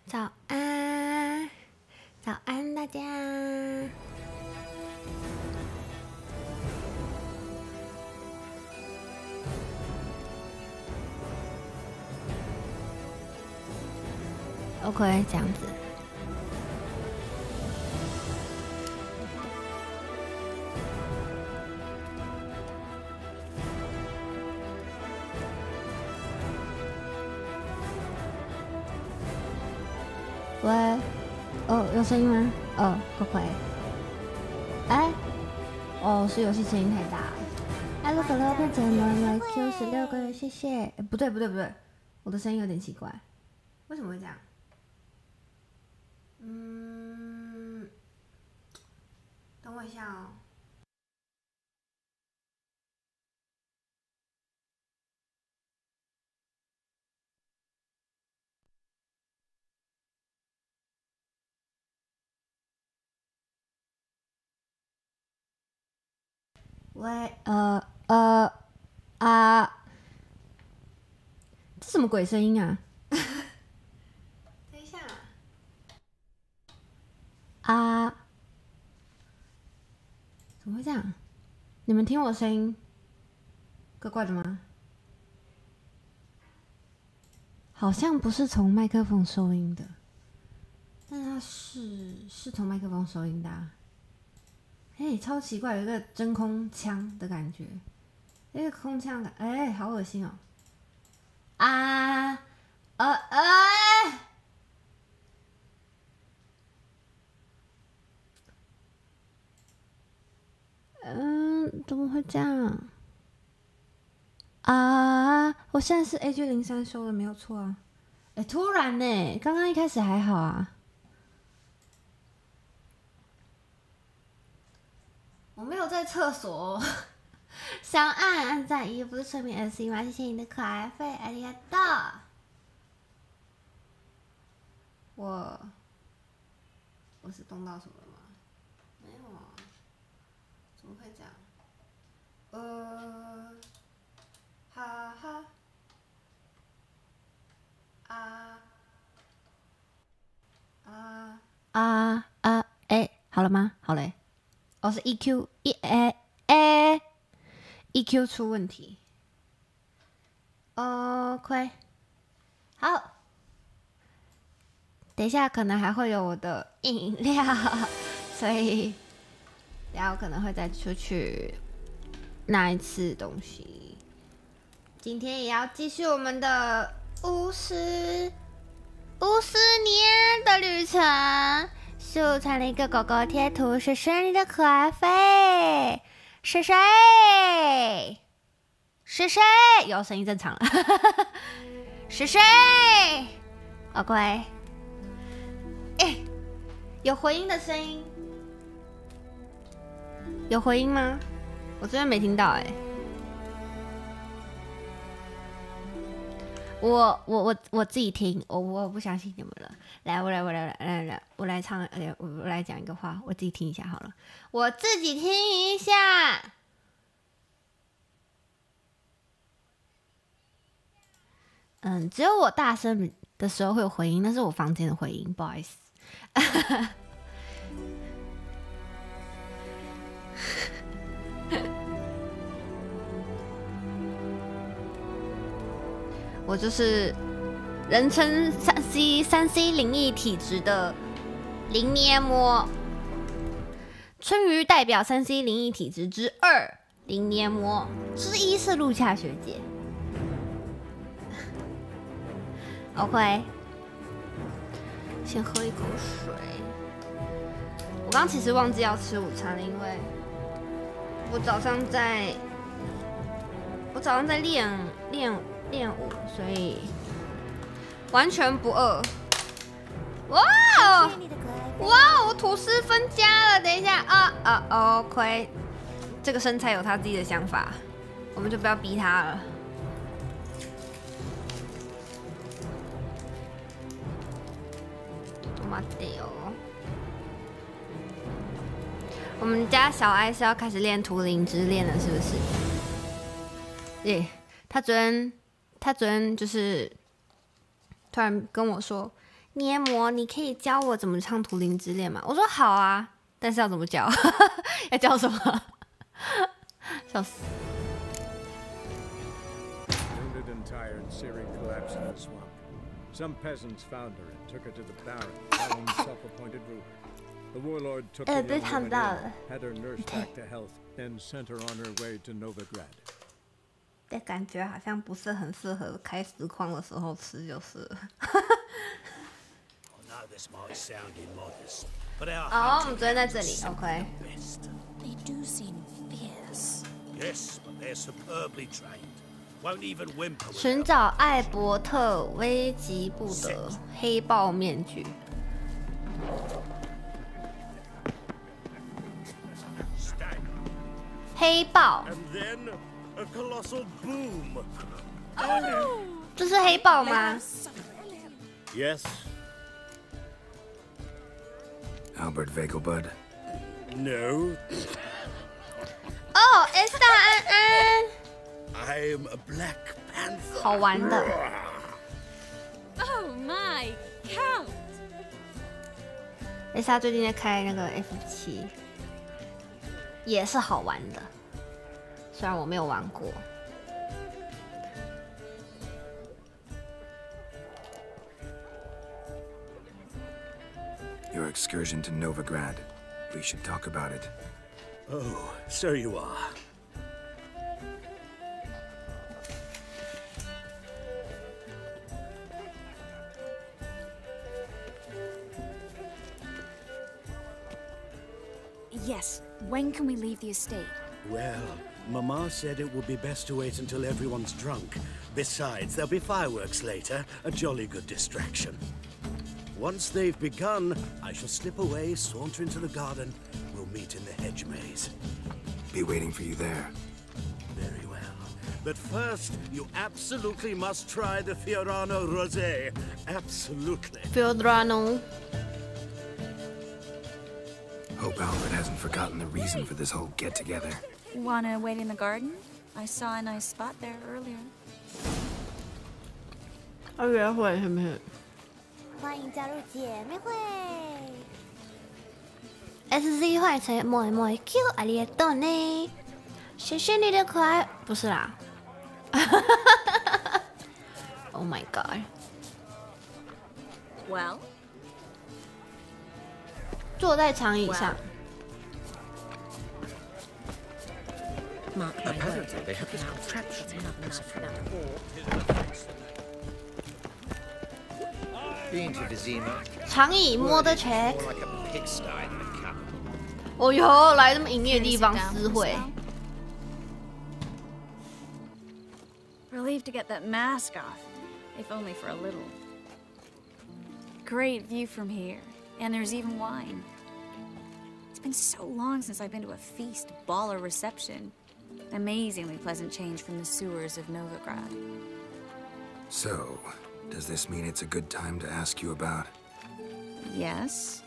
早安，早安，大家。OK， 这样子。喂，哦，有声音吗？哦 ，OK。哎，哦，是游戏声音太大。Hello， 可乐变成了 Q16个，谢谢。不对，我的声音有点奇怪，为什么会这样？等我一下哦。喂，这什么鬼声音啊？等一下。怎么会这样？你们听我声音怪怪的吗？好像不是从麦克风收音的，但它是从麦克风收音的啊。超奇怪，有一个真空腔的感觉，一个空腔感，好恶心哦！怎么会这样？我现在是 AG03 收的，没有错啊。突然呢，刚刚一开始还好啊。我没有在厕所。想按赞1不是催眠 SC 吗？谢谢你的可爱费，ありがとう。我是动到什么了吗？没有啊，怎么会这样？哈哈，好了吗？好嘞。是 EQ 出问题。OK， 好。等一下可能还会有我的饮料，所以等下我可能会再出去拿一次东西。今天也要继续我们的50年的旅程。秀传了一个狗狗贴图，是生日的可爱飞，是谁？有声音正常了。是谁 ？OK。有回音的声音，有回音吗？我这边没听到我自己听，我不相信你们了。来，我来唱，我来讲一个话，我自己听一下好了，我自己听一下。只有我大声的时候会有回音，那是我房间的回音，不好意思。我就是人称3C 灵异体质的灵捏摸，春雨代表3C 灵异体质之2，灵捏摸之1是陆恰学姐。OK， 先喝一口水。我刚其实忘记要吃午餐了，因为我早上在练舞，所以完全不饿。哇哦，吐司分家了！等一下OK， 这个身材有他自己的想法，我们就不要逼他了。我们家小爱是要开始练图灵之恋了，是不是？他昨天就是突然跟我说，捏膜，你可以教我怎么唱《图灵之恋》吗？我说好啊，但是要怎么教？要教什么？笑死。Wounded and tired, Ciri collapsed in the swamp. Some peasants found her and took her to the Baron, their own self-appointed ruler. The warlord took the young woman in, had her nursed back to health, then sent her on her way to Novigrad. 这感觉好像不是很适合开实况的时候吃，就是了。哦，我们昨天在这里 ，OK。They do seem fierce. Yes, but they're superbly trained. Won't even whimper. 寻找艾伯特·危吉布德黑豹面具。黑豹。And then a colossal boom. 这是黑豹吗 Yes. Albert Vegelbud. No. 哦 ，S 大安安， I'm a Black Panther. 好玩的。 Oh my count! S 大最近在开那个 F7，也是好玩的，虽然我没有玩过。 Your excursion to Novigrad. We should talk about it. Oh, so you are. Yes, when can we leave the estate? Well, Mama said it would be best to wait until everyone's drunk. Besides, there'll be fireworks later, a jolly good distraction. Once they've begun, I shall slip away, saunter into the garden. We'll meet in the hedge maze. Be waiting for you there. Very well. But first, you absolutely must try the Fiorano Rosé. Absolutely. Fiorano. Hope Albert hasn't forgotten the reason for this whole get-together. Wanna wait in the garden? I saw a nice spot there earlier. 要约会是不是？ 欢迎加入姐妹会。SZ 换成萌萌 Q 阿里多呢，谢谢你的可爱，不是啦。Oh my god！ Well， 坐在长椅上。 Apparently, they have this contraption known as Been to Vizima. 长椅摸的 check。 More like a pigsty than a capital. 哦哟，来这么隐秘的地方私会。 Relieved to get that mask off, if only for a little. Great view from here, and there's even wine. It's been so long since I've been to a feast, ball, or reception. Amazingly pleasant change from the sewers of Novigrad. So, does this mean it's a good time to ask you about... Yes?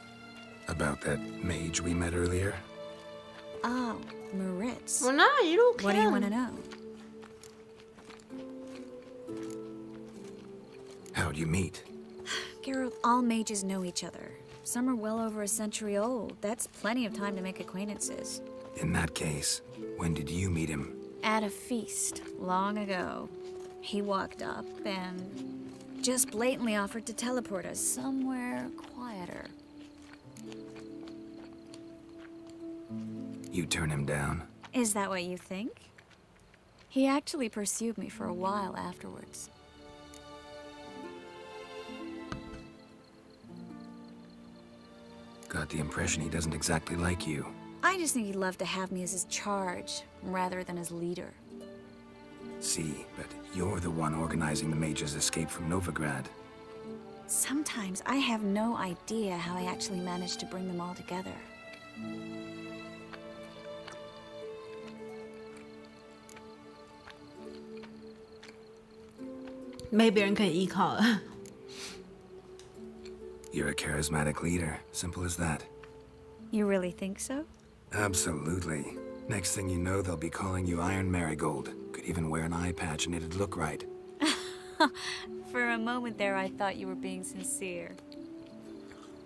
About that mage we met earlier? Oh, Moritz. What do you want to know? How'd you meet? Geralt, all mages know each other. Some are well over a century old. That's plenty of time to make acquaintances. In that case, when did you meet him? At a feast, long ago. He walked up and just blatantly offered to teleport us somewhere quieter. You turn him down? Is that what you think? He actually pursued me for a while afterwards. Got the impression he doesn't exactly like you. I just think he'd love to have me as his charge, rather than his leader. See, but you're the one organizing the mage's escape from Novigrad. Sometimes I have no idea how I actually managed to bring them all together. Maybe 人可以依靠了。 You're a charismatic leader. Simple as that. You really think so? Absolutely. Next thing you know, they'll be calling you Iron Marigold. Could even wear an eye patch and it'd look right. For a moment there, I thought you were being sincere.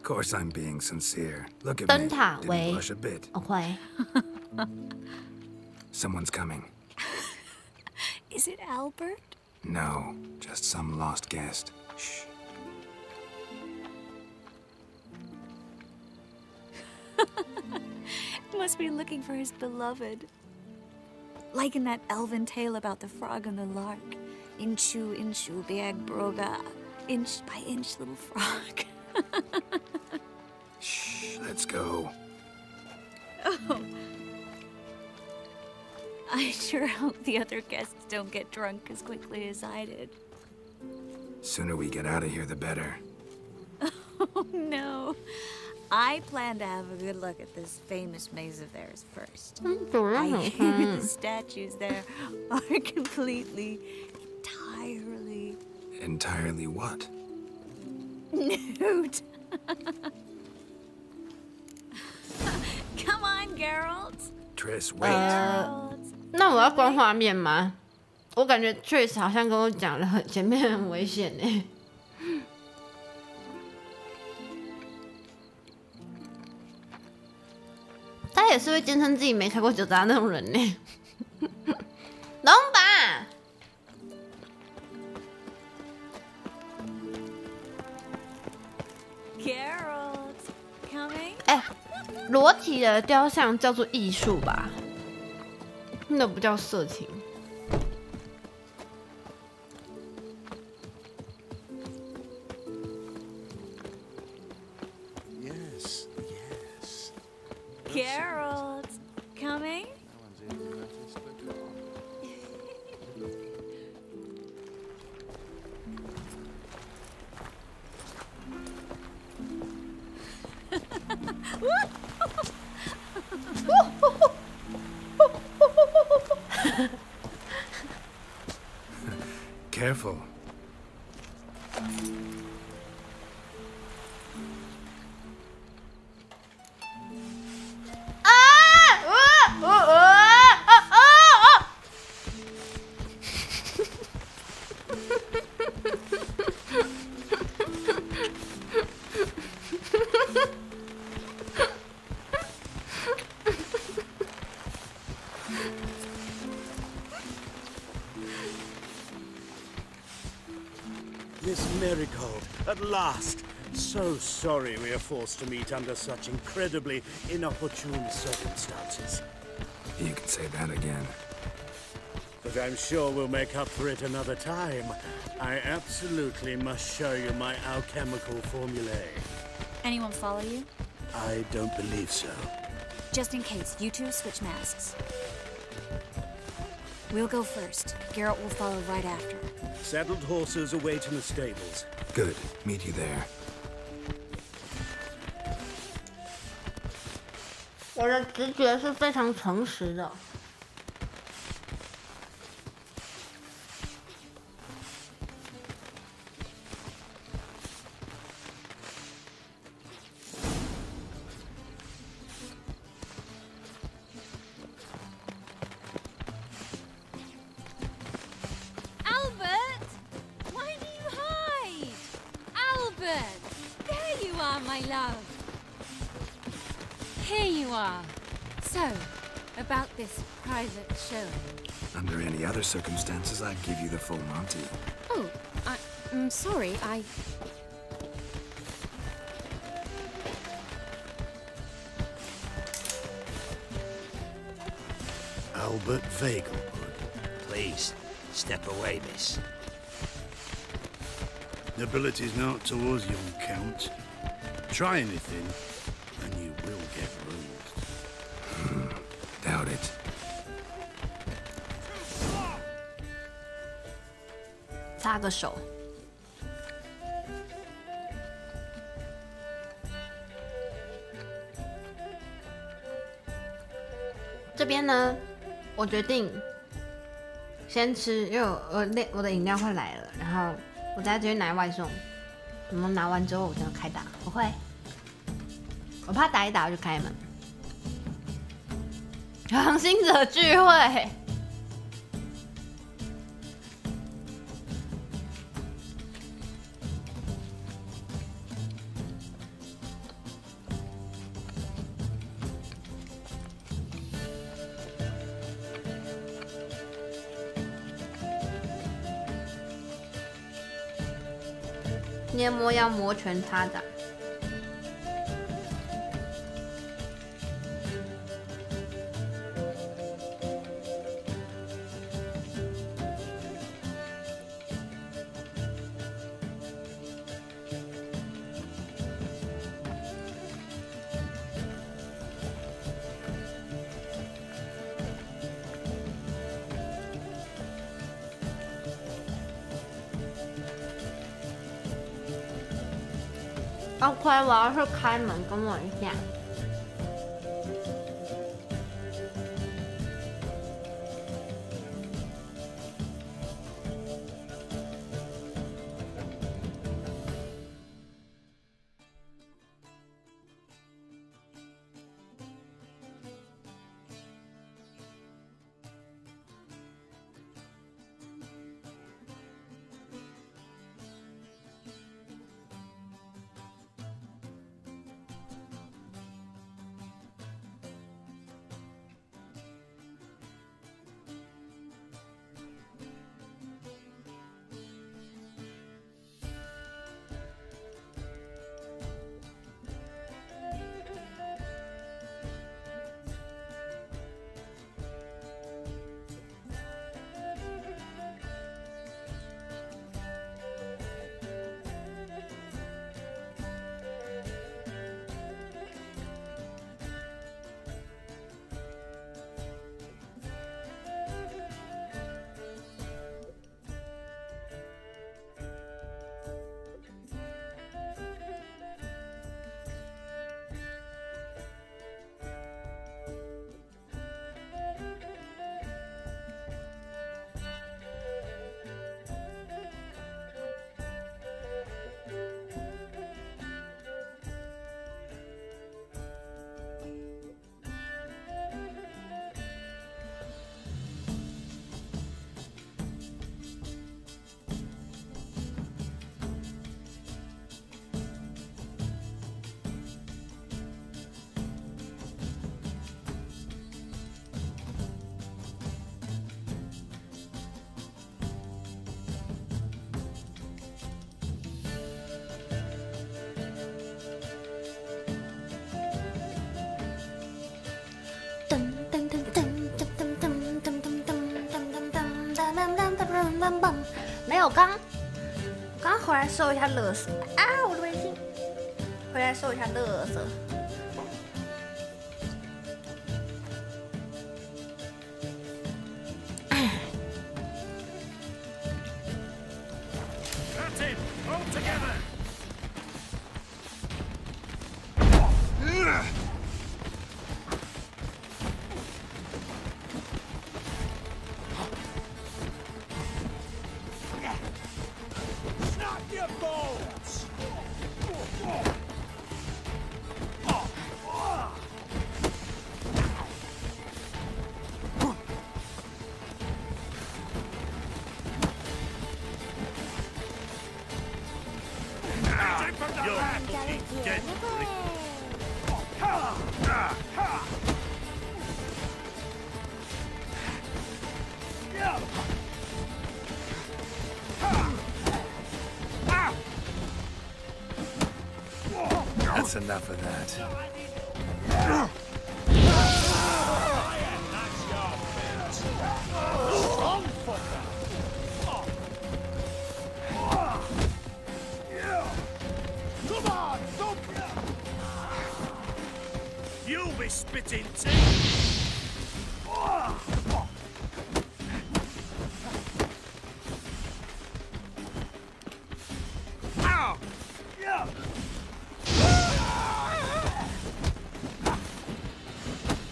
course I'm being sincere. Look at 灯 me. 塔 Didn't 为 blush a bit. 会 Someone's coming. Is it Albert? No, just some lost guest. Shh. Must be looking for his beloved. Like in that elven tale about the frog and the lark. Inchu, inchu, biag broga. Inch by inch, little frog. Shh, let's go. Oh. I sure hope the other guests don't get drunk as quickly as I did. Sooner we get out of here, the better. Oh, no. I plan to have a good look at this famous maze of theirs first. I hear the statues there are completely, entirely... Entirely what? nude. Come on, Geralt. Triss, wait. Geralt. 那我要关画面吗？我感觉确实好像跟我讲了，前面很危险呢。他也是会坚称自己没开过酒渣那种人呢。龙吧。Geralt, coming? 哎，裸体的雕像叫做艺术吧？那不叫色情。Yes, yes. Geralt, coming? Careful. Miss Marigold, at last! So sorry we are forced to meet under such incredibly inopportune circumstances. You can say that again. But I'm sure we'll make up for it another time. I absolutely must show you my alchemical formulae. Anyone follow you? I don't believe so. Just in case, you two switch masks. We'll go first. Geralt will follow right after. Saddled horses await in the stables. Good. Meet you there. 我的直觉是非常诚实的。Albert! Why do you hide? Albert! There you are, my love. Here you are. So, about this private show. Under any other circumstances, I'd give you the full Monty. Oh, I'm sorry, Albert Vegelwood. Please, step away, miss. Nobility's not towards young Count. Try anything, and you will get bruised. Doubt it. "擦个手。这边呢，我决定先吃，因为我的饮料快来了，然后我在这边拿外送。我们拿完之后，我就要开打，不会，我怕打一打我就开门。良心者聚会。捏摸要摩拳擦掌。OK， 我要去开门，跟我一下。没有，刚回来收一下垃圾啊！我的微信，回来收一下垃圾。That's enough of that. Come on, stop! You'll be spitting tea.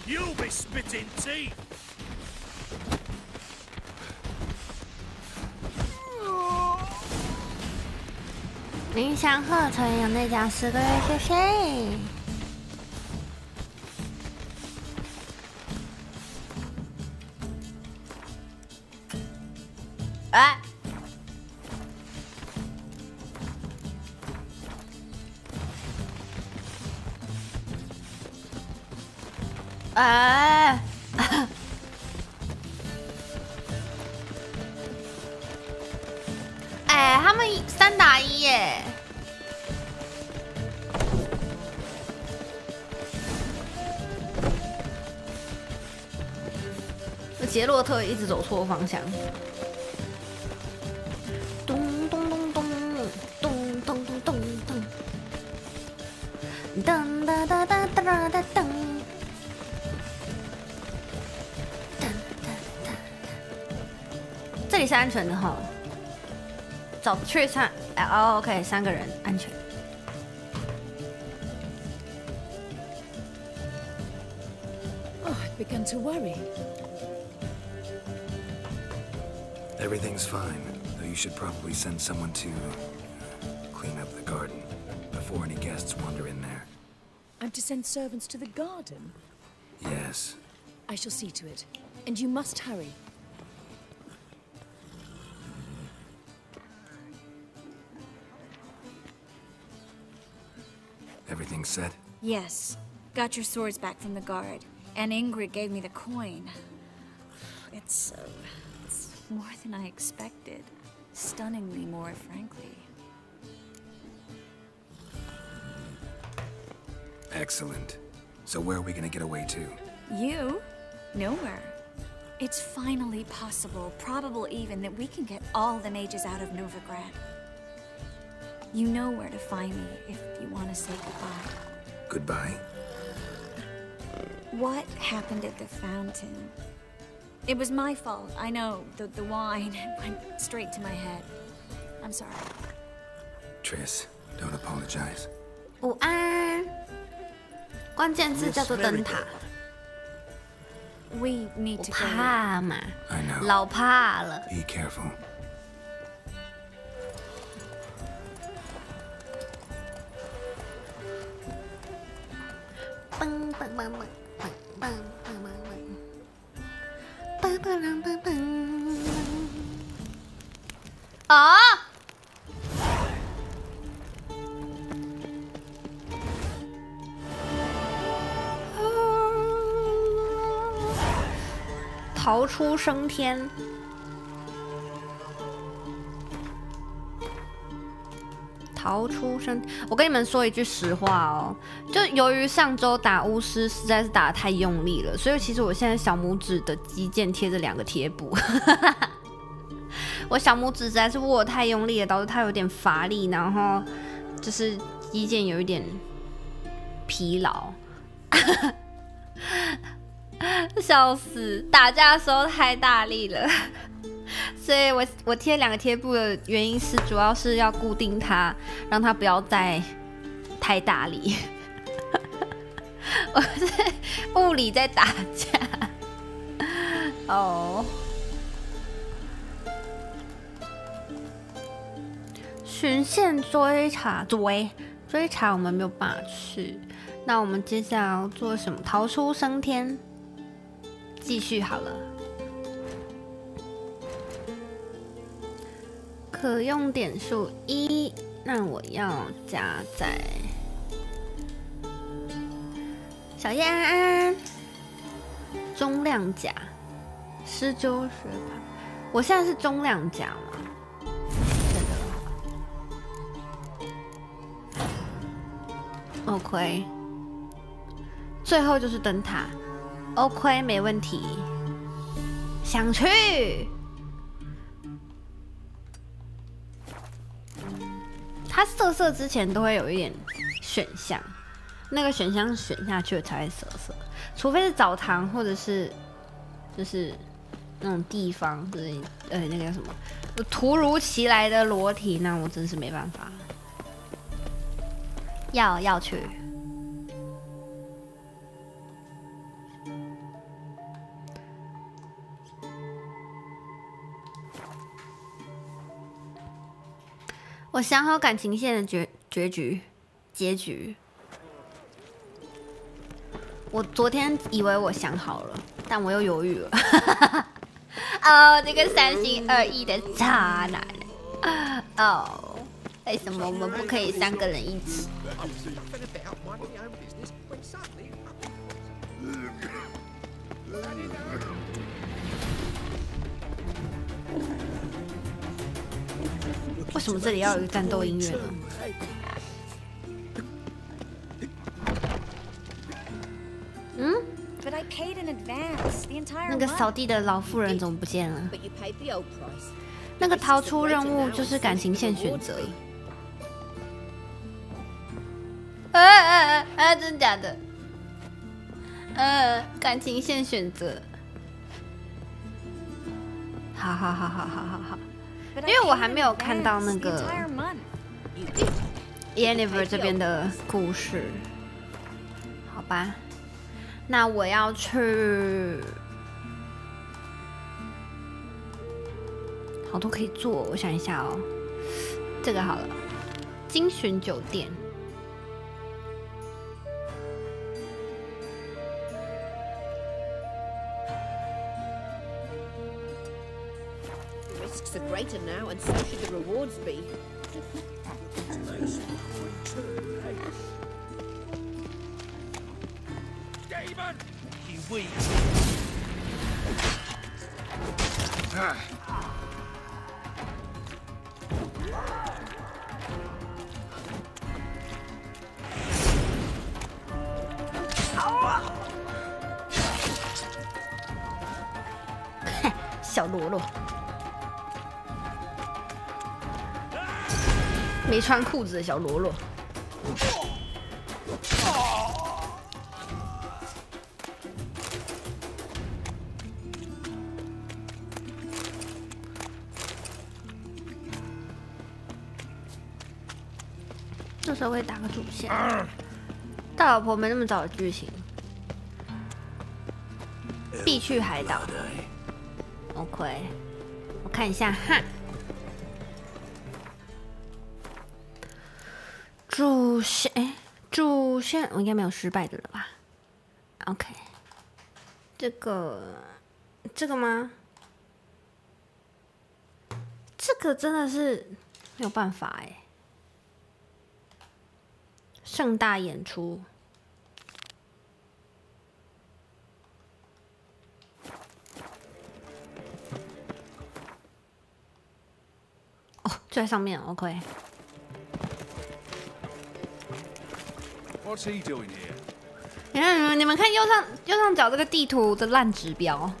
You'll be spitting teeth. 冥想课程有内讲10个月，谢谢。哎，哎，哎，他们3打1耶！杰洛特一直走错方向。咚咚咚咚咚咚咚咚咚，噔哒哒哒哒哒噔。这里是安全的哈，找去3，哦 ，OK， 3个人安全。Oh, I've begun to worry. Everything's fine, though you should probably send someone to clean up the garden before any guests wander in there. I'm to send servants to the garden? Yes. I shall see to it. And you must hurry. Everything set? Yes. Got your swords back from the guard. And Ingrid gave me the coin. It's more than I expected. Stunningly more, frankly. Excellent. So where are we gonna get away to? You? Nowhere. It's finally possible, probable even, that we can get all the mages out of Novigrad. You know where to find me if you want to say goodbye. Goodbye? What happened at the fountain? It was my fault, I know. The wine went straight to my head. I'm sorry. Triss, don't apologize. 午安，关键字叫做灯塔。 We need to 怕嘛 I know. 老怕了。 Be careful. 蹦蹦蹦蹦蹦蹦蹦蹦蹦蹦蹦。啊！逃出升天。逃出升，我跟你们说一句实话哦，就由于上周打巫师实在是打得太用力了，所以其实我现在小拇指的肌腱贴着2个贴布，我小拇指实在是握得太用力了，导致它有点乏力，然后就是肌腱有一点疲劳。笑死！打架的时候太大力了，所以我贴2个贴布的原因是，主要是要固定它，让它不要再太大力。我是物理在打架。哦，循线追查我们没有办法去，那我们接下来要做什么？逃出升天。 继续好了，可用点数1，那我要加在小叶安安中量甲施灸学派，我现在是中量甲吗？这个 OK， 最后就是灯塔。 OK， 没问题。想去，它色之前都会有一点选项，那个选项选下去了才会色，除非是澡堂或者是就是那种地方，就是那个叫什么，突如其来的裸体，那我真是没办法。要去。 我想好感情线的结局。我昨天以为我想好了，但我又犹豫了。哦，这个3心2意的渣男。哦，为什么我们不可以3个人一起？为什么这里要有一个战斗音乐呢？嗯？那个扫地的老妇人怎么不见了？那个逃出任务就是感情线选择。真的假的？感情线选择。好，因为我还没有看到那个 Yennefer 这边的故事，好吧？那我要去，好多可以做，我想一下哦。这个好了，精选酒店。Risks are greater now, and so should the rewards be. Demon! You weak. 小喽啰，没穿裤子的小喽啰。这时候会打个主线。大老婆没那么早的剧情，必去海岛。OK， 我看一下哈。主线我应该没有失败的了吧 ？OK， 这个吗？这个真的是没有办法哎。盛大演出。哦，就在上面 ，OK。What's he doing here? 你们看右上角这个地图的烂指标，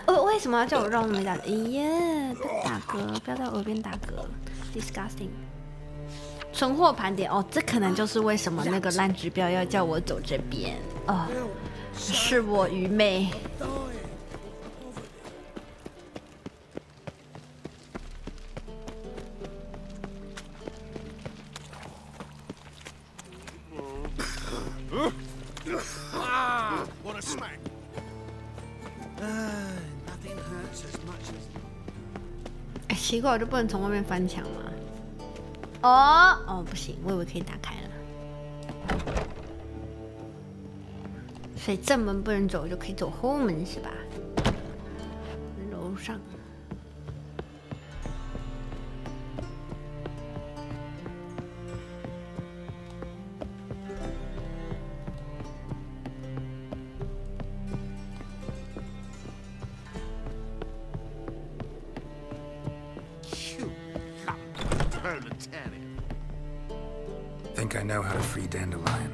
为什么要叫我绕那么大？哎呀，打嗝，不要在我耳边打嗝 ，disgusting。存货盘点哦，这可能就是为什么那个烂指标要叫我走这边哦，是我愚昧。What a smack! Nothing hurts as much as. 哎，奇怪，我就不能从外面翻墙吗？哦，不行，我以为可以打开了。所以正门不能走，就可以走后门是吧？楼上。Think I know how to free Dandelion.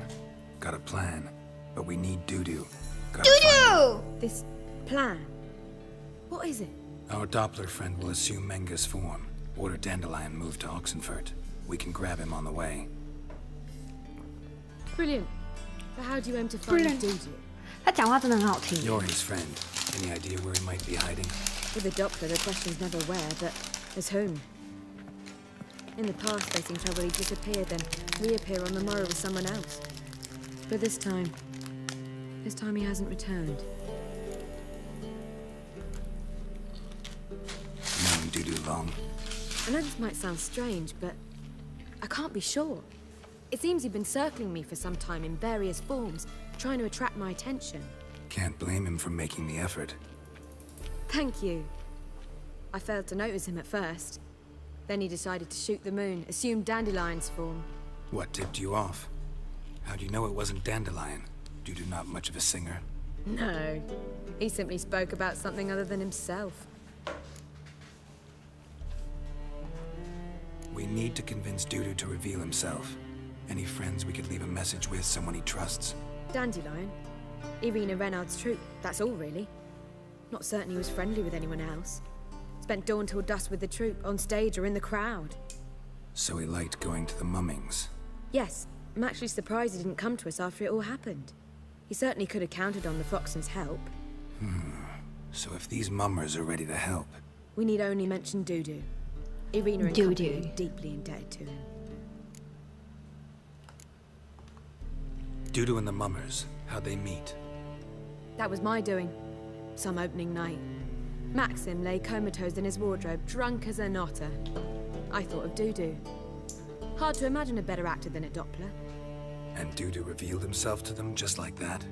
Got a plan, but we need Dudu. Dudu! This plan? What is it? Our Doppler friend will assume Menga's form. Order Dandelion moved to Oxenfurt. We can grab him on the way. Brilliant. But how do you aim to find Dudu? 他讲话真的很好听。 You're his friend. Any idea where he might be hiding? With the Doppler, the question's never where, but as whom? In the past, facing trouble, he disappeared, then reappear on the morrow with someone else. But this time he hasn't returned. Known Dudu long? I know this might sound strange, but I can't be sure. It seems he'd been circling me for some time in various forms, trying to attract my attention. Can't blame him for making the effort. Thank you. I failed to notice him at first. Then he decided to shoot the moon, assumed Dandelion's form. What tipped you off? How do you know it wasn't Dandelion? Dudu not much of a singer? No. He simply spoke about something other than himself. We need to convince Dudu to reveal himself. Any friends we could leave a message with, someone he trusts? Dandelion? Irina Renard's troop, that's all really. Not certain he was friendly with anyone else. Spent dawn till dusk with the troupe, on stage or in the crowd. So he liked going to the mummings? Yes. I'm actually surprised he didn't come to us after it all happened. He certainly could have counted on the Foxen's help. So if these mummers are ready to help... We need only mention Dudu. Irina and company are deeply indebted to him. Dudu and the mummers, how'd they meet? That was my doing. Some opening night. Maxim lay comatose in his wardrobe, drunk as an otter. I thought of Dudu. Hard to imagine a better actor than a Doppler. And Dudu revealed himself to them just like that?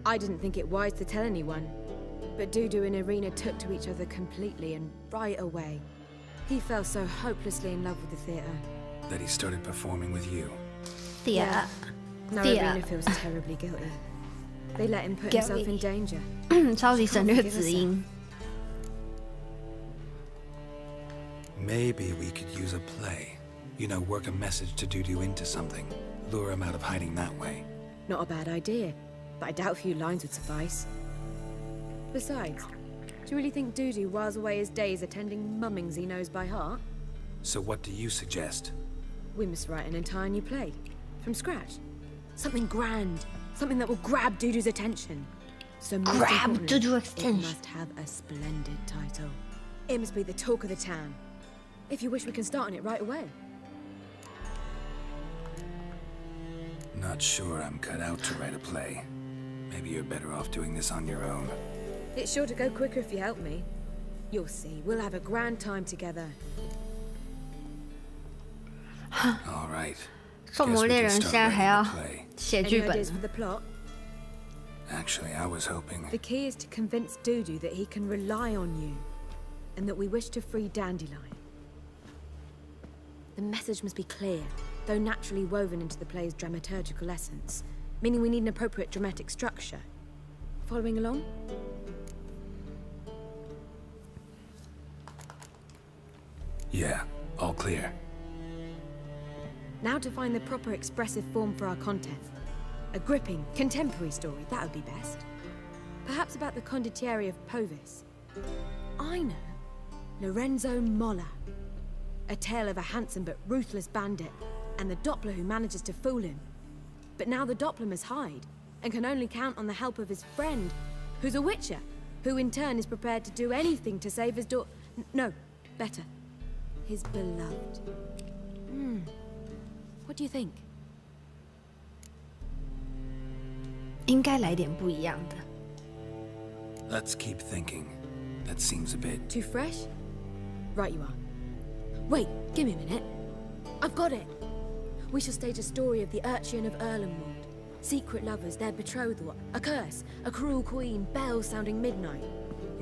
I didn't think it wise to tell anyone. But Dudu and Irina took to each other completely and right away. He fell so hopelessly in love with the theatre. That he started performing with you? Yeah. Now Irina feels terribly guilty. They let him put himself in danger. 超级省略子音。 Maybe we could use a play. You know, work a message to Dudu into something. Lure him out of hiding that way. Not a bad idea, but I doubt a few lines would suffice. Besides, do you really think Dudu whiles away his days attending mummings he knows by heart? So what do you suggest? We must write an entire new play. From scratch. Something grand. Something that will grab Dudu's attention. So grab Dudu's attention. It must have a splendid title. It must be the talk of the town. If you wish, we can start on it right away. Not sure I'm cut out to write a play. Maybe you're better off doing this on your own. It's sure to go quicker if you help me. You'll see, we'll have a grand time together. All right. 圣魔猎人现在还要写剧本。 for the plot? Actually, I was hoping... The key is to convince Dudu that he can rely on you, and that we wish to free Dandelion. The message must be clear, though naturally woven into the play's dramaturgical essence, meaning we need an appropriate dramatic structure. Following along? Yeah, all clear. Now to find the proper expressive form for our content. A gripping, contemporary story, that would be best. Perhaps about the condottieri of Povis. I know. Lorenzo Molla. A tale of a handsome but ruthless bandit, and the Doppler who manages to fool him. But now the Doppler must hide, and can only count on the help of his friend, who's a witcher, who in turn is prepared to do anything to save his no, better. His beloved. What do you think? 应该来点不一样的。 Let's keep thinking. That seems a bit... Too fresh? Right you are. Wait, give me a minute. I've got it. We shall stage a story of the Urchin of Erlenwald. Secret lovers, their betrothal, a curse, a cruel queen, bells sounding midnight.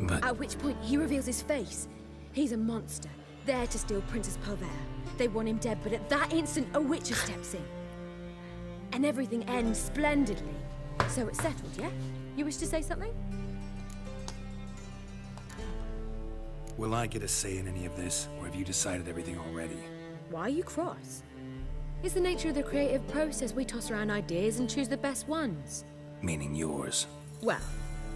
But... At which point he reveals his face. He's a monster, there to steal Princess Pavere. They want him dead, but at that instant a witcher steps in. And everything ends splendidly. So it's settled, yeah? You wish to say something? Will I get a say in any of this, or have you decided everything already? Why are you cross? It's the nature of the creative process. We toss around ideas and choose the best ones. Meaning yours. Well,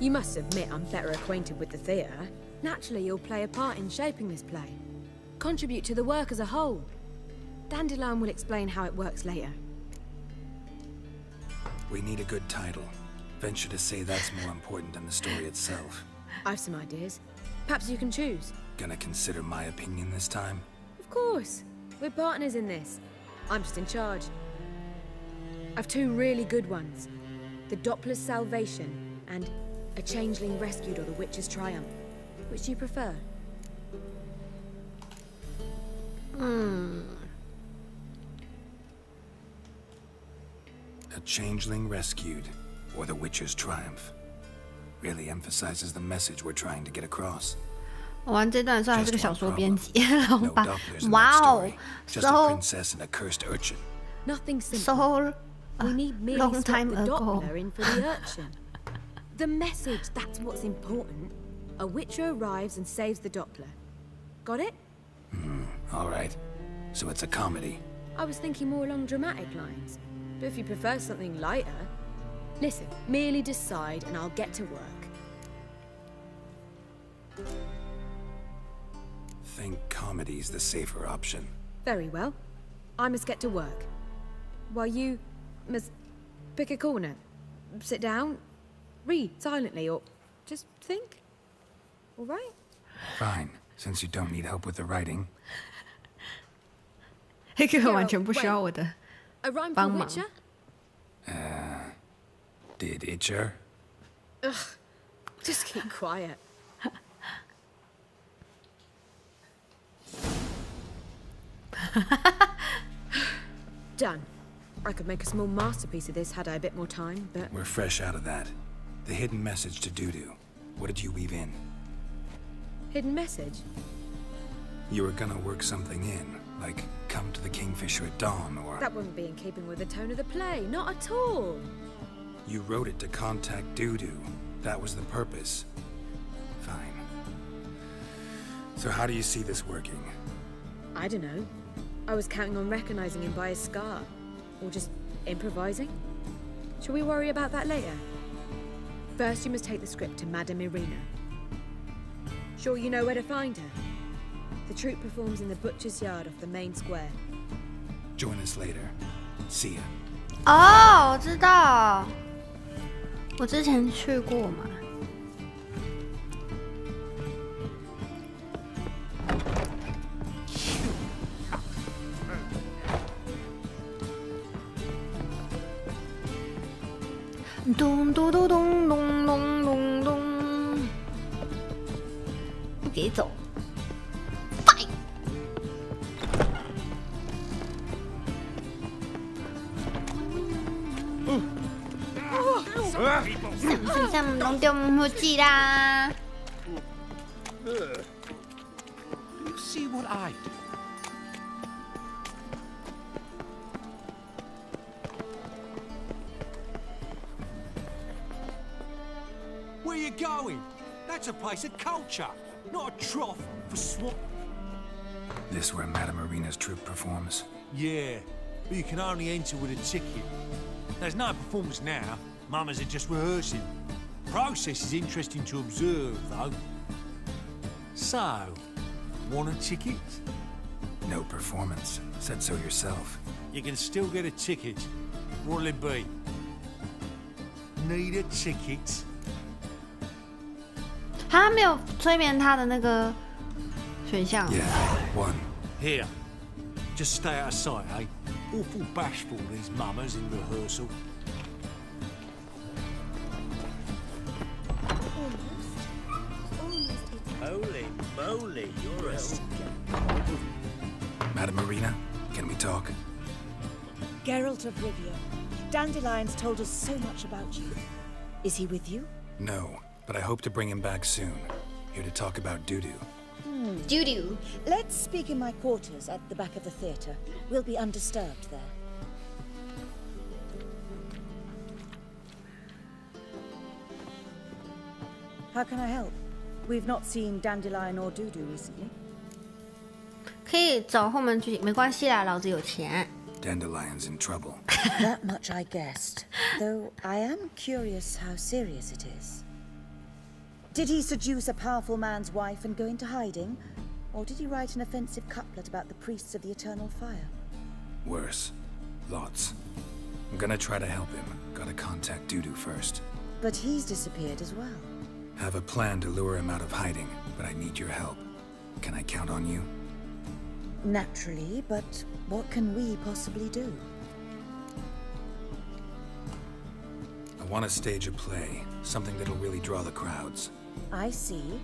you must admit I'm better acquainted with the theatre. Naturally, you'll play a part in shaping this play. Contribute to the work as a whole. Dandelion will explain how it works later. We need a good title. Venture to say that's more important than the story itself. I've some ideas. Perhaps you can choose. Gonna consider my opinion this time? Of course. We're partners in this. I'm just in charge. I've two really good ones. The Doppler's Salvation and A Changeling Rescued or the Witch's Triumph. Which do you prefer? A Changeling Rescued, or the Witcher's Triumph. Really emphasizes the message we're trying to get across. 玩这段的时候还是个小说编辑，然后 No 把 Dopplers in 哇 that 哦 story. Just a ，so princess and a cursed urchin. Nothing simple. so We need merely long swap time the ago. Doppler in for the urchin. The message, that's what's important. A witcher arrives and saves the Doppler. Got it? All right. So it's a comedy. I was thinking more along dramatic lines. But if you prefer something lighter... Listen, merely decide and I'll get to work. Think comedy's the safer option. Very well. I must get to work. While you must pick a corner, sit down, read silently, or just think. All right? Fine, since you don't need help with the writing. 这个完全不需要我的帮忙。Did Itcher? Ugh, just keep quiet. Done. I could make a small masterpiece of this had I a bit more time, but... We're fresh out of that. The hidden message to Dudu. What did you weave in? Hidden message? You were gonna work something in, like come to the Kingfisher at dawn, or... That wouldn't be in keeping with the tone of the play, not at all. You wrote it to contact Dudu. That was the purpose. Fine. So how do you see this working? I don't know. I was counting on recognizing him by his scar. Or just improvising. Shall we worry about that later? First, you must take the script to Madame Irina. Sure you know where to find her? The troupe performs in the butcher's yard off the main square. Join us later. See ya. 哦，我知道，我之前去过嘛。咚咚咚咚咚咚咚咚，别走。 上弄掉木器啦！ See what I do. Where you going? That's a place of culture, not a trough for swamp. This where Madame Irina's troupe performs? Yeah, but you can only enter with a ticket. There's no performance now. Mamas are just rehearsing. Process is interesting to observe, though. So, want a ticket? No performance. Said so yourself. You can still get a ticket. What'll it be? Need a ticket? 他没有催眠他的那个选项。 Yeah, one. Here. Just stay out of sight, eh? Awful bashful, these mamas in rehearsal. Holy moly, you're a... Madame Irina, can we talk? Geralt of Rivia. Dandelion's told us so much about you. Is he with you? No, but I hope to bring him back soon. Here to talk about Dudu. Dudu. Let's speak in my quarters at the back of the theatre. We'll be undisturbed there. How can I help? We've not seen Dandelion or Dudu recently. 可以找后门去，没关系啦，老子有钱。 Dandelion's in trouble. That much I guessed. Though I am curious how serious it is. Did he seduce a powerful man's wife and go into hiding? Or did he write an offensive couplet about the priests of the eternal fire? Worse. Lots. I'm gonna try to help him. Gotta contact Dudu first. But he's disappeared as well. Have a plan to lure him out of hiding, but I need your help. Can I count on you? Naturally, but what can we possibly do? I want to stage a play, something that'll really draw the crowds. I see.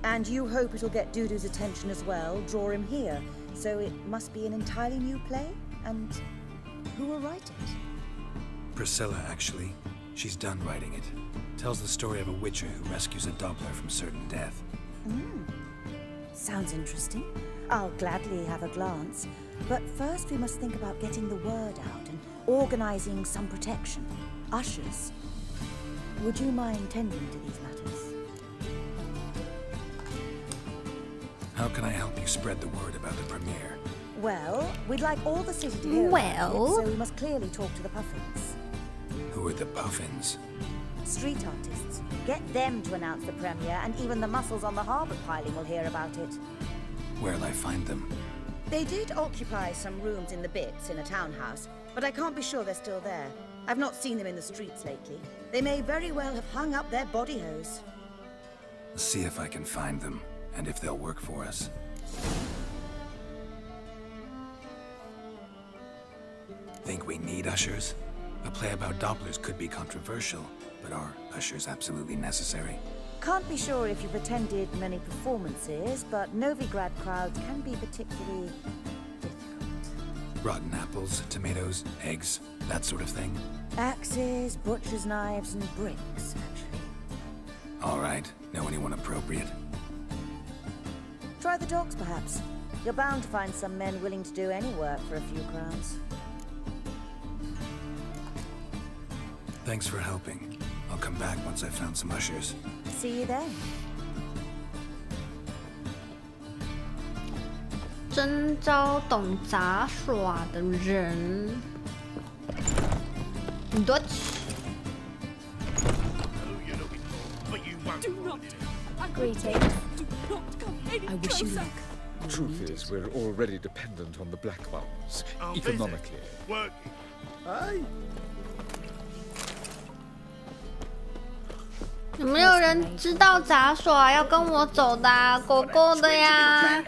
And you hope it'll get Dudu's attention as well, draw him here. So it must be an entirely new play? And who will write it? Priscilla, actually. She's done writing it. Tells the story of a witcher who rescues a Doppler from certain death. Sounds interesting. I'll gladly have a glance. But first we must think about getting the word out and organizing some protection. Ushers. Would you mind tending to these matters? How can I help you spread the word about the premiere? Well, we'd like all the city to hear about it, Well? so we must clearly talk to the Puffins. Who are the Puffins? street artists. Get them to announce the premiere, and even the muscles on the harbour piling will hear about it. Where'll I find them? They did occupy some rooms in the Bits in a townhouse, but I can't be sure they're still there. I've not seen them in the streets lately. They may very well have hung up their body hose. See if I can find them, and if they'll work for us. Think we need ushers? A play about Dopplers could be controversial, but are ushers absolutely necessary? Can't be sure if you've attended many performances, but Novigrad crowds can be particularly difficult. Rotten apples, tomatoes, eggs, that sort of thing? Axes, butcher's knives, and bricks, actually. All right. Know anyone appropriate? Try the dogs, perhaps. You're bound to find some men willing to do any work for a few crowns. Thanks for helping. I'll come back once I've found some ushers. See you then. 征召懂杂耍的人。Dutch。Greetings. I wish you luck. Truth is, we're already dependent on the Black Mountains, economically. Aye. 有没有人知道杂耍要跟我走的啊？狗狗的呀。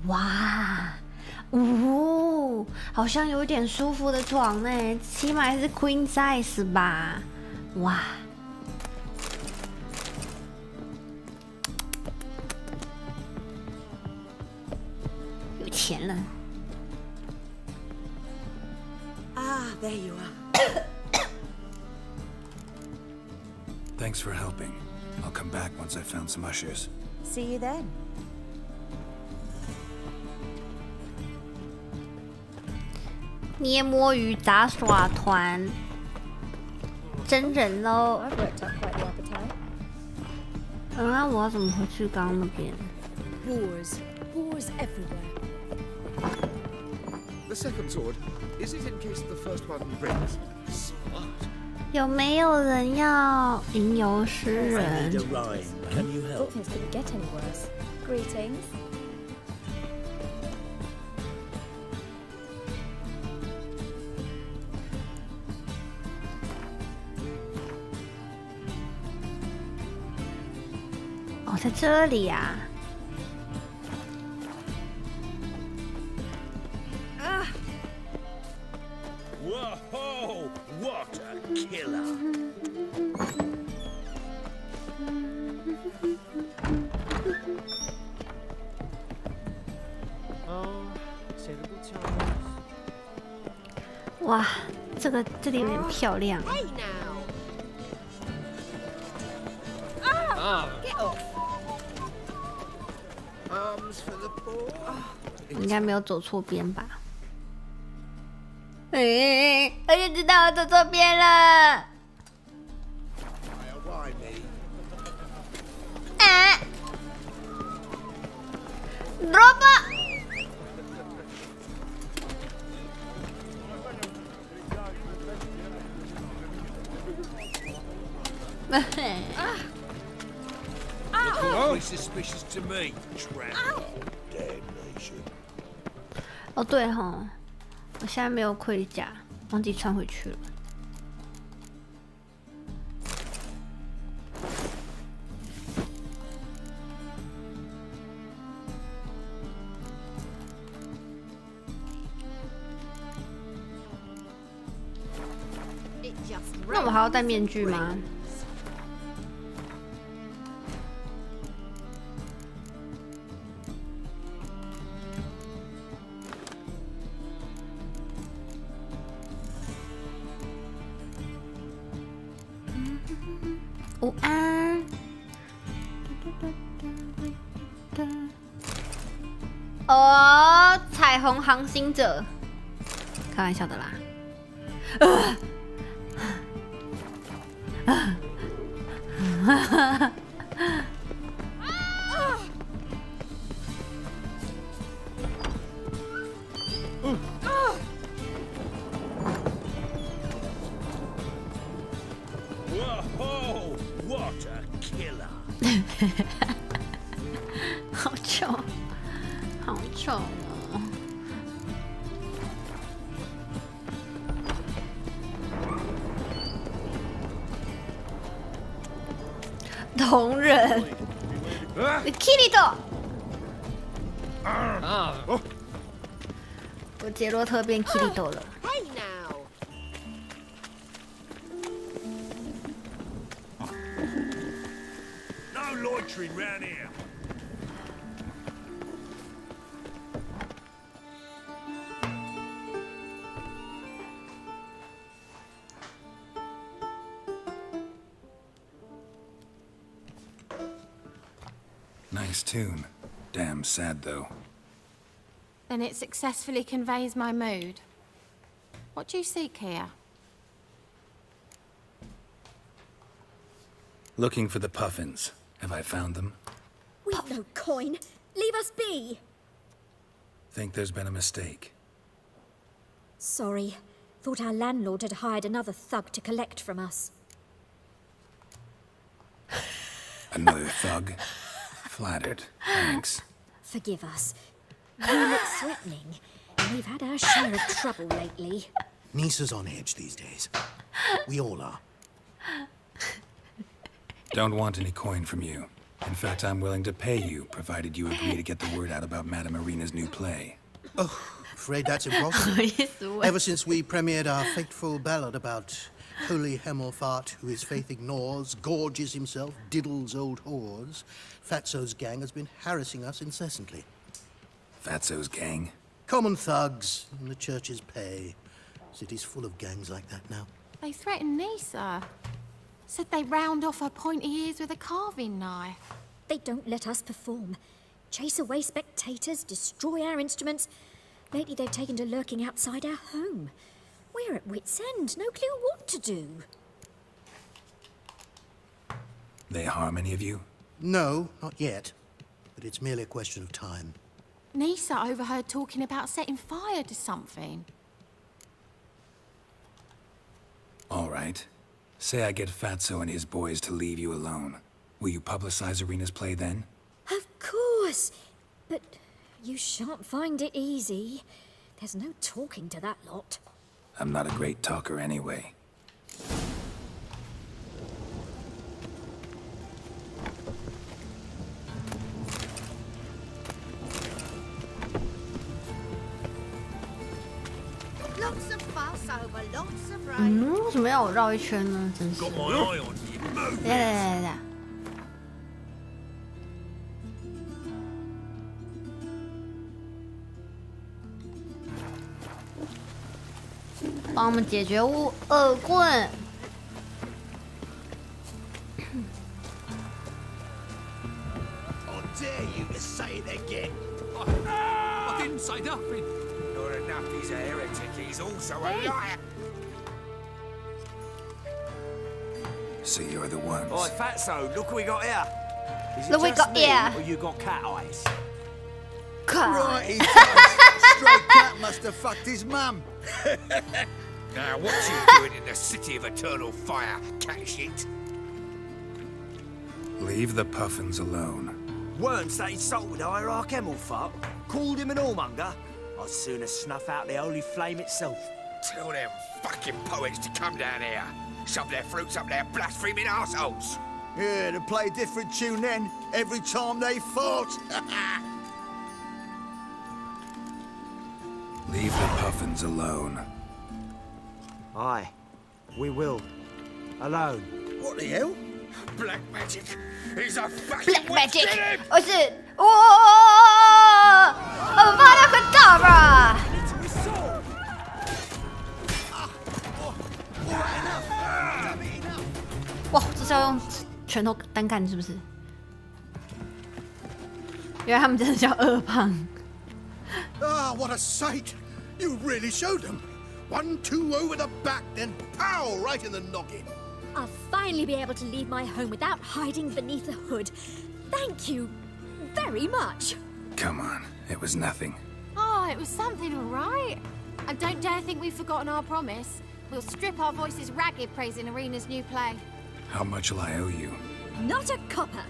哇，哦，好像有点舒服的床呢，起码是 queen size 吧？哇，有钱了。Ah, there you are. Thanks for helping. I'll come back once I've found some ushers. See you then. 捏摸鱼杂耍团真人喽！那我要怎么回去刚刚那边 Wars everywhere. The second sword, is it in case the first one breaks? Smart. 有没有人要吟游诗人？ Can you help? Things couldn't get any worse. Greetings. 哦，在这里呀。Whoa! What a killer! Oh, terrible times. 哇，这里有点漂亮。 Hey now! Get off! Arms for the poor. 应该没有走错边吧？哎，我就知道我走错边了。啊 ！Drop！ Awfully suspicious to me, tramp. Damnation. 哦，对哈，我现在没有盔甲，忘记穿回去了。那我还要戴面具吗？ 午安。哦，彩虹航行者。开玩笑的啦。Whoa! What a killer! 好丑，好丑哦！同人 ，Kirito， 我杰洛特变 Kirito 了。 Hey now. No loitering round here. Nice tune. Damn sad, though. Then it successfully conveys my mood. What do you seek here? Looking for the Puffins. Have I found them? We've no coin. Leave us be. Think there's been a mistake. Sorry. Thought our landlord had hired another thug to collect from us. Another thug? Flattered. Thanks. Forgive us. You look threatening. We've had our share of trouble lately. Nisa's on edge these days. We all are. Don't want any coin from you. In fact, I'm willing to pay you, provided you agree to get the word out about Madame Irina's new play. Oh, afraid that's impossible. Ever since we premiered our fateful ballad about Holy Hemelfart, who his faith ignores, gorges himself, diddles old whores, Fatso's gang has been harassing us incessantly. Fatso's gang? Common thugs in the church's pay. City's full of gangs like that now. They threatened Nisa. Said they round off her pointy ears with a carving knife. They don't let us perform. Chase away spectators, destroy our instruments. Lately they've taken to lurking outside our home. We're at wit's end, no clue what to do. They harm any of you? No, not yet. But it's merely a question of time. Nisa overheard talking about setting fire to something. All right. Say I get Fatso and his boys to leave you alone. Will you publicize Irina's play then? Of course. But you shan't find it easy. There's no talking to that lot. I'm not a great talker anyway. Lots of fuss over lots of rain. 为什么要我绕一圈呢？真是。来。帮我们解决恶棍。I dare you to say it again. I didn't say nothing. Not enough he's a heretic, he's also a liar. So you're the ones. Oi, Fatso, look what we got here. Is it Look, we just got me, here. or you got cat eyes? Right, he does. Stray cat must have fucked his mum. Now, what's you doing in the city of eternal fire, cat shit? Leave the Puffins alone. Weren't that insulted hierarch Hemelfart? Called him an whoremonger? I'd sooner snuff out the holy flame itself. Tell them fucking poets to come down here. Shove their fruits up their blaspheming arseholes. Yeah, to play a different tune then, every time they fought. Leave the Puffins alone. Aye, we will. Alone. What the hell? Black magic. He's a fucking Black magic. Get him! 我是Avada-Kedavra。哇，这是要用拳头单干是不是？原来他们真的叫二胖。 Ah, what a sight! You really showed them. 1-2 over the back, then pow! Right in the noggin. I'll finally be able to leave my home without hiding beneath a hood. Thank you very much. Come on, it was nothing. Oh, it was something, all right. And don't dare think we've forgotten our promise. We'll strip our voices ragged praising Irina's new play. How much will I owe you? Not a copper.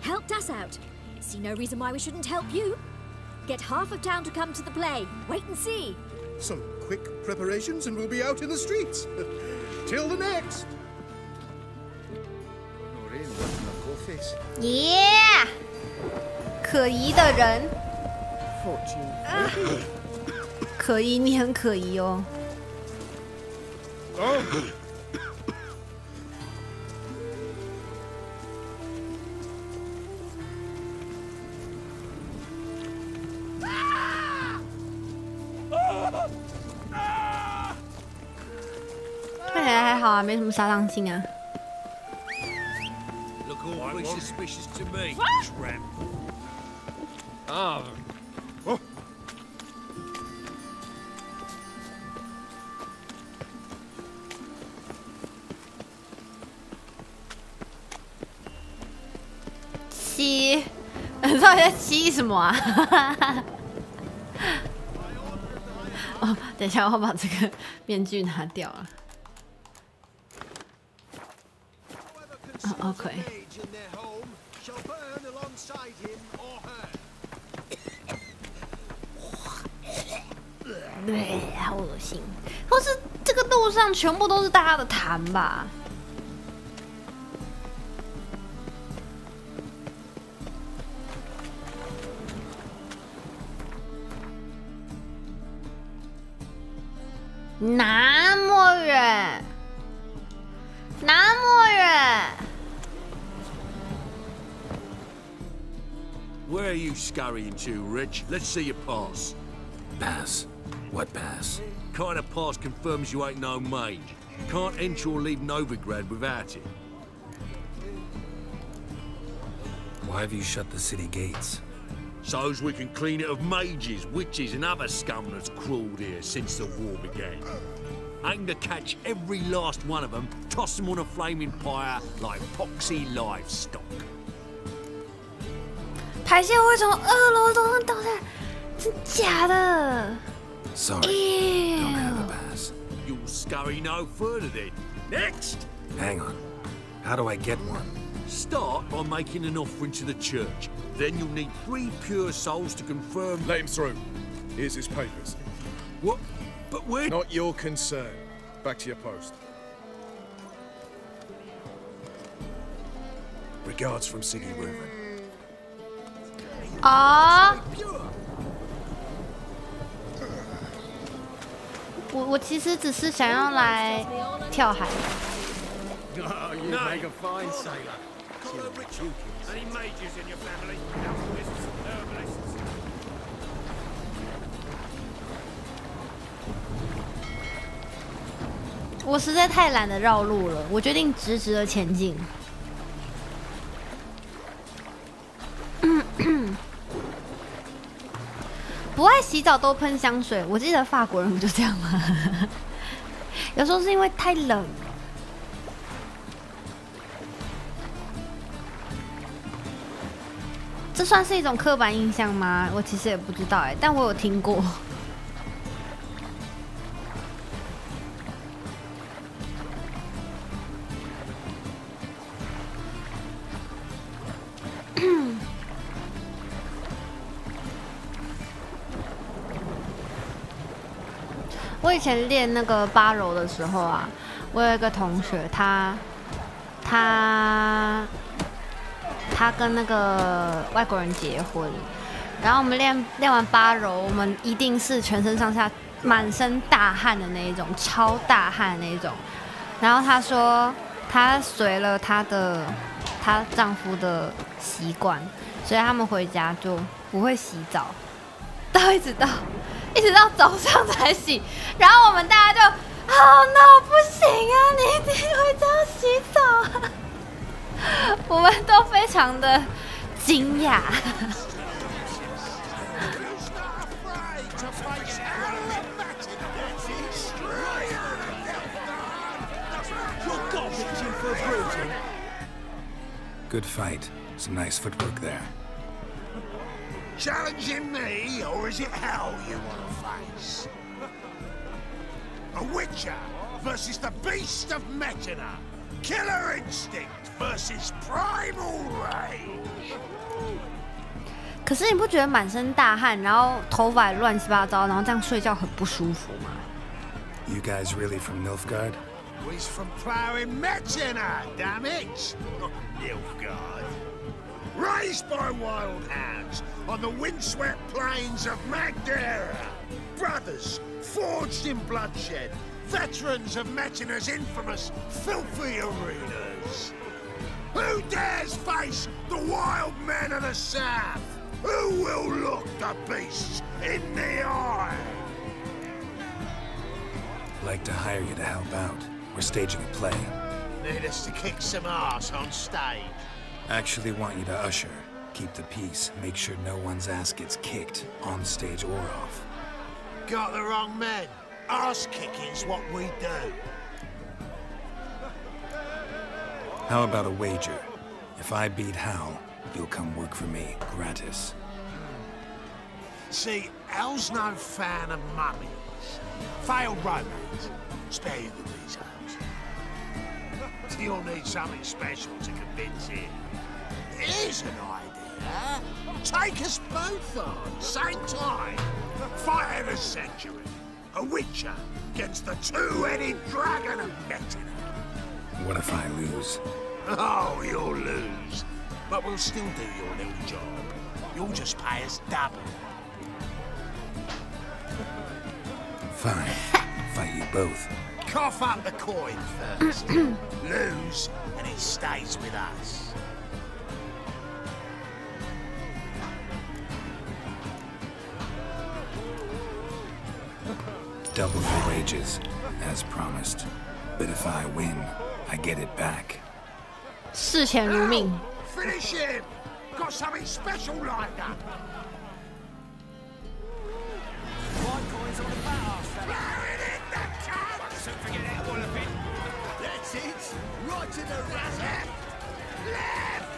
Helped us out. See no reason why we shouldn't help you. Get half of town to come to the play. Wait and see. Some quick preparations and we'll be out in the streets. Till the next. Yeah， 可疑的人。可疑，你很可疑哦。看起来还好啊，没什么杀伤性啊。 Awfully suspicious to me, tramp. Ah. Oh. 七，你到底在七什么啊？哦，等一下，我把这个面具拿掉了。哦 ，OK。 对，好恶心。或是这个路上全部都是大家的痰吧？那么远，那么远。 Where are you scurrying to, Rich? Let's see your pass. Pass? What pass? Kind of pass confirms you ain't no mage. Can't enter or leave Novigrad without it. Why have you shut the city gates? So's we can clean it of mages, witches and other scum that's crawled here since the war began. Aim to catch every last one of them, toss them on a flaming pyre like poxy livestock. 排泄会从2楼都能倒下来，真假的 Sorry, don't have a pass. You'll scurry no further then. Next! Hang on. How do I get one? Start by making an offering to the church. Then you'll need 3 pure souls to confirm... Let him through. Here's his papers. What? But we're... Not your concern. Back to your post. Regards from Siggy Reuven. 啊！我其实只是想要来跳海。Oh, you make a fine sailor. Any mages in your family? Alchemists, herbalists. 我实在太懒得绕路了，我决定直直的前进。不爱洗澡都喷香水，我记得法国人不就这样吗？有时候是因为太冷。这算是一种刻板印象吗？我其实也不知道哎，但我有听过。我以前练那个8柔的时候啊，我有一个同学，他跟那个外国人结婚，然后我们练完8柔，我们一定是全身上下满身大汗的那一种，超大汗的那一种。然后他说，他随了她丈夫的习惯，所以他们回家就不会洗澡，一直到早上才洗。然后我们大家就，好no，不行啊，你一定会这样洗澡啊。我们都非常的惊讶。for a bruising? Good fight. Some nice footwork there. Challenging me, or is it hell you want to face? A Witcher versus the Beast of Metina. Killer instinct versus primal rage. 可是你不觉得满身大汗，然后头发乱七八糟，然后这样睡觉很不舒服吗？ You guys really from Nilfgaard? We're from ploughing Metina, damn it! Nilfgaard. Raised by wild hounds on the windswept plains of Magdera. Brothers, forged in bloodshed. Veterans of Metina's infamous filthy arenas. Who dares face the wild men of the south? Who will look the beasts in the eye? I'd like to hire you to help out. We're staging a play. Need us to kick some ass on stage? Actually want you to usher. Keep the peace. Make sure no one's ass gets kicked, on stage or off. Got the wrong men. Ass kicking's what we do. How about a wager? If I beat Hal, you'll come work for me, gratis. See, Hal's no fan of mummies. Failed romance. Spare you the details. You'll need something special to convince him. Here's an idea. Take us both on, same time. Fight of the century. A Witcher against the two-headed dragon of Metina. What if I lose? Oh, you'll lose. But we'll still do your little job. You'll just pay us double. Fine. Fight you both. Cough up the coin first. Lose, and he stays with us. Double your wages, as promised. But if I win, I get it back. 视钱如命。 Finish him! Got something special lined up. White coins on the batter. Firing in the cup! Soon forget it all a bit. That's it. Right in the razor. Left.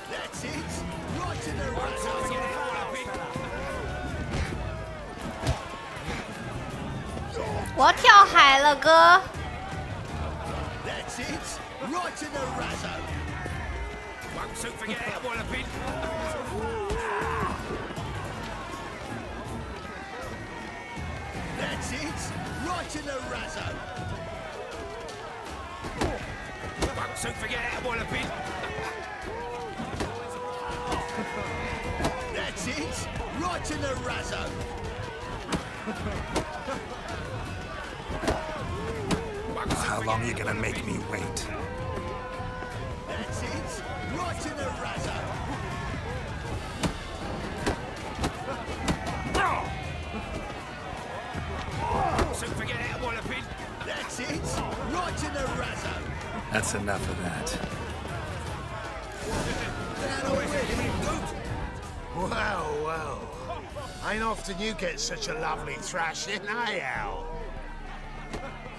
That's it. Right in the razor. 我要跳海了，哥。 That's it. Right in the razor. Won't soon forget it, Wallopin. That's it. Right in the razor. Won't soon forget it, Wallopin. That's it. Right in the razor. How long are you gonna make me wait? That's it. Right in the razor. Soon forget it, Wallopin. That's it. Right in the razor. That's enough of that. Well, well. Ain't often you get such a lovely thrashing, eh, Al?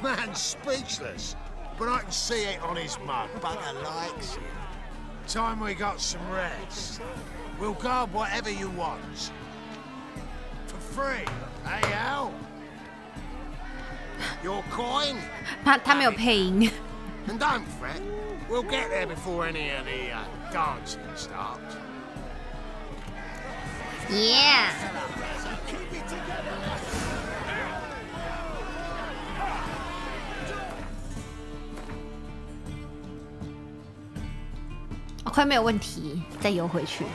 Man's speechless, but I can see it on his mug. Bugger likes it. Time we got some rest. We'll guard whatever you want. For free, eh, Al? Your coin? 他没有配音。 And don't fret. We'll get there before any of the dancing starts. Yeah. Keep it together. 快没有问题，再游回去。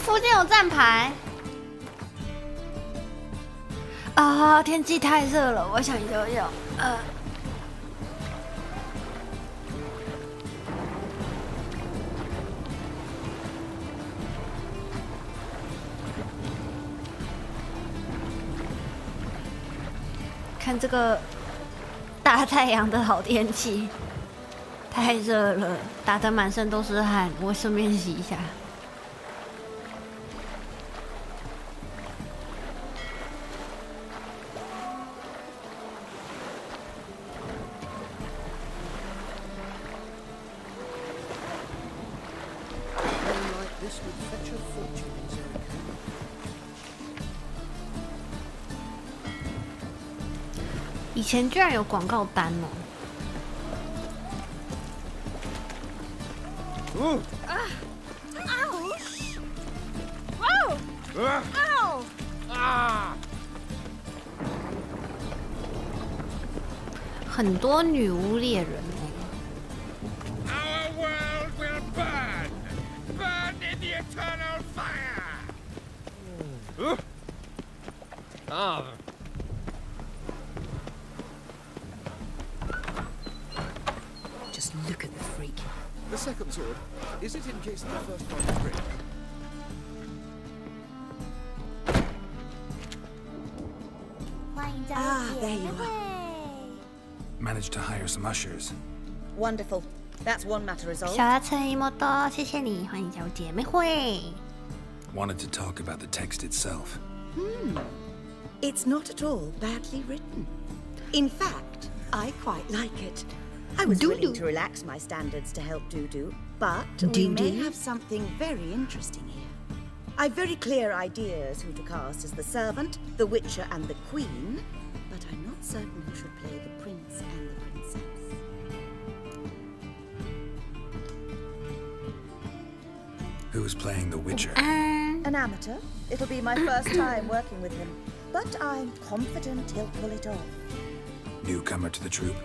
附近有站牌。啊，天气太热了，我想游泳。看这个大太阳的好天气，太热了，打得满身都是汗，我顺便洗一下。以前居然有广告单哦！很多女巫猎人哎。Our world will burn, burn in the eternal fire. Just look at the freak. The second sword, is it in case the first one is ripped? There you are. Managed to hire some ushers. Wonderful. That's one matter 小 resolved. 阿成一莫多，谢谢你，欢迎加入姐妹会。 Wanted to talk about the text itself. It's not at all badly written. In fact, I quite like it. I was willing to relax my standards to help Dudu, but we may have something very interesting here. I've very clear ideas who to cast as the servant, the Witcher, and the Queen, but I'm not certain who should play the Prince and the Princess. Who's playing the Witcher? An amateur. It'll be my first time working with him, but I'm confident he'll pull it off. Newcomer to the troupe?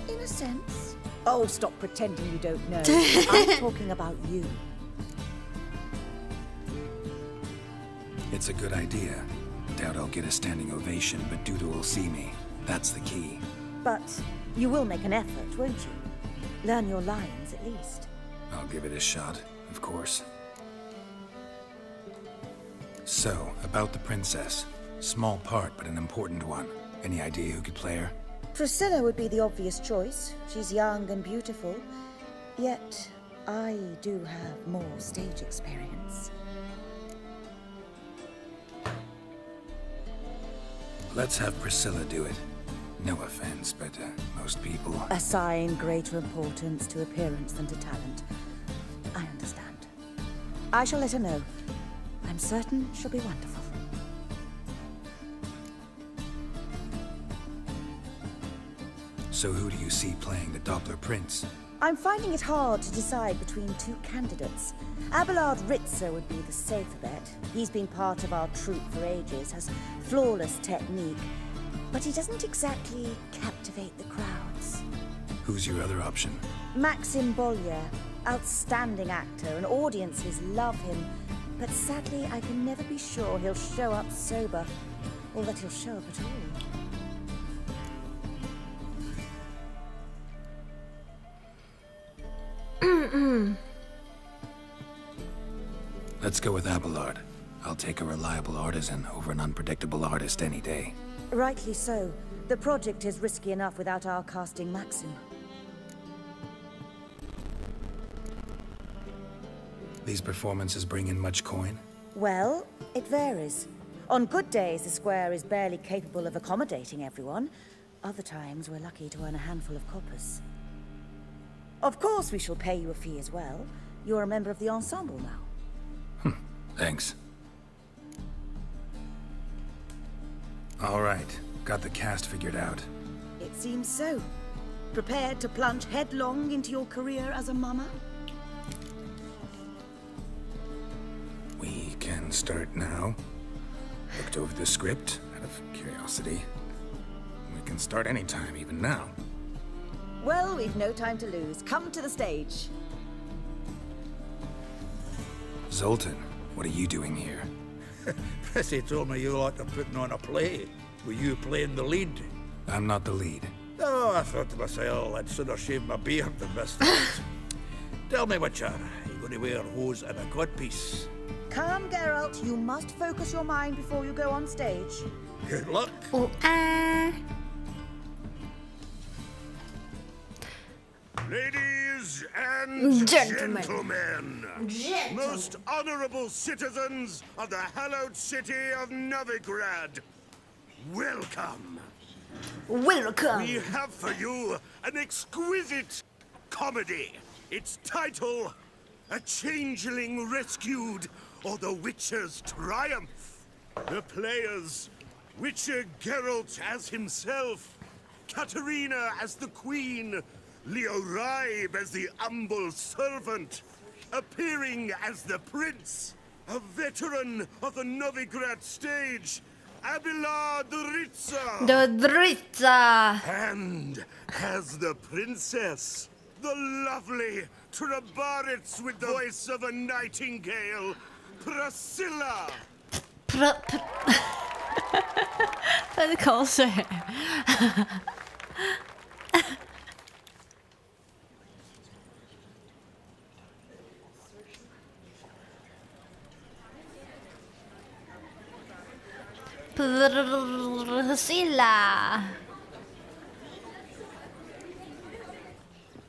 In a sense. Oh, stop pretending you don't know. I'm talking about you. It's a good idea. Doubt I'll get a standing ovation, but Dudu will see me. That's the key. But you will make an effort, won't you? Learn your lines, at least. I'll give it a shot, of course. So, about the princess. Small part, but an important one. Any idea who could play her? Priscilla would be the obvious choice. She's young and beautiful. Yet, I do have more stage experience. Let's have Priscilla do it. No offense, but most people... Assign greater importance to appearance than to talent. I understand. I shall let her know. I'm certain she'll be wonderful. So who do you see playing the Doppler Prince? I'm finding it hard to decide between two candidates. Abelard Ritzer would be the safer bet. He's been part of our troupe for ages, has flawless technique, but he doesn't exactly captivate the crowds. Who's your other option? Maxim Bollier, outstanding actor, and audiences love him. But sadly, I can never be sure he'll show up sober, or that he'll show up at all. Let's go with Abelard. I'll take a reliable artisan over an unpredictable artist any day. Rightly so. The project is risky enough without our casting Maxim. These performances bring in much coin? Well, it varies. On good days, the square is barely capable of accommodating everyone. Other times, we're lucky to earn a handful of coppers. Of course, we shall pay you a fee as well. You're a member of the ensemble now. Thanks. All right, got the cast figured out. It seems so. Prepared to plunge headlong into your career as a mama? We can start now. Looked over the script out of curiosity. We can start anytime, even now. Well, we've no time to lose. Come to the stage. Zoltan, what are you doing here? Percy told me you like to putting on a play. Were you playing the lead? I'm not the lead. Oh, I thought to myself, I'd sooner shave my beard than miss that. Tell me, Witcher, are you going to wear hose and a codpiece? Calm, Geralt. You must focus your mind before you go on stage. Good luck. Ladies and gentlemen, most honorable citizens of the hallowed city of Novigrad, welcome. Welcome. We have for you an exquisite comedy. Its title, A Changeling Rescued, or The Witcher's Triumph. The players, Witcher Geralt as himself, Katarina as the Queen, Leoribe as the humble servant, appearing as the Prince, a veteran of the Novigrad stage, Abelard Dritza. And as the Princess, the lovely Trabaritz with the voice of a nightingale, Priscilla. 这是口水。Priscilla.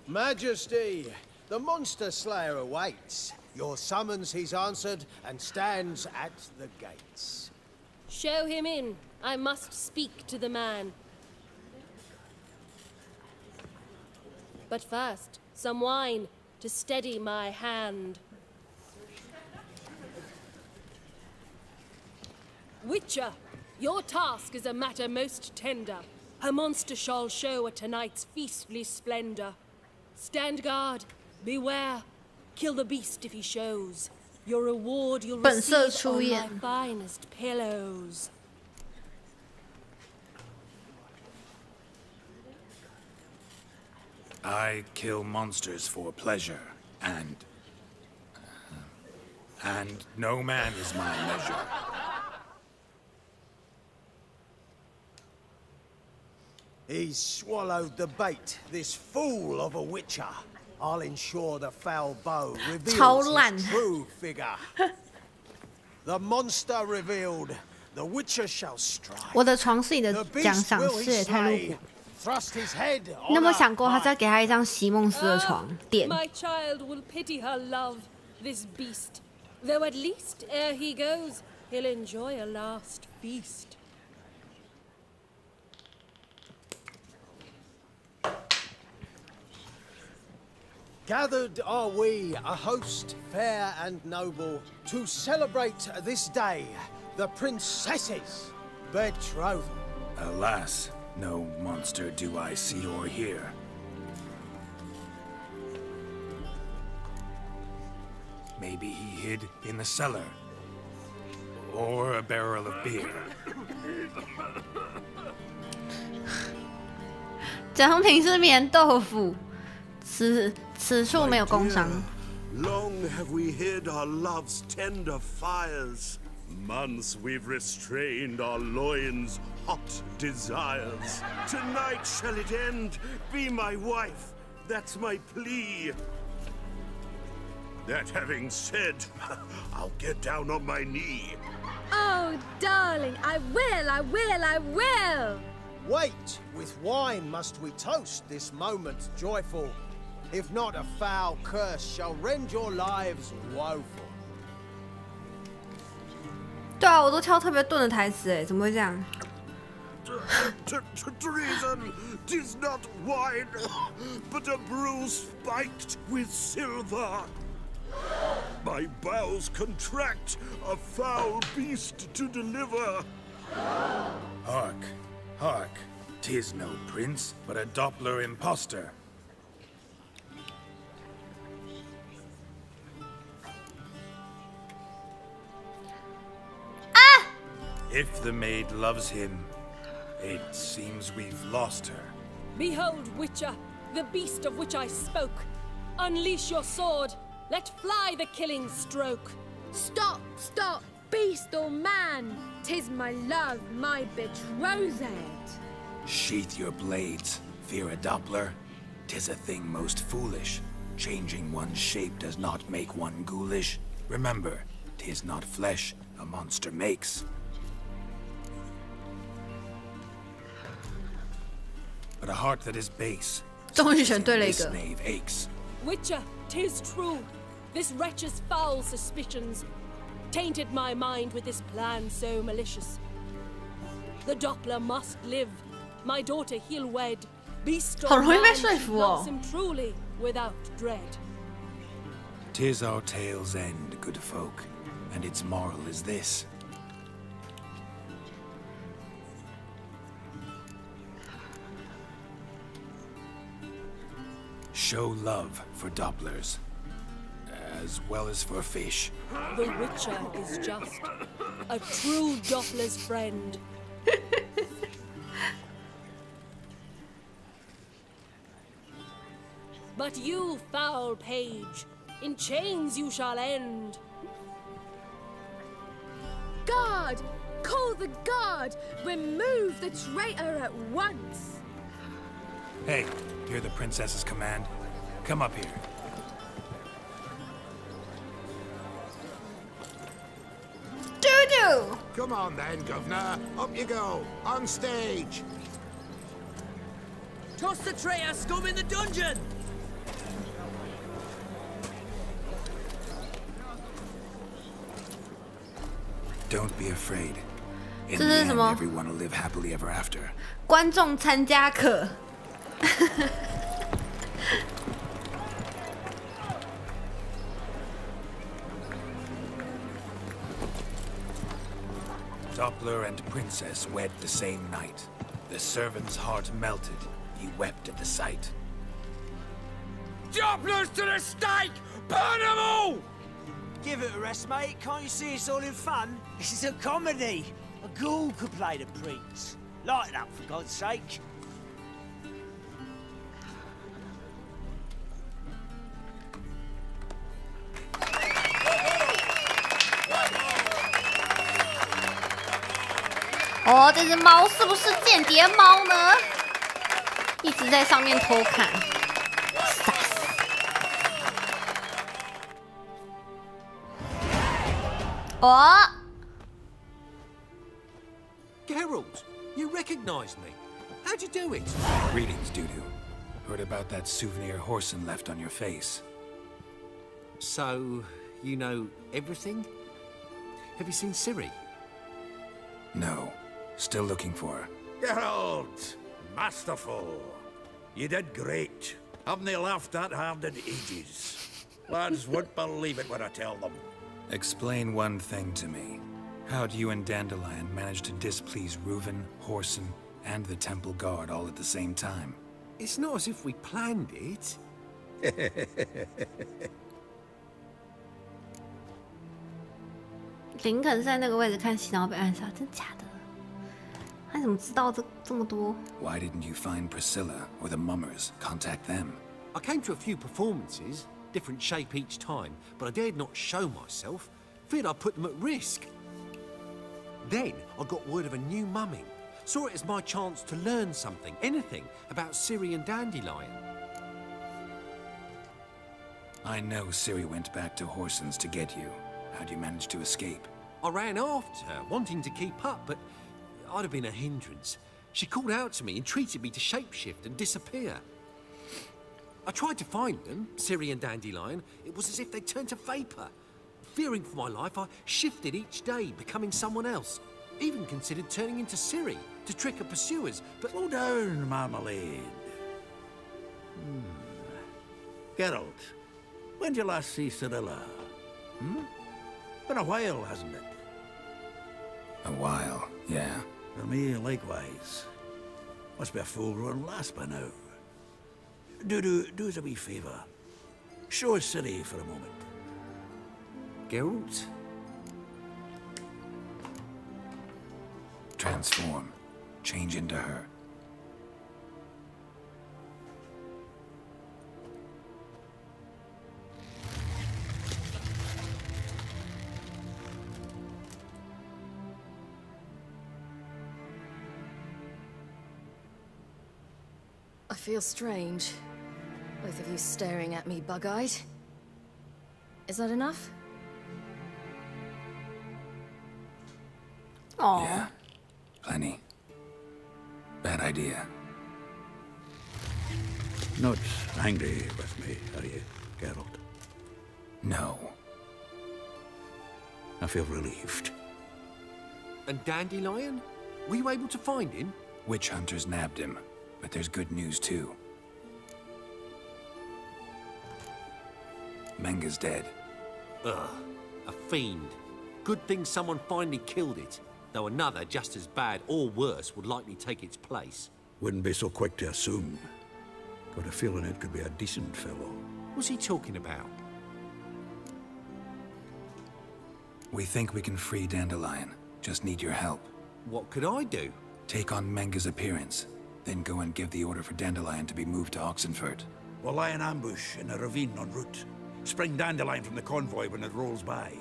Majesty, the monster slayer awaits. Your summons he's answered and stands at the gates. Show him in. I must speak to the man. But first, some wine to steady my hand. Witcher, your task is a matter most tender. A monster shall show at tonight's feastly splendor. Stand guard, beware. Kill the beast if he shows. Your reward you'll receive on my finest pillows. I kill monsters for pleasure, and no man is my measure. He's swallowed the bait, this fool of a Witcher. I'll ensure the foul bow reveals his true figure. The monster revealed, the Witcher shall strike. 我的床是你的奖赏是也太露骨。你有没有想过，他是要给他一张席梦思的床垫？ My child will pity her love, this beast. Though at least ere he goes, he'll enjoy a last feast. Gathered are we, a host fair and noble, to celebrate this day, the princess's betrothal. Alas, no monster do I see or hear. Maybe he hid in the cellar, or a barrel of beer. 奖品是棉豆腐，此处没有工伤。 Long have we hid our love's tender fires. Months we've restrained our loins' hot desires. Tonight shall it end? Be my wife, that's my plea. That having said, I'll get down on my knee. Oh, darling, I will! Wait, with wine must we toast this moment joyful. If not, a foul curse shall rend your lives woeful. 对啊，我都挑特别钝的台词，哎，怎么会这样？ Treason, 'tis not wine, but a brew spiked with silver. My bowels contract, a foul beast to deliver. Hark, hark, 'tis no prince, but a Doppler impostor. If the maid loves him, it seems we've lost her. Behold, Witcher, the beast of which I spoke. Unleash your sword. Let fly the killing stroke. Stop, stop. beast or man, 'tis my love, my betrothed. Sheath your blades, fear a Doppler. 'Tis a thing most foolish. Changing one's shape does not make one ghoulish. Remember, 'tis not flesh a monster makes, but a heart that is base. 终于选对了一 This 个。 knave aches. Witcher, 'tis true. This wretch's foul suspicions tainted my mind with this plan so malicious. The Doppler must live. My daughter he'll wed. Be strong. 好容易被说服哦。 Loves him truly without dread. 'Tis our tale's end, good folk, and its moral is this. Show love for Dopplers, as well as for fish. The Witcher is just a true Doppler's friend. But you, foul page, in chains you shall end. Guard! Call the guard! Remove the traitor at once! Hey, hear the princess's command? Come up here. Doo-doo! Come on then, Governor. Up you go. On stage. Toss the traitor scum in the dungeon! Don't be afraid. In 这 the 是 end, 什么？ everyone will live happily ever after. 观众参加课。Doppler and princess wed the same night. The servant's heart melted. He wept at the sight. Dopplers to the stake! Burn them all! Give it a rest, mate. Can't you see it's all in fun? This is a comedy. A ghoul could play the prince. Lighten up, for God's sake.哦，这只猫是不是间谍猫呢？一直在上面偷看，傻死！哦， Geralt, you recognized me. How'd you do it? Greetings, Dudu. Heard about that souvenir Whoreson left on your face. So, you know everything? Have you seen Ciri? No. Still looking for her. Geralt! Masterful. You did great. Haven't they laughed that hard in ages? Lads won't believe it when I tell them. Explain one thing to me. How'd you and Dandelion manage to displease Reuven, Whoreson, and the Temple Guard all at the same time? It's not as if we planned it. 林肯是在那个位置看戏，然后被暗杀，真假的？他怎么知道这么多？ Why didn't you find Priscilla or the Mummers? Contact them. I came to a few performances, different shape each time, but I dared not show myself. Feared I'd put them at risk. Then I got word of a new mumming. Saw it as my chance to learn something, anything, about Ciri and Dandelion. I know Ciri went back to Whoreson's to get you. How'd you manage to escape? I ran after her, wanting to keep up, but I'd have been a hindrance. She called out to me, entreated me to shapeshift and disappear. I tried to find them, Ciri and Dandelion. It was as if they turned to vapor. Fearing for my life, I shifted each day, becoming someone else. Even considered turning into Ciri to trick her pursuers, but... Slow down, Marmalade. Geralt, when did you last see Cirilla? Been a while, hasn't it? A while, yeah. For me, likewise. Must be a full-grown lass by now. Do us a wee favour. Show us Ciri for a moment. Geralt? Transform. Change into her. feel strange. Both of you staring at me bug-eyed. Is that enough? Aww. Yeah, plenty. Bad idea. Not angry with me, are you, Geralt? No. I feel relieved. And Dandelion? Were you able to find him? Witch hunters nabbed him, but there's good news too. Menga's dead. Ugh, a fiend. Good thing someone finally killed it, though another just as bad or worse would likely take its place. Wouldn't be so quick to assume. Got a feeling it could be a decent fellow. What's he talking about? We think we can free Dandelion. Just need your help. What could I do? Take on Menga's appearance, then go and give the order for Dandelion to be moved to Oxenfurt. We'll lie in ambush in a ravine en route. Spring Dandelion from the convoy when it rolls by.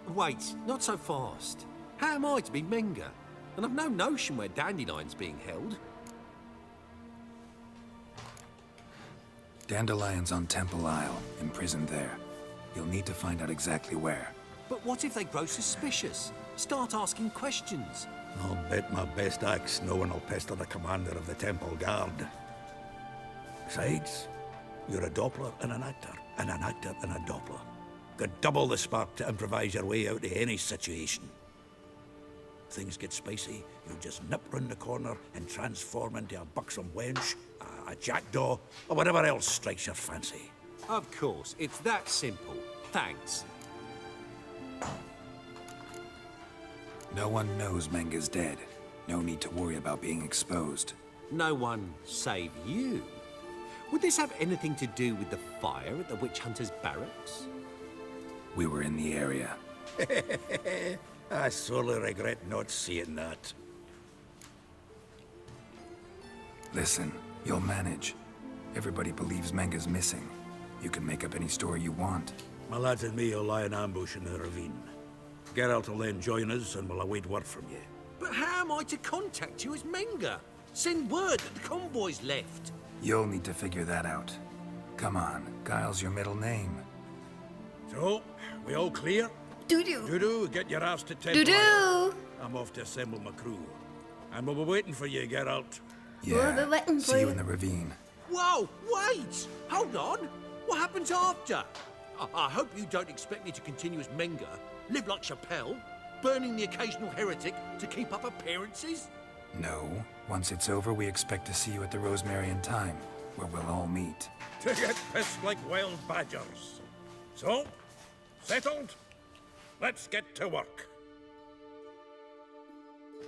Wait, not so fast. How am I to be Menga? And I've no notion where Dandelion's being held. Dandelion's on Temple Isle, imprisoned there. You'll need to find out exactly where. But what if they grow suspicious? Start asking questions. I'll bet my best axe no one will pester the commander of the Temple Guard. Besides, you're a Doppler and an actor and a Doppler. Got double the spark to improvise your way out of any situation. Things get spicy, you'll just nip round the corner and transform into a buxom wench, a jackdaw, or whatever else strikes your fancy. Of course, it's that simple. Thanks. No one knows Menga's dead. No need to worry about being exposed. No one save you? Would this have anything to do with the fire at the witch hunter's barracks? We were in the area. I sorely regret not seeing that. Listen, you'll manage. Everybody believes Menga's missing. You can make up any story you want. My lads and me will lie in ambush in the ravine. Geralt will then join us and we'll await word from you. But how am I to contact you as Menga? Send word that the convoy's left. You'll need to figure that out. Come on, Guile's your middle name. So, we all clear? Doo-doo. Doo-doo, get your ass to Temple. Doo-doo. I'm off to assemble my crew. And we'll be waiting for you, Geralt. Yeah, see you in the ravine. Whoa, wait! Hold on! What happens after? I hope you don't expect me to continue as Menga, live like Chappelle, burning the occasional heretic to keep up appearances? No. Once it's over, we expect to see you at the Rosemary in Time, where we'll all meet. To get pissed like wild badgers. So, settled? Let's get to work.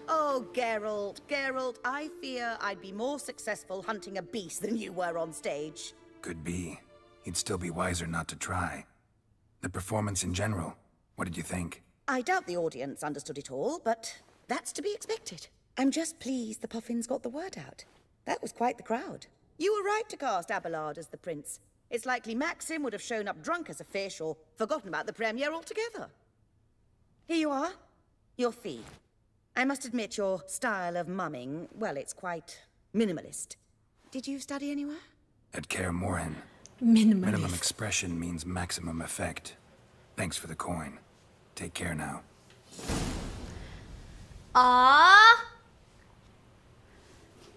Oh, Geralt, Geralt, I fear I'd be more successful hunting a beast than you were on stage. Could be. You'd still be wiser not to try. The performance in general, what did you think? I doubt the audience understood it all, but that's to be expected. I'm just pleased the Puffins got the word out. That was quite the crowd. You were right to cast Abelard as the prince. It's likely Maxim would have shown up drunk as a fish or forgotten about the premiere altogether. Here you are, your fee. I must admit your style of mumming, well, it's quite minimalist. Did you study anywhere? At Kaer Morhen. Minimum expression means maximum effect. Thanks for the coin. Take care now.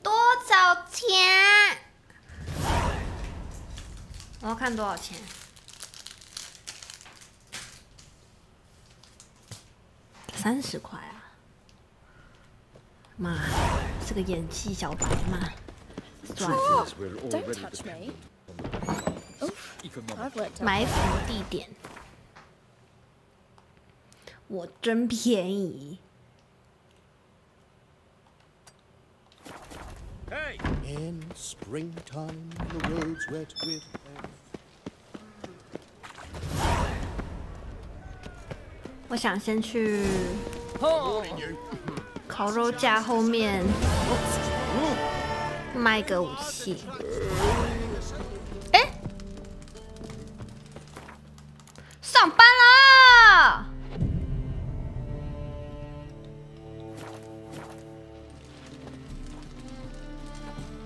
多少钱？我要看多少钱。30块啊！妈，这个演技小白嘛，算了。Don't touch me. I've worked out. 埋伏地点，我真便宜。 In springtime, the roads wet with hay. 我想先去烤肉架后面卖个武器。哎，上班啦！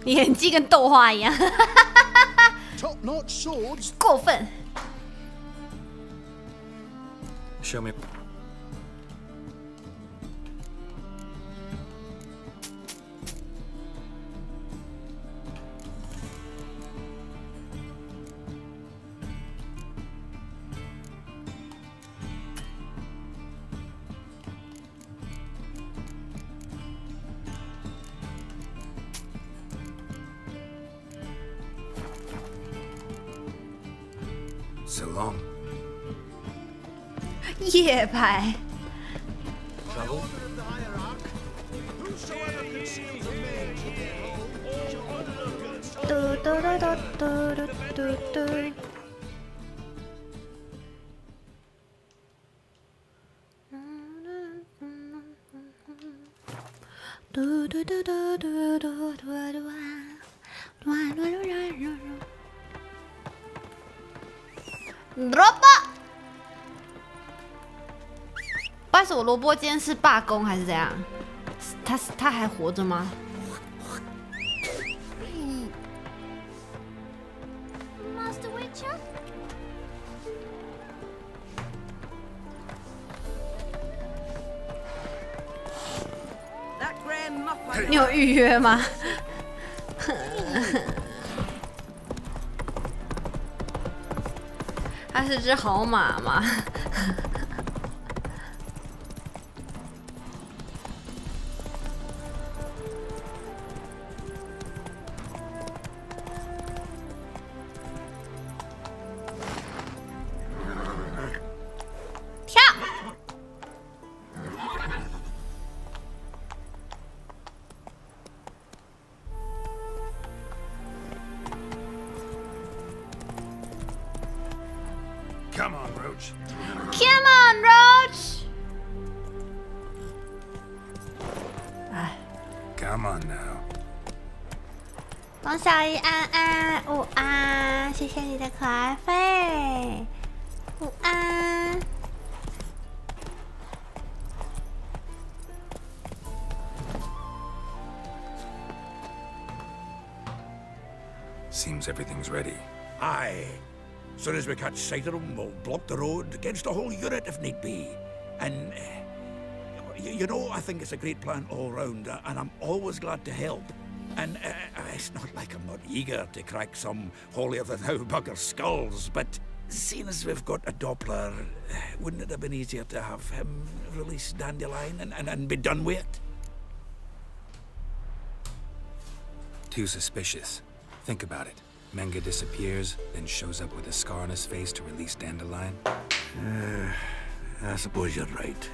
Good 演技跟豆花一样， Top-notch swords. 过分。 Show me. So long. 夜拍。嘟嘟嘟嘟嘟嘟嘟嘟。嘟嘟嘟嘟嘟嘟嘟嘟萝卜，不好意思，我萝卜今天是罢工还是怎样？他还活着吗？ Master Witcher? 你有预约吗？它是只好马吗？跳！ Come on, Roach. Come on, Roach. Come on now. 王小姨安安，午安，谢谢你的可爱费，午安。 Seems everything's ready. Aye. Soon as we catch sight of them, we'll block the road against the whole unit if need be. And, you know, I think it's a great plan all round, and I'm always glad to help. And it's not like I'm not eager to crack some holier-than-thou bugger skulls, but seeing as we've got a Doppler, wouldn't it have been easier to have him release Dandelion and be done with it? Too suspicious. Think about it. Menga disappears, then shows up with a scar on his face to release Dandelion. I suppose you're right.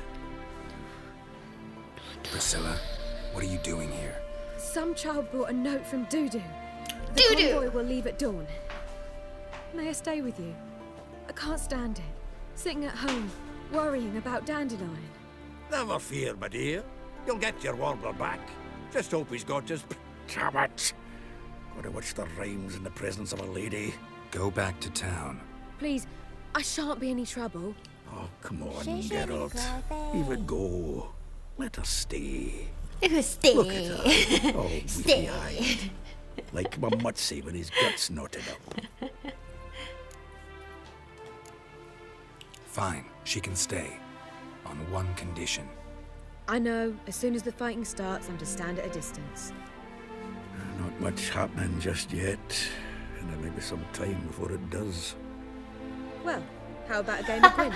Priscilla, what are you doing here? Some child brought a note from Dudu. The convoy will leave at dawn. May I stay with you? I can't stand it. Sitting at home, worrying about Dandelion. Never fear, my dear. You'll get your warbler back. Just hope he's got his... Damn it! Gotta watch the rhymes in the presence of a lady. Go back to town. Please, I shan't be any trouble. Oh, come on, Geralt. Leave it go. Let her stay. Let her stay. Look at her. Oh, weepy-eyed. Like my Mutsy when his guts knotted up. Fine, she can stay. On one condition. I know, as soon as the fighting starts, I'm to stand at a distance. Not much happening just yet. And there may be some time before it does. Well, how about a game of Gwent?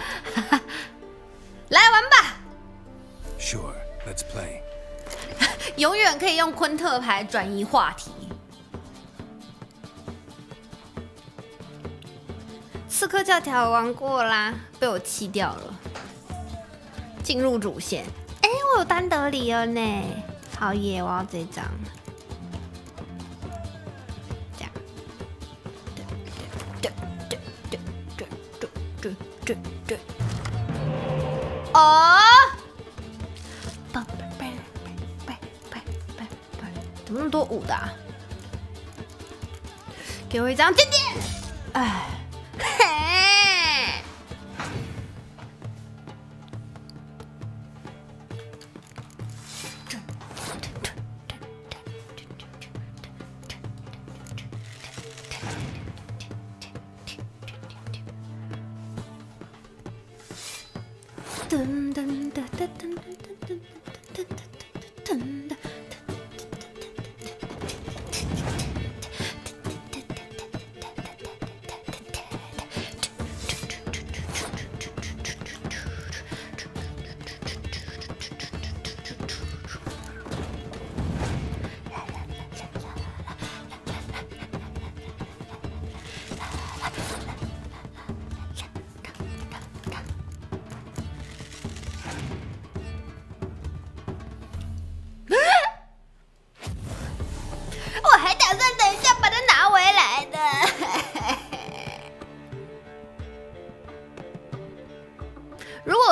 来玩吧 Sure, let's play. 永远可以用昆特牌转移话题。刺客教条玩过啦，被我弃掉了。进入主线，哎，我有丹德里了呢，好耶！我要这张。这样，对。哦。 怎么那么多五的啊？给我一张点点，哎，嘿，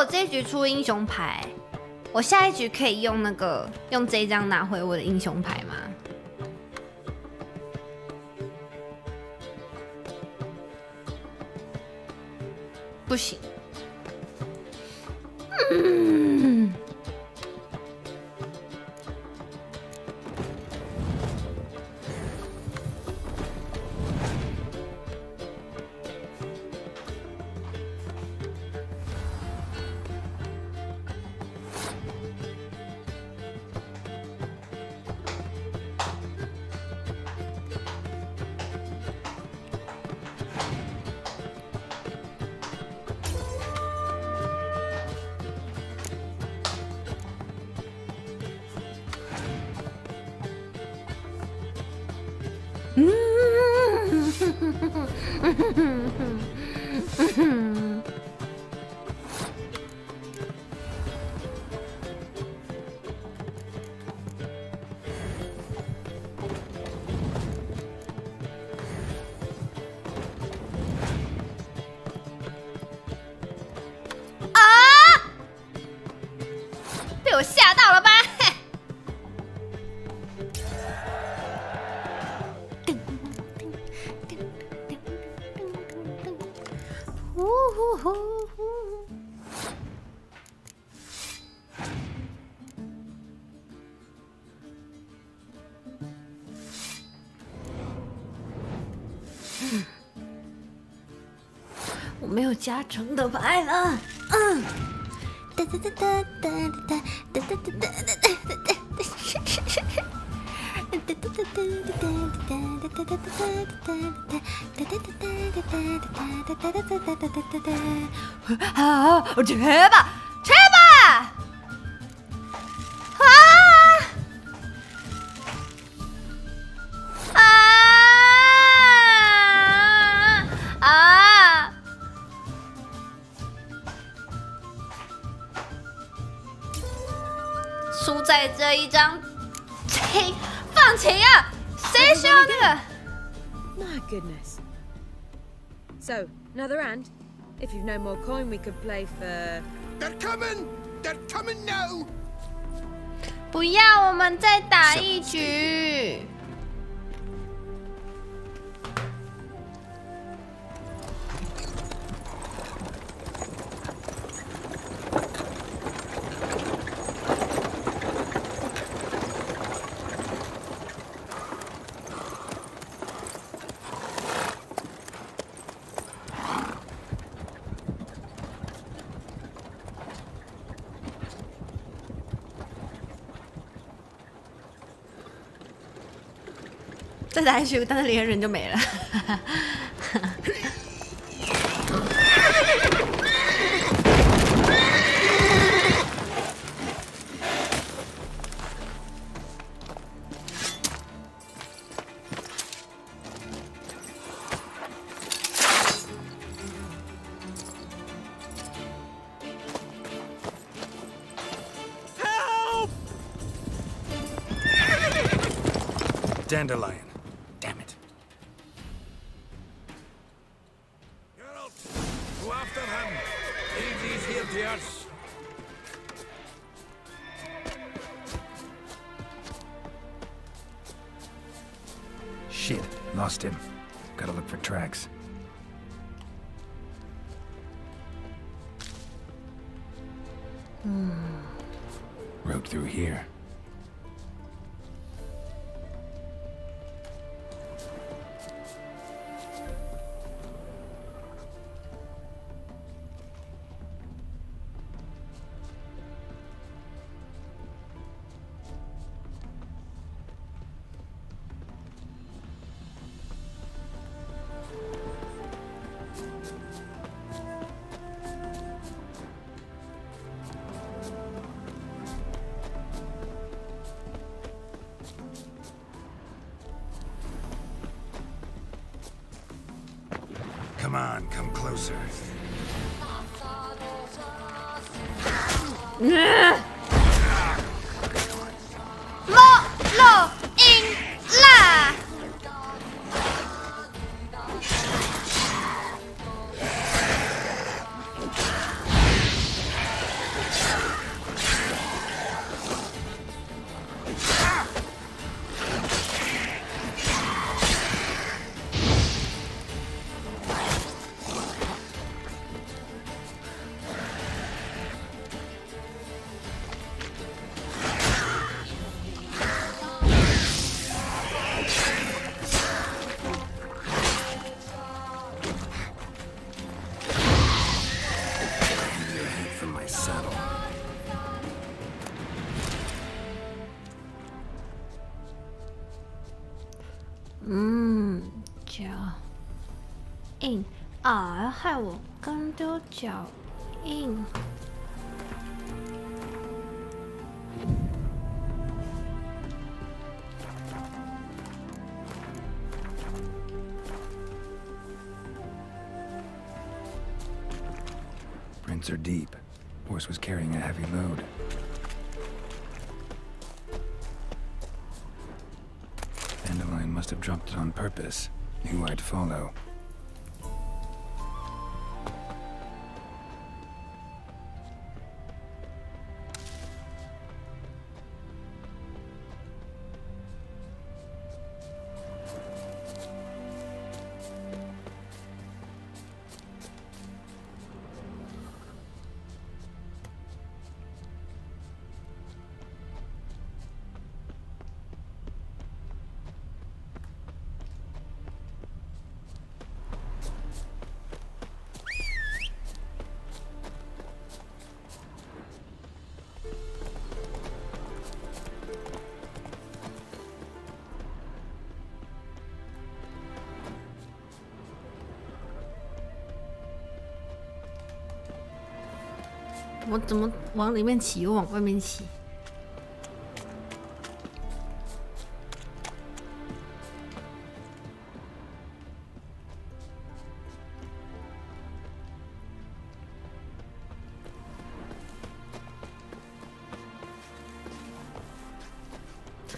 这一局出英雄牌，我下一局可以用用这一张拿回我的英雄牌吗？不行。被我吓到了吧？我没有加成的牌了。哒哒哒哒哒哒哒哒哒好，去吧，去吧！输在这一张，请放弃啊！谁需要那个 ？My goodness. So, another hand. If you've no more coin, we could play for. They're coming! They're coming now! 不要，我们再打一局。再打一局，但是连人就没了。Dandelion. Damn it. Geralt, go after him. He's here to us. Shit, lost him. Gotta look for tracks. Road through here. Come on, come closer. 落赢啦！脚印啊，害我刚丢脚印。Prints are deep. Horse was carrying a heavy load. Dandelion must have dropped it on purpose. Knew I'd follow.我怎么往里面骑，又往外面骑？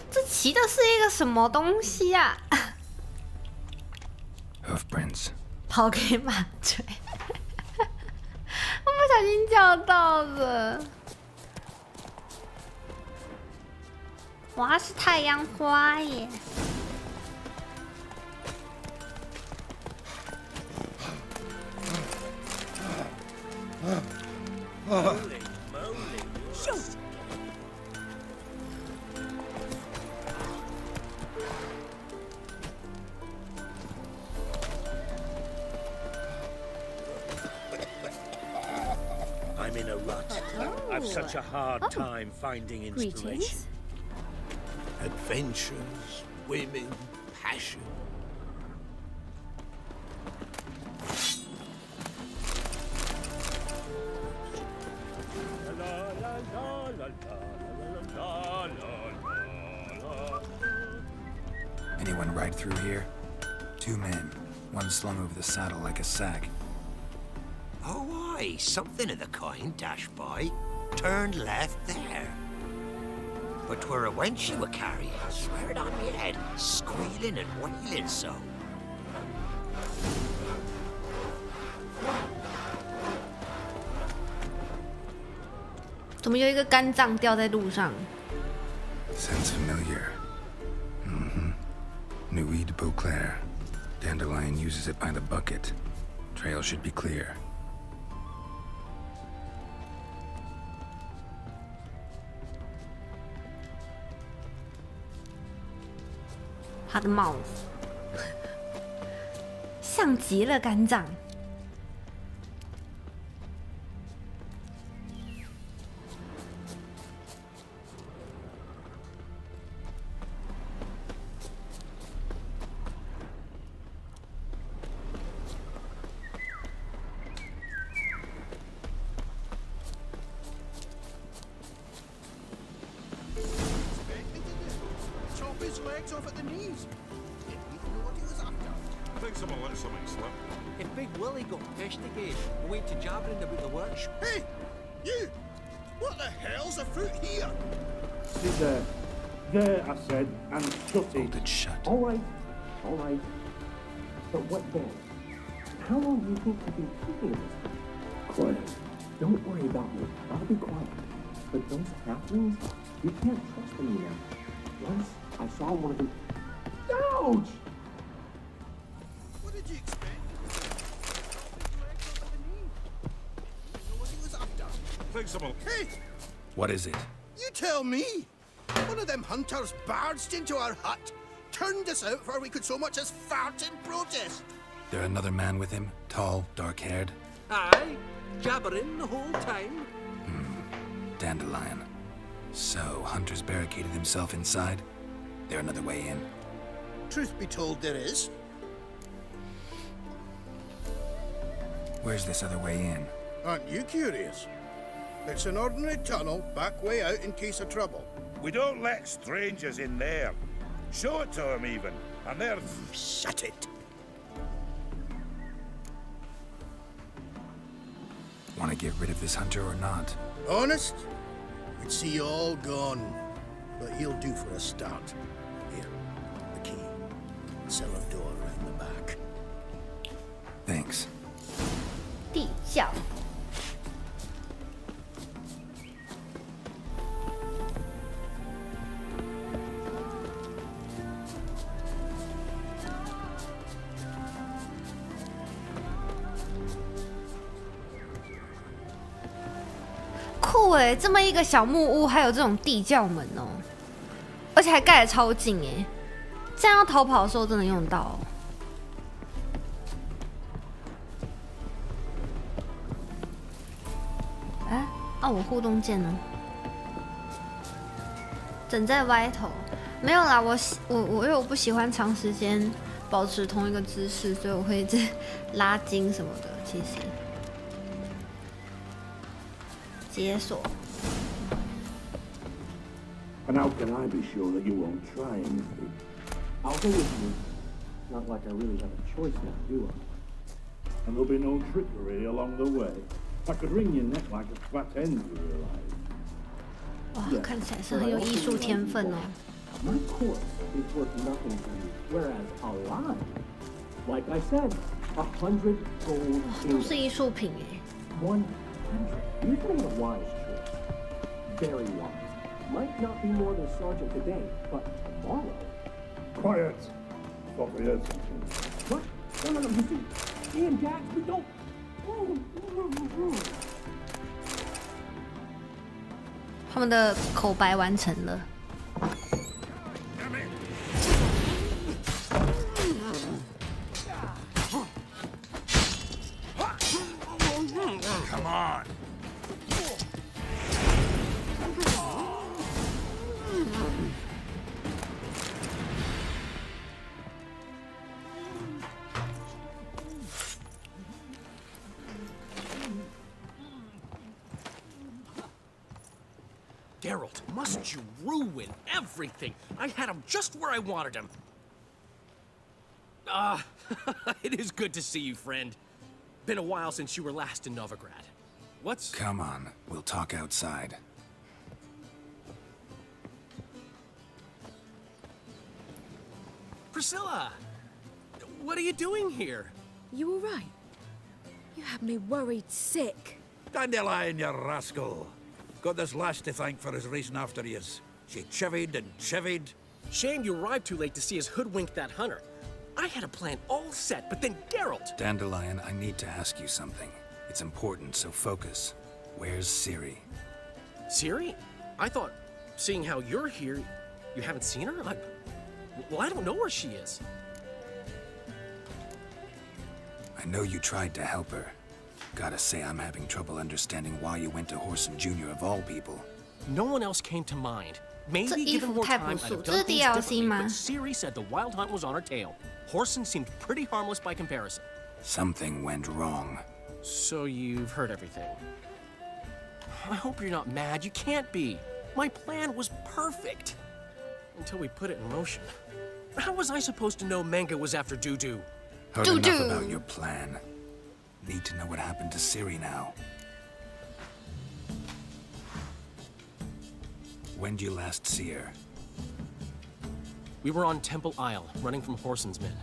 这骑的是一个什么东西啊？ Hoof prints. 跑给马追。 不小心叫到了，哇，是太阳花耶！I'm in a rut. I've such a hard time finding inspiration. Greetings. Adventures, women, passion. Anyone ride through here? 2 men, one slung over the saddle like a sack. Oh, aye, something of the kind dashed by. Turned left there. But 'twere a wench you were carrying, swear it on me head, squealing and wailing so. 怎么有一个肝脏掉在路上 Sounds familiar. Nuit de Beauclair. Dandelion uses it by the bucket. Trail should be clear. 他的帽子，像极了肝脏。Off at the knees. Didn't even know what he was after. Think someone let something slip. If Big Willie got pissed again and went to jabbering about the works... Hey! You! What the hell's afoot here? Sit there. There, I said, and shut it. Hold it shut. All right. But what then? How long do you think you've been thinking of this thing? Quiet. Don't worry about me. I'll be quiet. But those halflings, you can't trust them now. Once I saw one of them... Ouch! What did you expect? What he was after? Fixable. Hey! What is it? You tell me! One of them hunters barged into our hut, turned us out before we could so much as fart in protest. There another man with him? Tall, dark-haired? Aye, jabbering the whole time. Dandelion. So, Hunter's barricaded himself inside? There another way in? Truth be told, there is. Where's this other way in? Aren't you curious? It's an ordinary tunnel, back way out in case of trouble. We don't let strangers in there. Show it to them, even. And they're... Shut it. Want to get rid of this hunter or not? Honest? We'd see you all gone. But he'll do for a start. Here, the key. Cellar door around the back. Thanks. 地窖。酷哎，这么一个小木屋，还有这种地窖门哦，而且还盖得超近哎，这样要逃跑的时候真的用到哦。哎，啊，我互动键呢？枕在歪头，没有啦，我因为我不喜欢长时间保持同一个姿势，所以我会一直拉筋什么的，其实。 解锁。 And how can I be sure that you won't try anything? I'll go with you. Not like I really have a choice now, do I? And there'll be no trickery along the way. I could wring your neck like a fat hen, you realize? 哇，看起来是很有艺术天分哦。 My course is worth nothing to you, whereas a lie, like I said, 100 gold. 都是艺术品哎。 100. You've made a wise choice. Very wise. Might not be more than Sergeant today, but tomorrow. Quiet. Stop here. What? No, you see, Ian, Jax, we don't. 他们的口白完成了。 Come on. Geralt, must you ruin everything? I had him just where I wanted him. It is good to see you, friend. Been a while since you were last in Novigrad. What's... Come on, we'll talk outside. Priscilla! What are you doing here? You all right? You had me worried sick. Dandelion, you rascal. Got this lass to thank for his racing after yous. She chivied and chivied. Shame you arrived too late to see us hoodwink that hunter. I had a plan all set, but then Geralt... Dandelion, I need to ask you something. It's important, so focus. Where's Ciri? Ciri? I thought, seeing how you're here, you haven't seen her? Well, I don't know where she is. I know you tried to help her. Gotta say, I'm having trouble understanding why you went to Whoreson Jr. of all people. No one else came to mind. Maybe given more time, I'd have done things differently, but Ciri said the Wild Hunt was on her tail. Whoreson seemed pretty harmless by comparison. Something went wrong. So you've heard everything. I hope you're not mad. You can't be. My plan was perfect. Until we put it in motion. How was I supposed to know Menge was after Dudu? Heard enough about your plan. Need to know what happened to Ciri now. When did you last see her? We were on Temple Isle, running from Whoreson's men.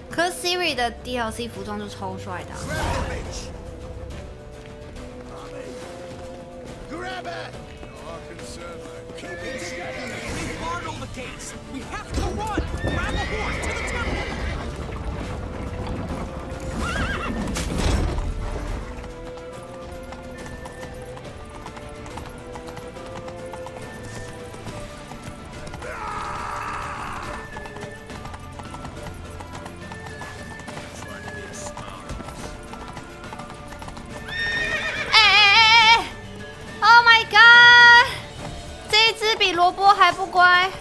可是 Ciri 的 DLC 服装就超帅的。We have to run! Grab a horse to the temple! Oh my god！ 这一只比萝卜还不乖。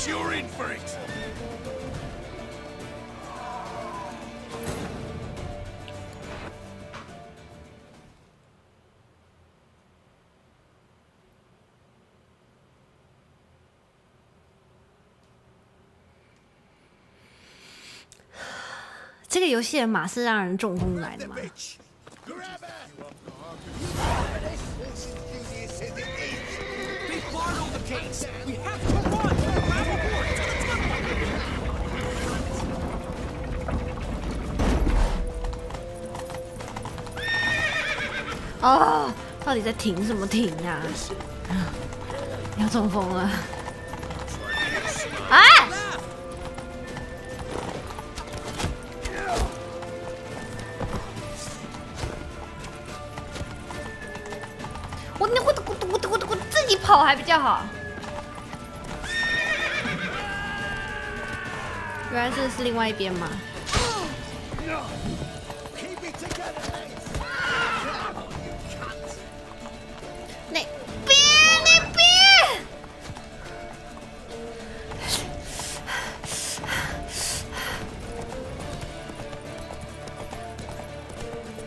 You're in for it. This 这个游戏的马是让人中风来的吗？ 哦，到底在停什么停啊？要中风了！啊！我自己跑还比较好。原来这是另外一边吗？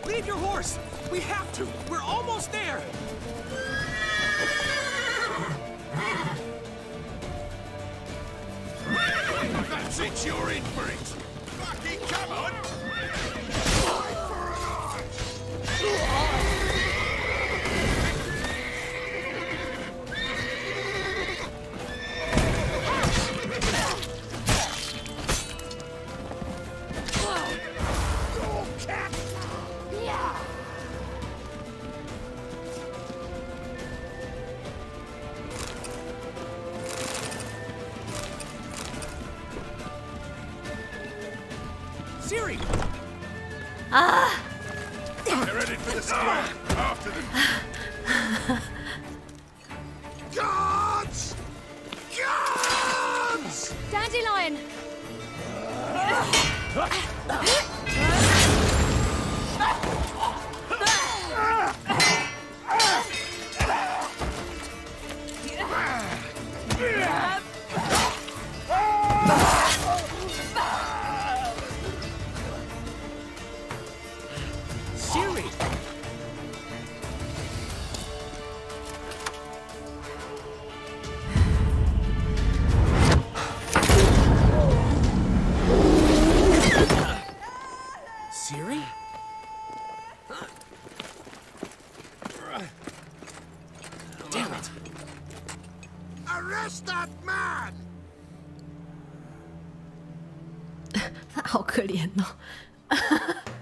Leave your horse! We have to! We're almost there! That's it! You're in for it! Fucking come on! Ciri! Ah! They're headed for the square. After them. Guards! Guards! Dandelion! Ciri! Ciri? Damn it! Arrest that man! 好可怜哦。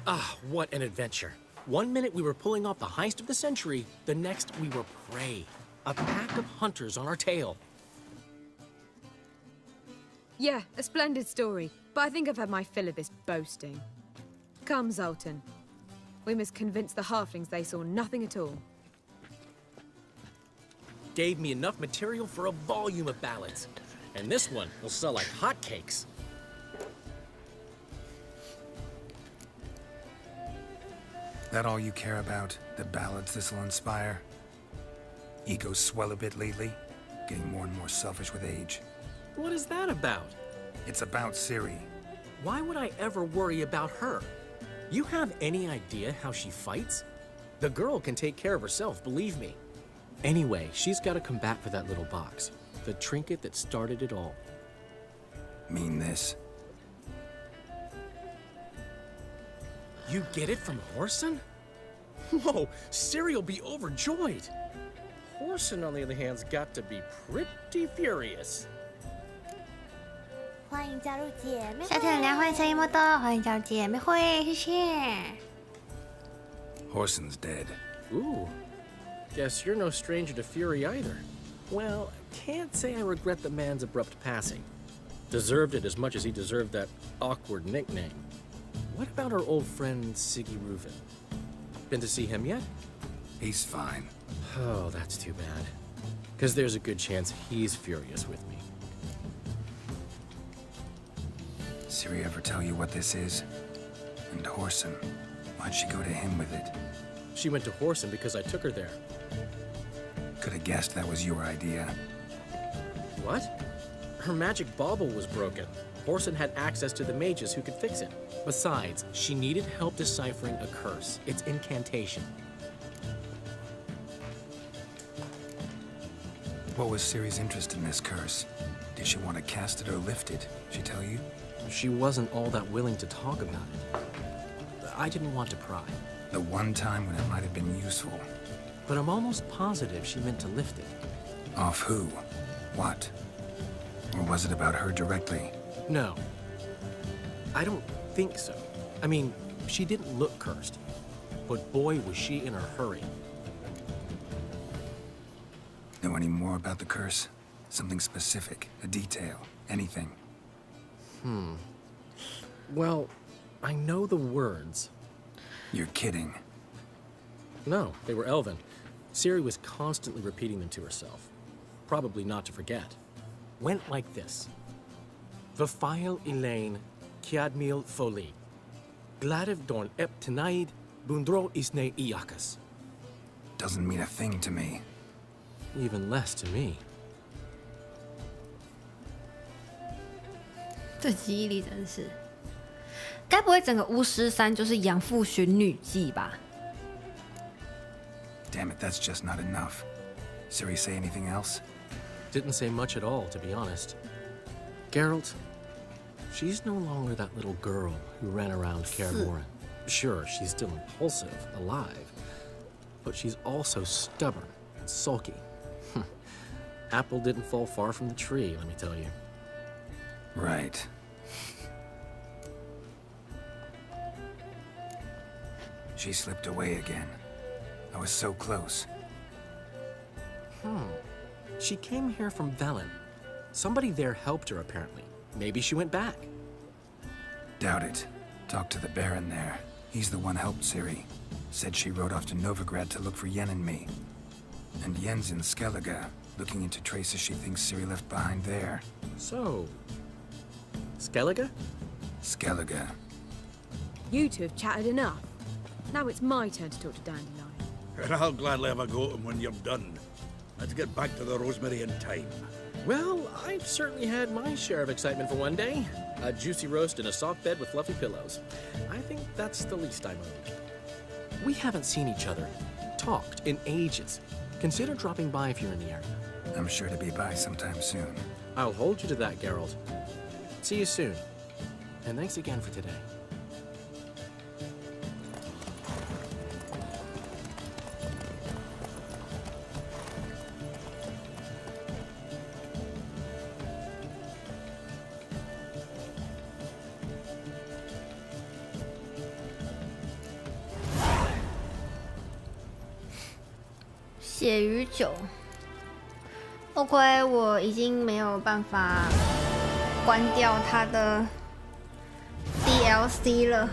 Ah, what an adventure. One minute we were pulling off the heist of the century, the next we were prey. A pack of hunters on our tail. Yeah, a splendid story, but I think I've had my fill of this boasting. Come, Zoltan. We must convince the halflings they saw nothing at all. Gave me enough material for a volume of ballads. And this one will sell like hotcakes. That all you care about? The ballads this'll inspire? Ego swell a bit lately? Getting more and more selfish with age. What is that about? It's about Ciri. Why would I ever worry about her? You have any idea how she fights? The girl can take care of herself, believe me. Anyway, she's got to come back for that little box. The trinket that started it all. Mean this? You get it from Whoreson? Whoa, Ciri'll be overjoyed. Whoreson, on the other hand, has got to be pretty furious. 欢迎加入姐妹会。夏天凉，欢迎陈一莫多，欢迎加入姐妹会，谢谢。Whoreson's dead. Ooh, guess you're no stranger to fury either. Well, can't say I regret the man's abrupt passing. Deserved it as much as he deserved that awkward nickname. What about our old friend Siggy Reuven? Been to see him yet? He's fine. Oh, that's too bad. Because there's a good chance he's furious with me. Ciri ever tell you what this is? And Whoreson, why'd she go to him with it? She went to Whoreson because I took her there. Could have guessed that was your idea. What? Her magic bauble was broken. Whoreson had access to the mages who could fix it. Besides, she needed help deciphering a curse. It's incantation. What was Ciri's interest in this curse? Did she want to cast it or lift it? She tell you? She wasn't all that willing to talk about it. I didn't want to pry. The one time when it might have been useful. But I'm almost positive she meant to lift it. Off who? What? Or was it about her directly? No. I don't think so. I mean, she didn't look cursed. But boy, was she in a hurry. Know any more about the curse? Something specific, a detail, anything? Well, I know the words. You're kidding. No, they were Elven. Ciri was constantly repeating them to herself. Probably not to forget. Went like this. Vafile Elaine, Kiadmil Foli. Gladiv Dorn Ep Tenaid, Bundro Isne Iakas. Doesn't mean a thing to me. Even less to me. 这记忆力真是，该不会整个巫师山就是养父寻女记吧 ？Damn it, that's just not enough. Ciri say anything else? Didn't say much at all, to be honest. Geralt, she's no longer that little girl who ran around Kaer Morhen. Sure, she's still impulsive, alive, but she's also stubborn and sulky. Apple didn't fall far from the tree, let me tell you. Right. She slipped away again. I was so close. She came here from Velen. Somebody there helped her, apparently. Maybe she went back. Doubt it. Talked to the Baron there. He's the one helped Ciri. Said she rode off to Novigrad to look for Yen and me. And Yen's in Skellige, looking into traces she thinks Ciri left behind there. So... Skellige? Skellige. You two have chatted enough. Now it's my turn to talk to Dandelion. And I'll gladly have a go at him when you're done. Let's get back to the Rosemary in time. Well, I've certainly had my share of excitement for one day. A juicy roast in a soft bed with fluffy pillows. I think that's the least I'm owed. We haven't seen each other, talked in ages. Consider dropping by if you're in the area. I'm sure to be by sometime soon. I'll hold you to that, Geralt. See you soon. And thanks again for today.血与酒。OK， 我已经没有办法关掉它的 DLC 了，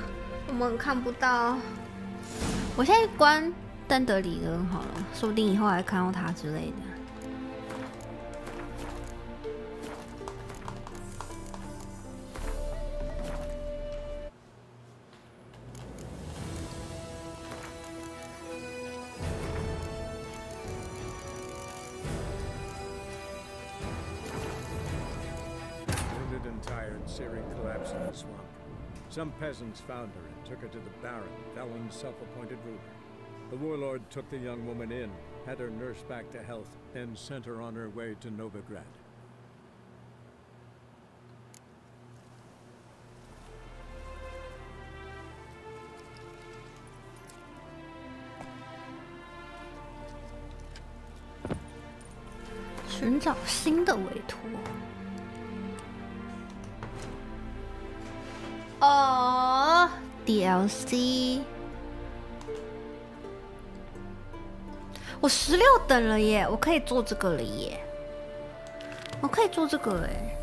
我们看不到。我现在关邓德里恩好了，说不定以后还看到他之类的。and tired Ciri collapsed in the swamp. Some peasants found her and took her to the Baron, Valen's self-appointed ruler. The warlord took the young woman in, had her nursed back to health, and sent her on her way to Novigrad. "寻找新的委托。哦 ，DLC。我16等了耶，我可以做这个了耶，我可以做这个哎。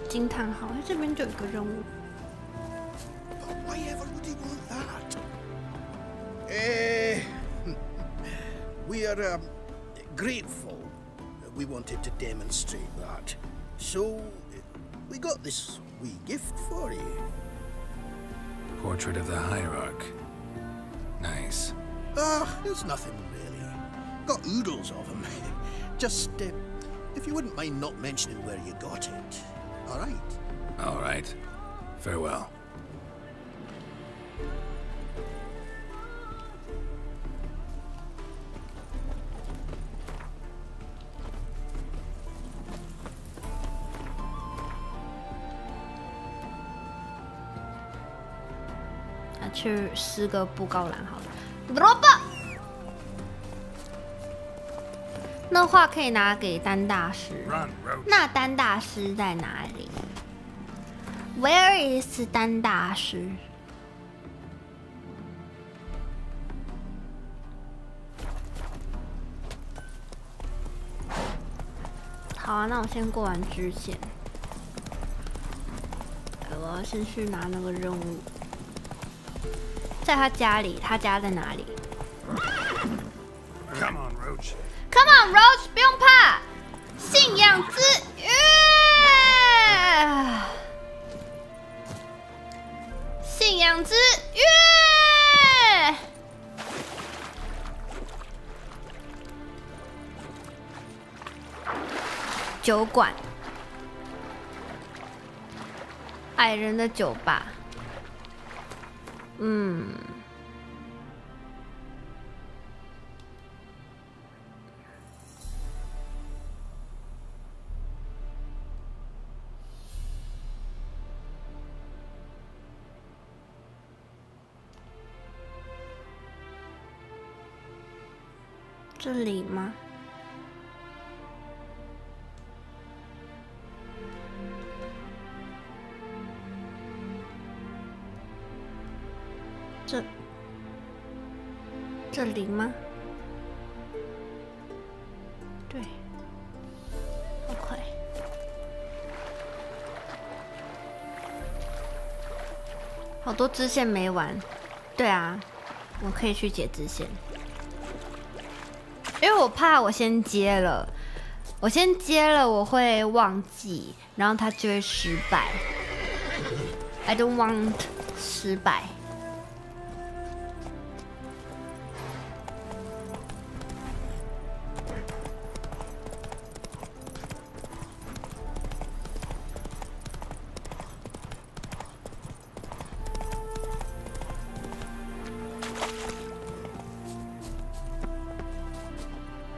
惊叹号，这边就有一个任务。Why ever would he want that? We are grateful. We wanted to demonstrate that. So, we got this wee gift for you. Portrait of the Hierarch. Nice. There's nothing really. Got oodles of them. Just, if you wouldn't mind not mentioning where you got it. All right? All right. Farewell.啊，去撕个布告栏好了。萝卜。那画可以拿给丹大师。那丹大师在哪里 ？Where is 丹大师？好啊，那我先过完支线。我要先去拿那个任务，在他家里，他家在哪里 Come on, Roach. Come on, Roach， 不用怕。信仰之月，信仰之月。酒馆，矮人的酒吧。这里吗？这里吗？对 ，OK。好多支线没完，对啊，我可以去解支线。因为我怕我先接了，我会忘记，然后它就会失败。I don't want 失败。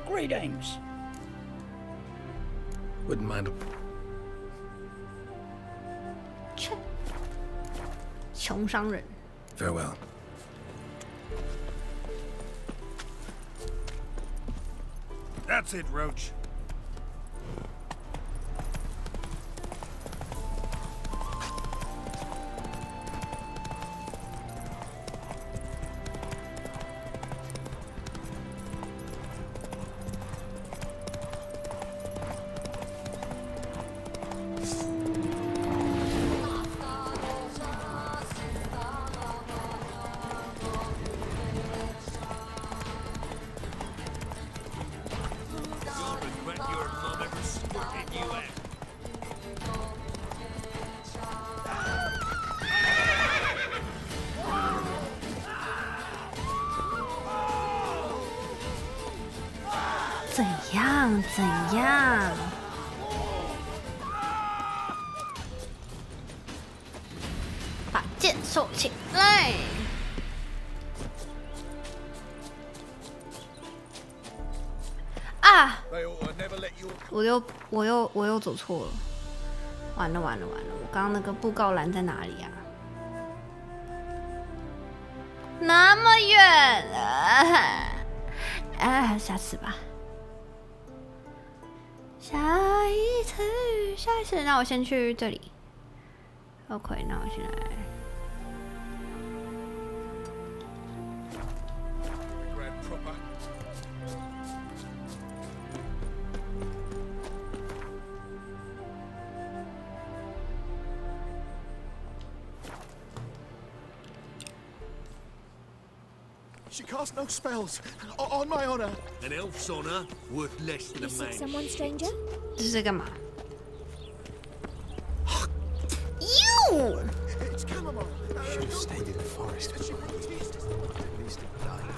Greetings. Wouldn't mind. 切，穷商人。Farewell. That's it, Roach. 样？怎样？把剑收起来。啊！我又走错了。完了！我刚刚那个布告栏在哪里呀？那么远啊！下次吧。下一次，那我先去这里。OK， 那我现在。She casts no spells. On my honor. An elf's honor worth less than a man. Someone, stranger? 这是干嘛 ？You! It's chamomile. Should have stayed in the forest. At least it died.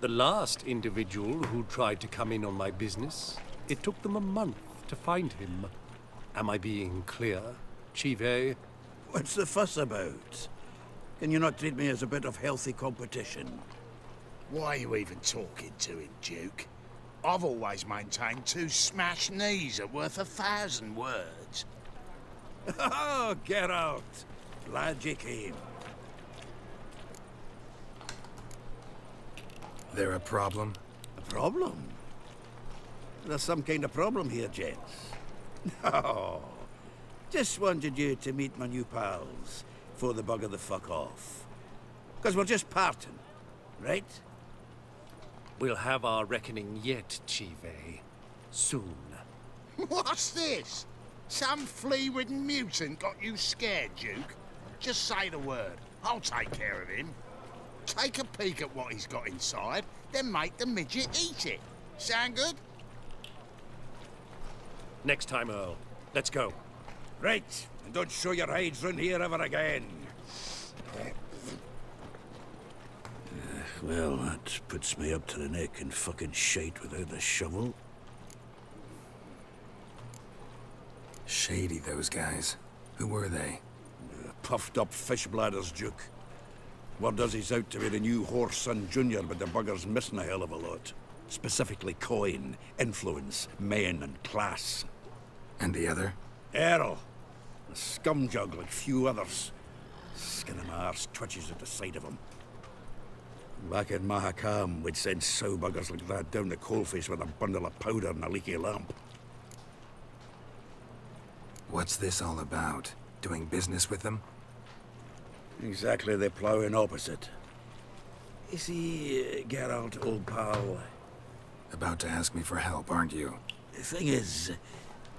The last individual who tried to come in on my business, it took them a month to find him. Am I being clear, Chive? What's the fuss about? Can you not treat me as a bit of healthy competition? Why are you even talking to him, Duke? I've always maintained 2 smashed knees are worth 1,000 words. Oh, Geralt. Glad you came. There a problem? A problem? There's some kind of problem here, gents. No. Just wanted you to meet my new pals before they bugger the fuck off. Because we're just parting, right? We'll have our reckoning yet, Chive. Soon. What's this? Some flea-ridden mutant got you scared, Duke? Just say the word. I'll take care of him. Take a peek at what he's got inside, then make the midget eat it. Sound good? Next time, Earl. Let's go. Right. And don't show your hides round here ever again. Well, that puts me up to the neck in fucking shite without a shovel. Shady, those guys. Who were they? Puffed up fish bladders, Duke. Word does he's out to be the new Whoreson Jr., but the bugger's missing a hell of a lot. Specifically coin, influence, men, and class. And the other? Earl. A scumjug like few others. Skin of my arse twitches at the sight of him. Back in Mahakam, we'd send sow buggers like that down the coalface with a bundle of powder and a leaky lamp. What's this all about? Doing business with them? Exactly the ploughing opposite. You see, Geralt, old pal... About to ask me for help, aren't you? The thing is,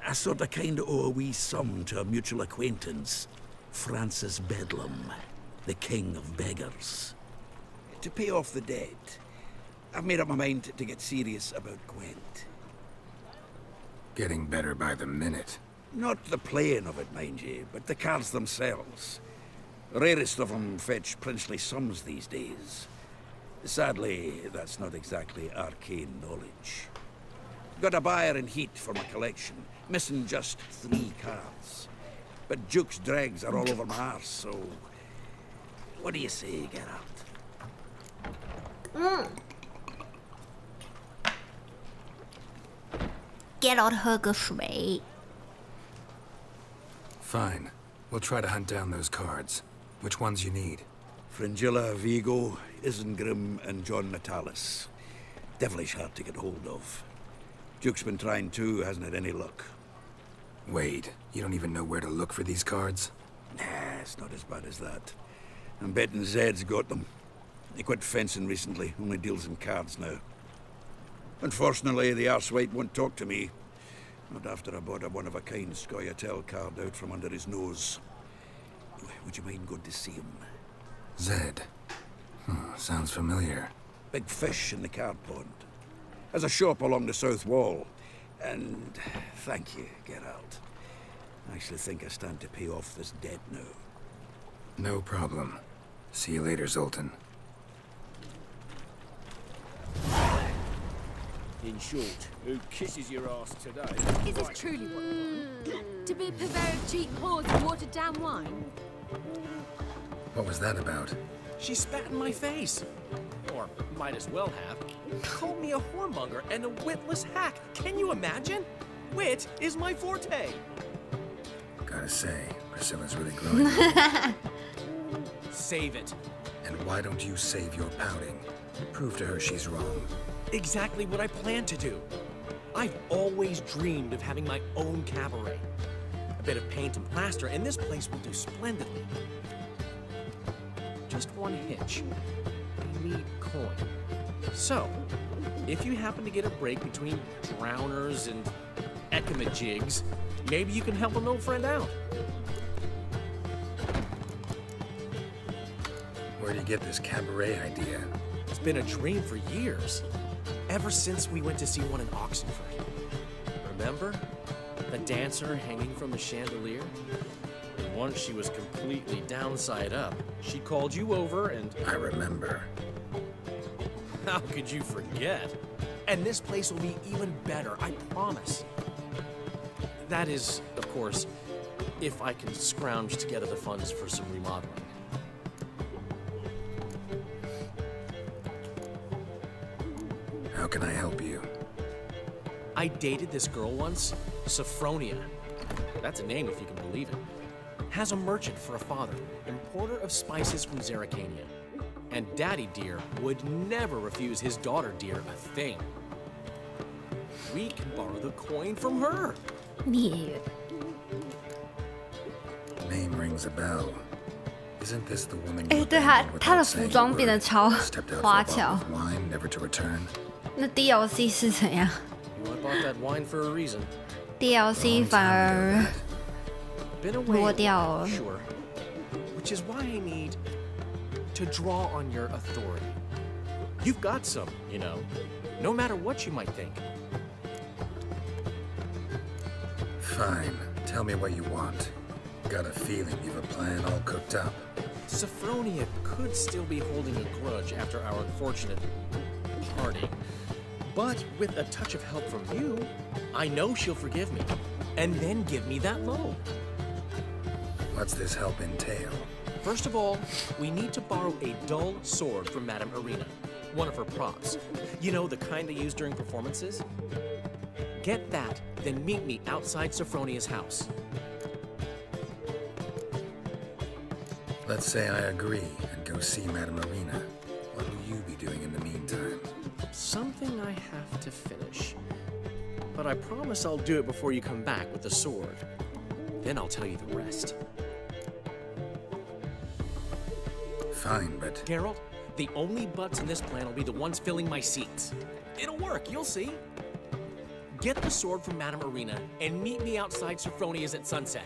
I sort of kinda owe a wee sum to a mutual acquaintance. Francis Bedlam, the king of beggars. To pay off the debt, I've made up my mind to get serious about Gwent. Getting better by the minute. Not the playing of it, mind you, but the cards themselves. The rarest of them fetch princely sums these days. Sadly, that's not exactly arcane knowledge. Got a buyer in heat for my collection, missing just 3 cards. But Duke's dregs are all over my arse, so... What do you say, Geralt? Geralt 喝个水。 Fine. We'll try to hunt down those cards. Which ones you need? Fringilla, Vigo, Isengrim, and John Natalis. Devilish hard to get hold of. Duke's been trying too, hasn't had any luck. Wait, you don't even know where to look for these cards? Nah, it's not as bad as that. I'm betting Zed's got them. He quit fencing recently, only deals in cards now. Unfortunately, the arsewite won't talk to me. Not after I bought a one-of-a-kind Scoia'tael card out from under his nose. Would you mind going to see him? Zed. Sounds familiar. Big fish in the card pond. Has a shop along the south wall. And thank you, Geralt. I actually think I stand to pay off this debt now. No problem. See you later, Zoltan. In short, who kisses your ass today? Is this truly what you want? To be a purveyor of cheap whores and watered-down wine? What was that about? She spat in my face. Or might as well have. Called me a whoremonger and a witless hack. Can you imagine? Wit is my forte. Gotta say, Priscilla's really growing. Save it. And why don't you save your pouting? Prove to her she's wrong. Exactly what I plan to do. I've always dreamed of having my own cabaret. A bit of paint and plaster, and this place will do splendidly. Just one hitch. I need coin. So, if you happen to get a break between drowners and ecamajigs, maybe you can help an old friend out. Where do you get this cabaret idea? It's been a dream for years. Ever since we went to see one in Oxenford. Remember? The dancer hanging from the chandelier? And once she was completely downside up, she called you over and... I remember. How could you forget? And this place will be even better, I promise. That is, of course, if I can scrounge together the funds for some remodeling. How can I help you? I dated this girl once, Sophronia. That's a name if you can believe it. Has a merchant for a father, importer of spices from Zerrikania. And Daddy Dear would never refuse his daughter Dear a thing. We can borrow the coin from her. Name rings a bell. Isn't this the woman? 哎，对她的服装变得超花俏。 Wine never to return. 那 DLC 是怎样 Well, I bought that wine for a reason.？DLC 反而 Been away 落掉了。 Sure. Which is why I need to draw on your authority. You've got some, you know, no matter what you might think. Fine. Tell me what you want. Got a feeling you've a plan all cooked up. Sophronia could still be holding a grudge after our unfortunate parting. But with a touch of help from you, I know she'll forgive me. And then give me that loan. What's this help entail? First of all, we need to borrow a dull sword from Madame Irina, one of her props. You know, the kind they use during performances? Get that, then meet me outside Sophronia's house. Let's say I agree and go see Madame Irina. What will you be doing in the meantime? Something I have to finish. But I promise I'll do it before you come back with the sword. Then I'll tell you the rest. Fine, but... Geralt, the only butts in this plan will be the ones filling my seats. It'll work, you'll see. Get the sword from Madame Irina and meet me outside Sophronia's at sunset.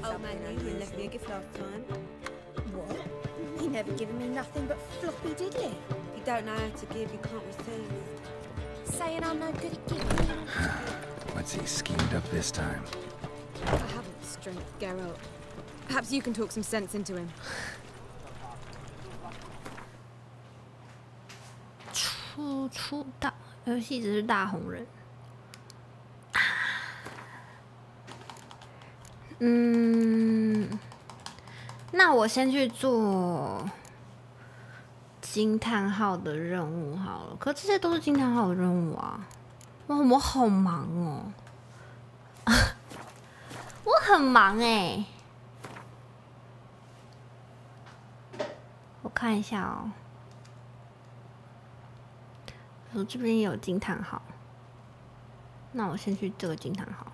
Oh man, you left me a gift last time. What? He never given me nothing but floppy diddly. You don't know how to give, you can't receive. Saying I'm no good at giving. What's he schemed up this time? I haven't the strength, Geralt. Perhaps you can talk some sense into him. 出大游戏只是大红人。那我先去做惊叹号的任务好了。可这些都是惊叹号的任务啊！哇，我好忙哦，我很忙哎。我看一下哦。 我这边也有惊叹号，那我先去这个惊叹号。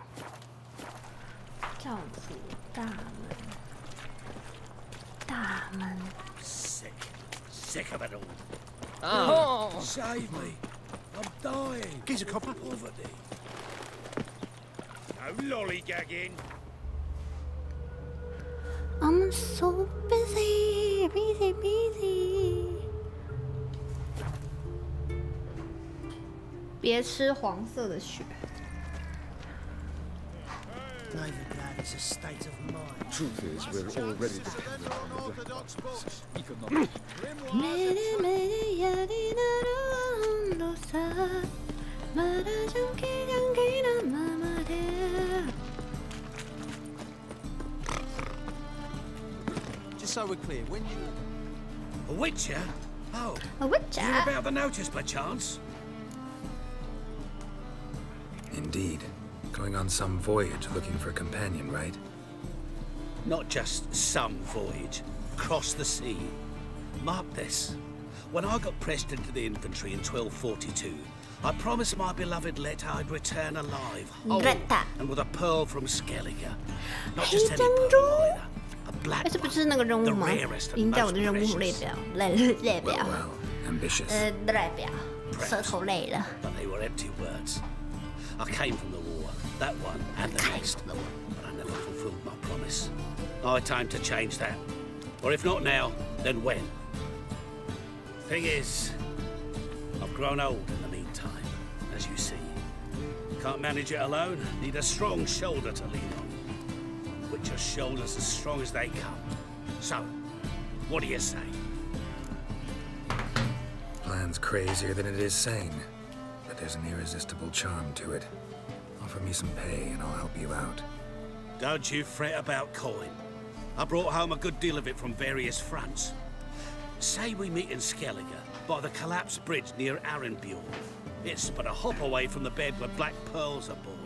教主大门，大门。Sick of it all. Oh. Save me! I'm dying. Here's a copper. Poverty. No lollygagging. I'm so busy, busy. 别吃黄色的血。Novigrad is a state of mind. Truth is, we're already dependent on the Black Boxes. Economic. Just so we're clear, when you... A witcher? Oh. A witcher? You're about the notice, by chance? Indeed. Going on some voyage looking for a companion, right? Not just some voyage. Across the sea. Mark this. When I got pressed into the infantry in 1242, I promised my beloved Letta I'd return alive, whole, and with a pearl from Skellige. Not just any pearl either. A black one, the rarest and most precious. Well, ambitious. Perhaps, but they were empty words. I came from the war, that one and the next, but I never fulfilled my promise. Time to change that. Or if not now, then when? Thing is, I've grown old in the meantime, as you see. Can't manage it alone, need a strong shoulder to lean on. Witcher's shoulders as strong as they come. So, what do you say? Plan's crazier than it is sane, but there's an irresistible charm to it. Offer me some pay and I'll help you out. Don't you fret about coin. I brought home a good deal of it from various fronts. Say we meet in Skellige, by the collapsed bridge near Arenbjorn. It's but a hop away from the bed where black pearls are born.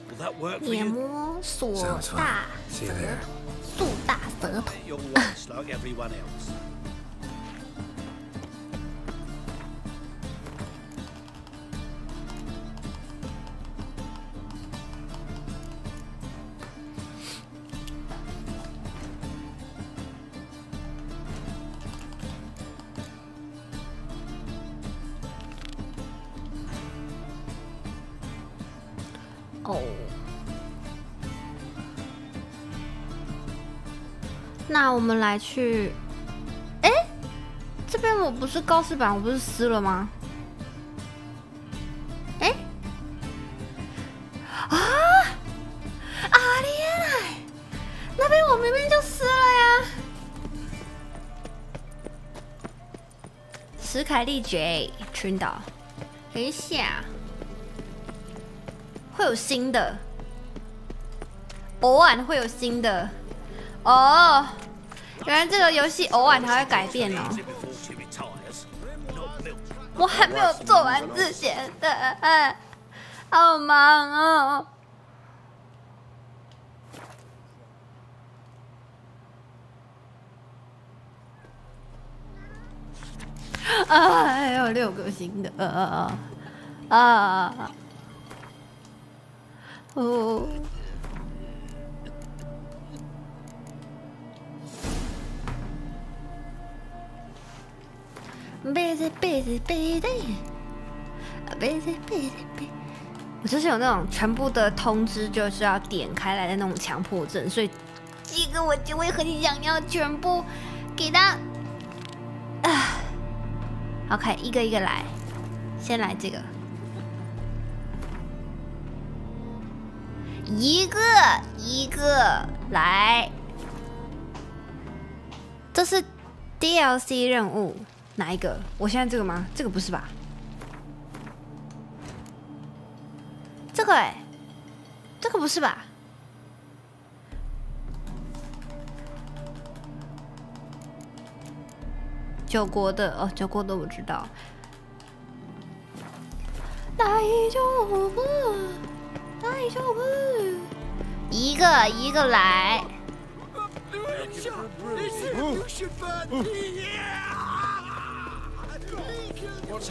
Will that work for you? Sounds fine. See you there. You're once like everyone else.那我们来去，哎，这边我不是告示板，我不是撕了吗？哎，啊，阿莲哎，那边我明明就撕了呀。史凯利爵群岛，等一下，会有新的，偶尔会有新的。哦，原来这个游戏偶尔它会改变哦。我还没有做完之前的，好忙哦。啊，还有6个新的哦。我就是有那种全部的通知就是要点开来的那种强迫症，所以这个我就会很想要全部给他。OK， 一个一个来，先来这个，一个一个来，这是 DLC 任务。哪一个？我现在这个吗？这个不是吧？这个哎，这个不是吧？九国的哦，九国的我知道。大丈夫，大丈夫，一个一个来。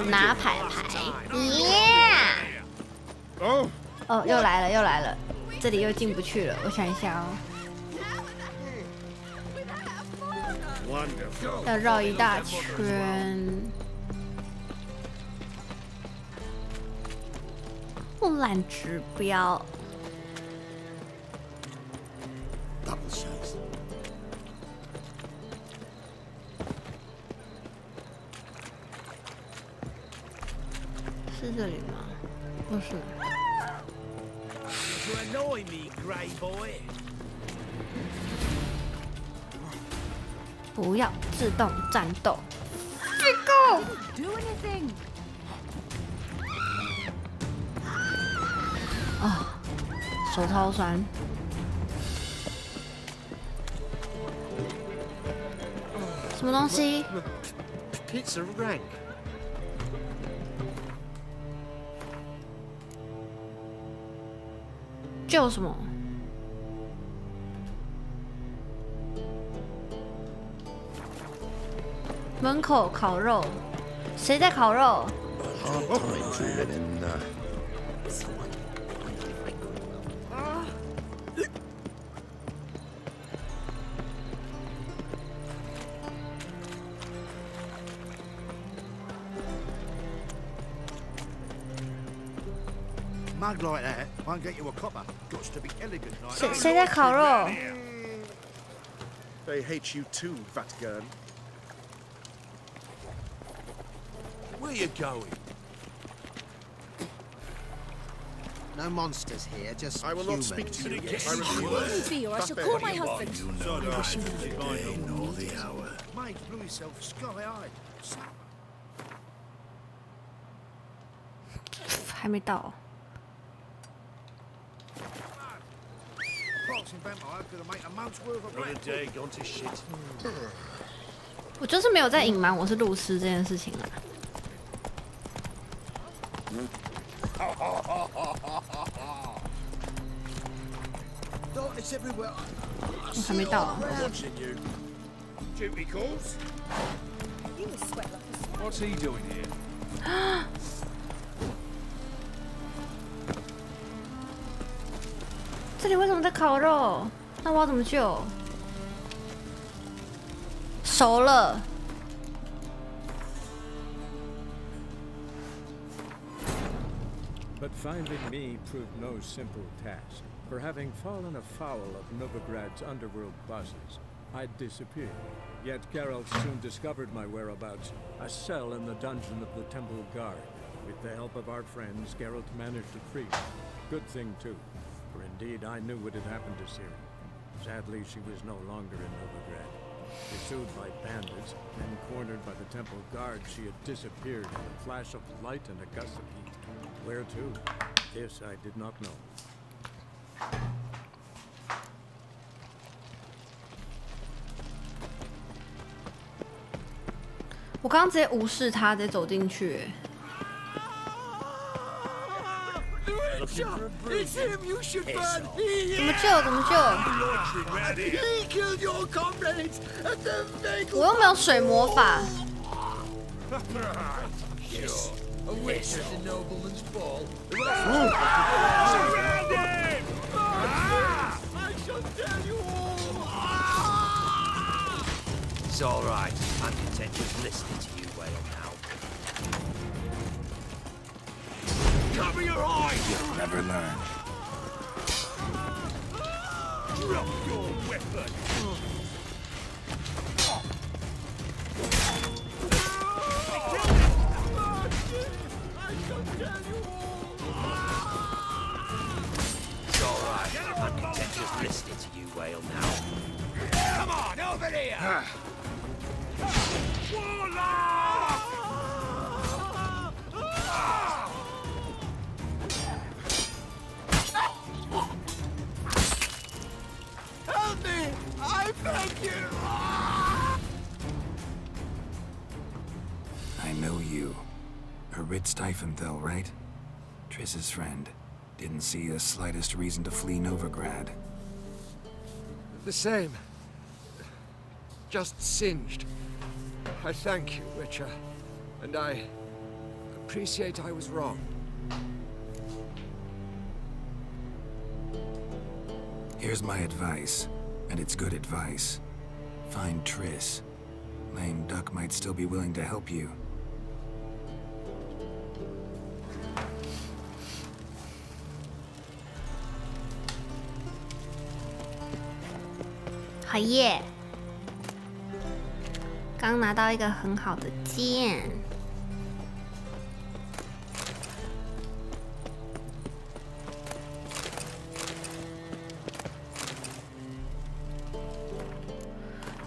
拿牌牌，耶！哦，又来了，又来了，这里又进不去了。我想一下哦，要绕一大圈。烂指标。是这里吗？不是。不要自动战斗。Go！啊，手超酸。什么东西 ？Pizza rank。这有什么？门口烤肉，谁在烤肉？ Mug like that won't get you a copper. Got to be elegant like that. 谁在烤肉 They hate you too, Vatican. Where you going? No monsters here, just I will not speak to you. I Leave me, or I shall call my husband. They know the hour. Mate blew himself sky-eyed. 还没到。 我就是没有在隐瞒我是路痴这件事情啦。我还没到啊。What's he doing here? 这里为什么在烤肉？那我要怎么救？熟了。But finding me proved no simple task. For having fallen afoul of Novigrad's underworld bosses, I'd disappeared. Yet Geralt soon discovered my whereabouts, a cell in the dungeon of the Temple Guard. With the help of our friends, Geralt managed to free me. Good thing, too. For indeed, I knew what had happened to Ciri. Sadly, she was no longer in Novigrad. Pursued by bandits, then cornered by the Temple Guard, she had disappeared in a flash of light and a gust of heat. Where to? This I did not know. 我刚刚直接无视他，直接走进去。 It's him you should burn! 怎么救？怎么救？ He killed your comrades at the Vegas! 我又没有水魔法。 Yes, a witch at the nobleman's ball. Surround him! I shall tell you all! It's all right. I'm content with listening to you wail now. Cover your eyes! You'll never learn. Drop your weapon! It's all right. I'm content with listening to you wail now. Come on, over here! Warlock! Help me! I beg you! I know you. Ritz Tiefenthal, right? Triss's friend. Didn't see the slightest reason to flee Novigrad. The same. Just singed. I thank you, Witcher. And I appreciate I was wrong. Here's my advice, and it's good advice. Find Triss. Lame Duck might still be willing to help you.好耶！刚拿到一个很好的剑。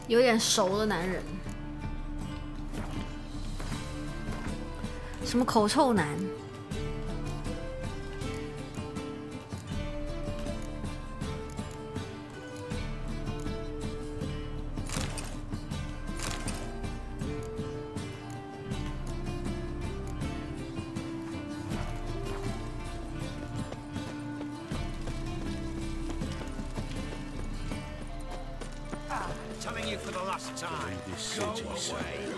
有点熟的男人，什么口臭男？ Telling you for the last time. This Go city, away.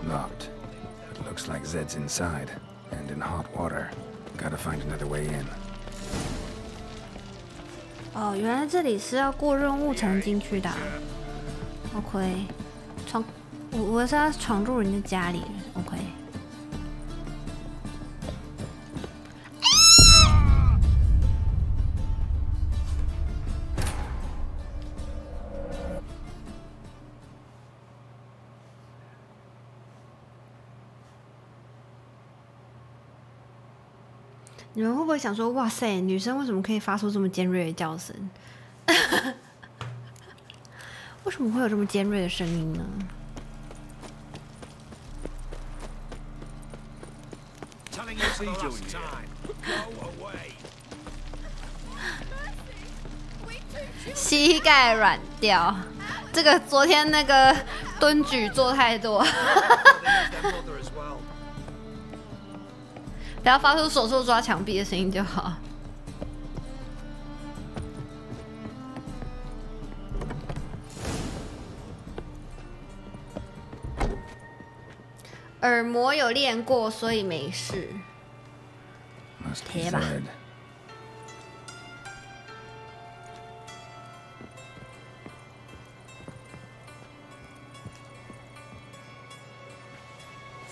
Locked. It looks like Zed's inside, and in hot water. Gotta find another way in. 哦，原来这里是要过任务才能进去的。OK， 我是要闯入人家家里。OK。你们会不会想说，哇塞，女生为什么可以发出这么尖锐的叫声？为什么会有这么尖锐的声音呢？膝盖软掉，这个昨天那个蹲举做太多。不要发出手术抓墙壁的声音就好。耳膜有练过，所以没事。贴吧。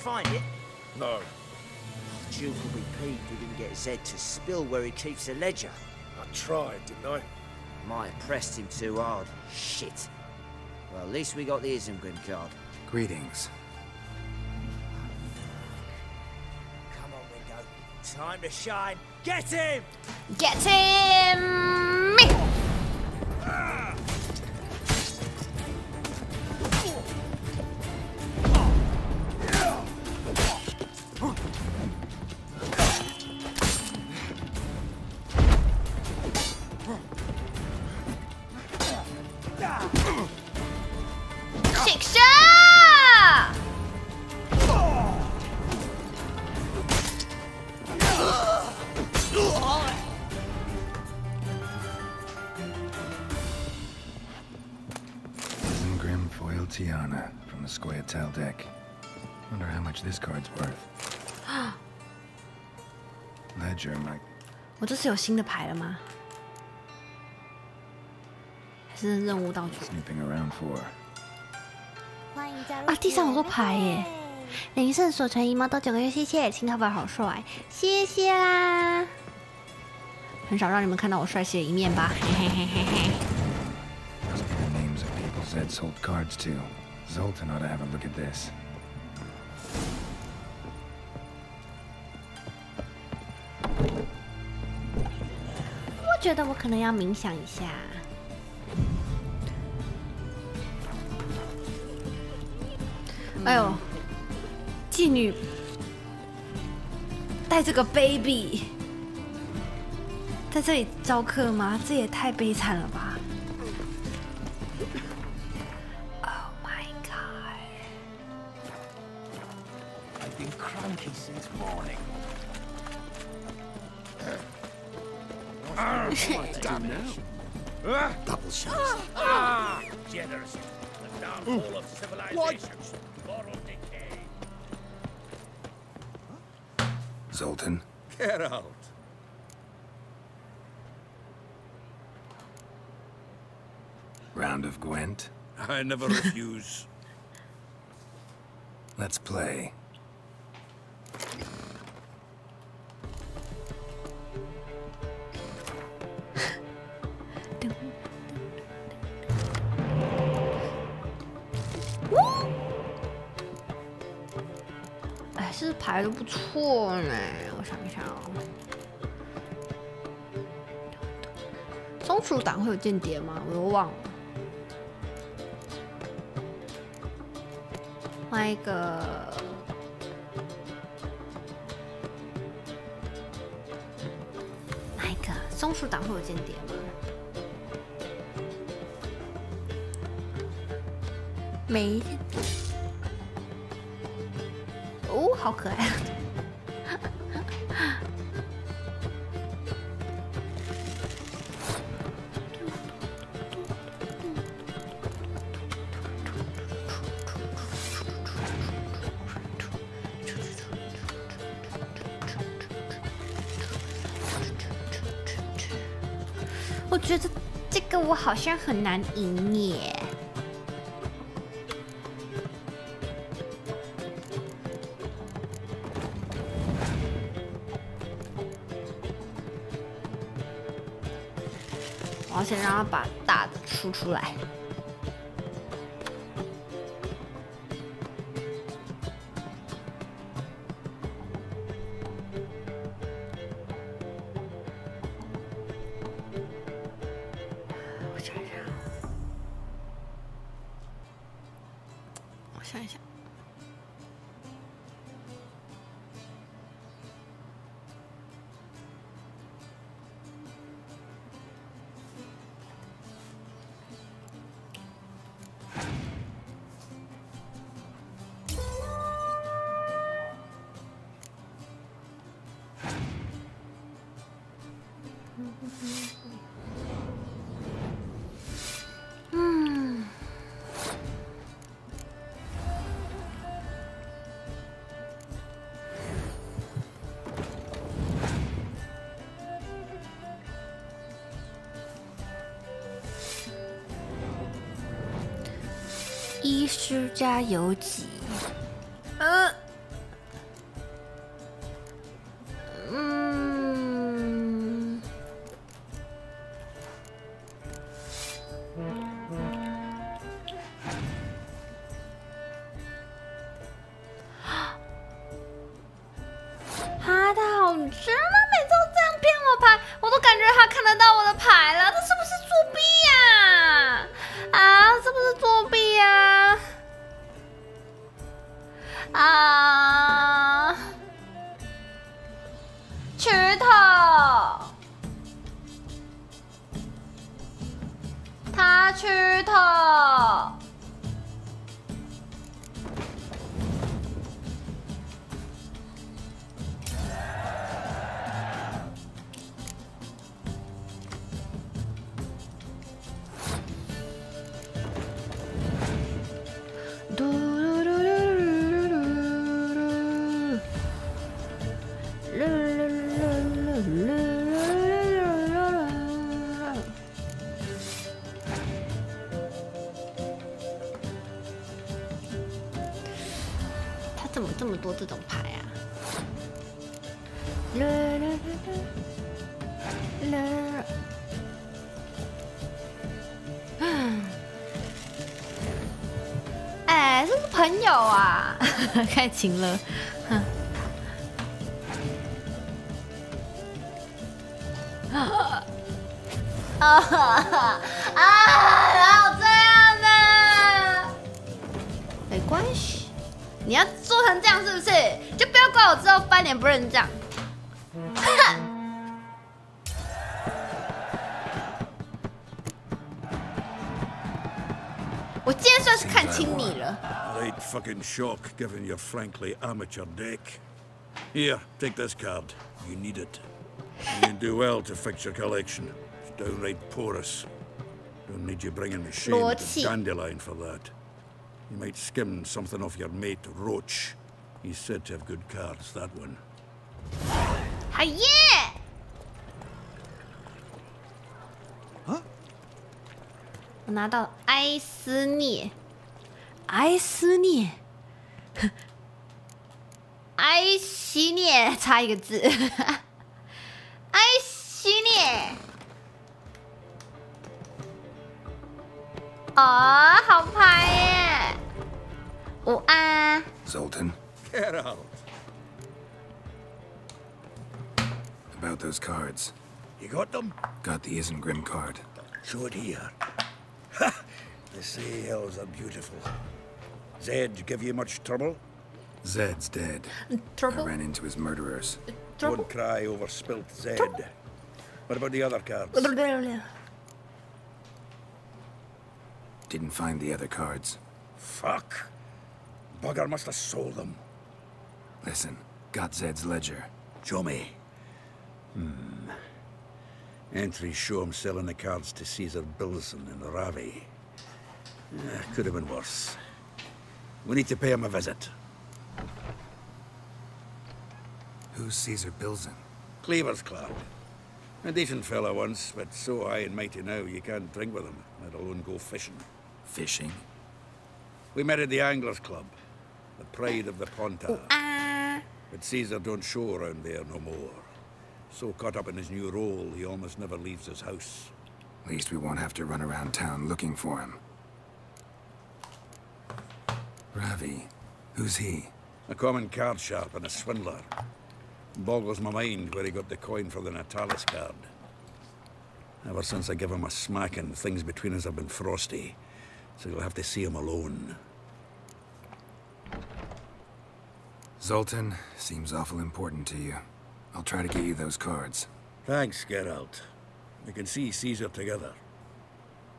Find it? No. Duke will be peeved we didn't get Zed to spill where he keeps the ledger. I tried, didn't I? Might have pressed him too hard. Shit. Well, at least we got the Isengrim card. Greetings. Come on, Ringo. Time to shine. Get him! Get him! Isengrim foil Tiana from the Scoia'tael deck. Wonder how much this card's worth. Ledger might. 我这次有新的牌了吗？还是任务道具？ Snooping around for. 啊，地上有座牌耶！林胜守城一猫到9个月，谢谢，新卡本好帅，谢谢啦！很少让你们看到我帅气的一面吧，嘿嘿嘿嘿嘿。 Must be the names of people Zed sold cards to. Zoltan ought to have a look at this. 我觉得我可能要冥想一下。哎呦，妓女带这个 baby 在这里招客吗？这也太悲惨了吧！ Oh my god! I've been cranky since morning. Damn now. Double shots. Generous. The downfall of civilizations. Moral decay. Zoltan. Get out. Round of Gwent. I never refuse. Let's play. Woo! 哎，这牌都不错呢，我想一下哦。松鼠党会有间谍吗？我又忘了。换一个。哪一个？松鼠党会有间谍吗？没。哦，好可爱。我觉得这个我好像很难赢耶。我要先让他把大的出来。我想一下。医师加油几？他好吃吗？每次都这样骗我牌，我都感觉他看得到我的牌了，这是不是作弊呀？啊，是不是作弊呀？啊！石头，他石头。他怎么这么多这种牌啊？哎，是不是朋友啊？开情了，哼。哪有这样的？没关系，你要做成这样是不是？就不要怪我之后翻脸不认账。我今天算是看清你了。Right fucking shock, given your frankly amateur deck. Here, take this card. You need it. You do well to fix your collection. It's downright porous. Don't need you bringing me shame to Dandelion for that. You might skim something off your mate Roach. He's said to have good cards, that one. 好耶！我拿到埃斯涅，埃斯涅，埃西涅，差一个字，埃西涅。哦，好牌耶！午安 Zoltan. Get out. About those cards. You got them? Got the Isengrim card. Show it here. Ha! They say elves are beautiful. Zed give you much trouble? Zed's dead. Trouble? I ran into his murderers. Don't cry over spilt Zed. What about the other cards? Didn't find the other cards. Fuck. Bugger must have sold them. Listen, got Zed's ledger. Show me. Entries show him selling the cards to Caesar Bilson in Ravi. Could have been worse. We need to pay him a visit. Who's Caesar Bilson? Cleaver's clerk. A decent fella once, but so high and mighty now you can't drink with him, let alone go fishing. Fishing? We met at the Anglers Club, the pride of the Pontar. But Caesar don't show around there no more. So caught up in his new role, he almost never leaves his house. At least we won't have to run around town looking for him. Ravi, who's he? A common card sharp and a swindler. Boggles my mind where he got the coin for the Natalis card. Ever since I gave him a smacking, things between us have been frosty. So you'll have to see him alone. Zoltan seems awful important to you. I'll try to get you those cards. Thanks, Geralt. We can see Caesar together.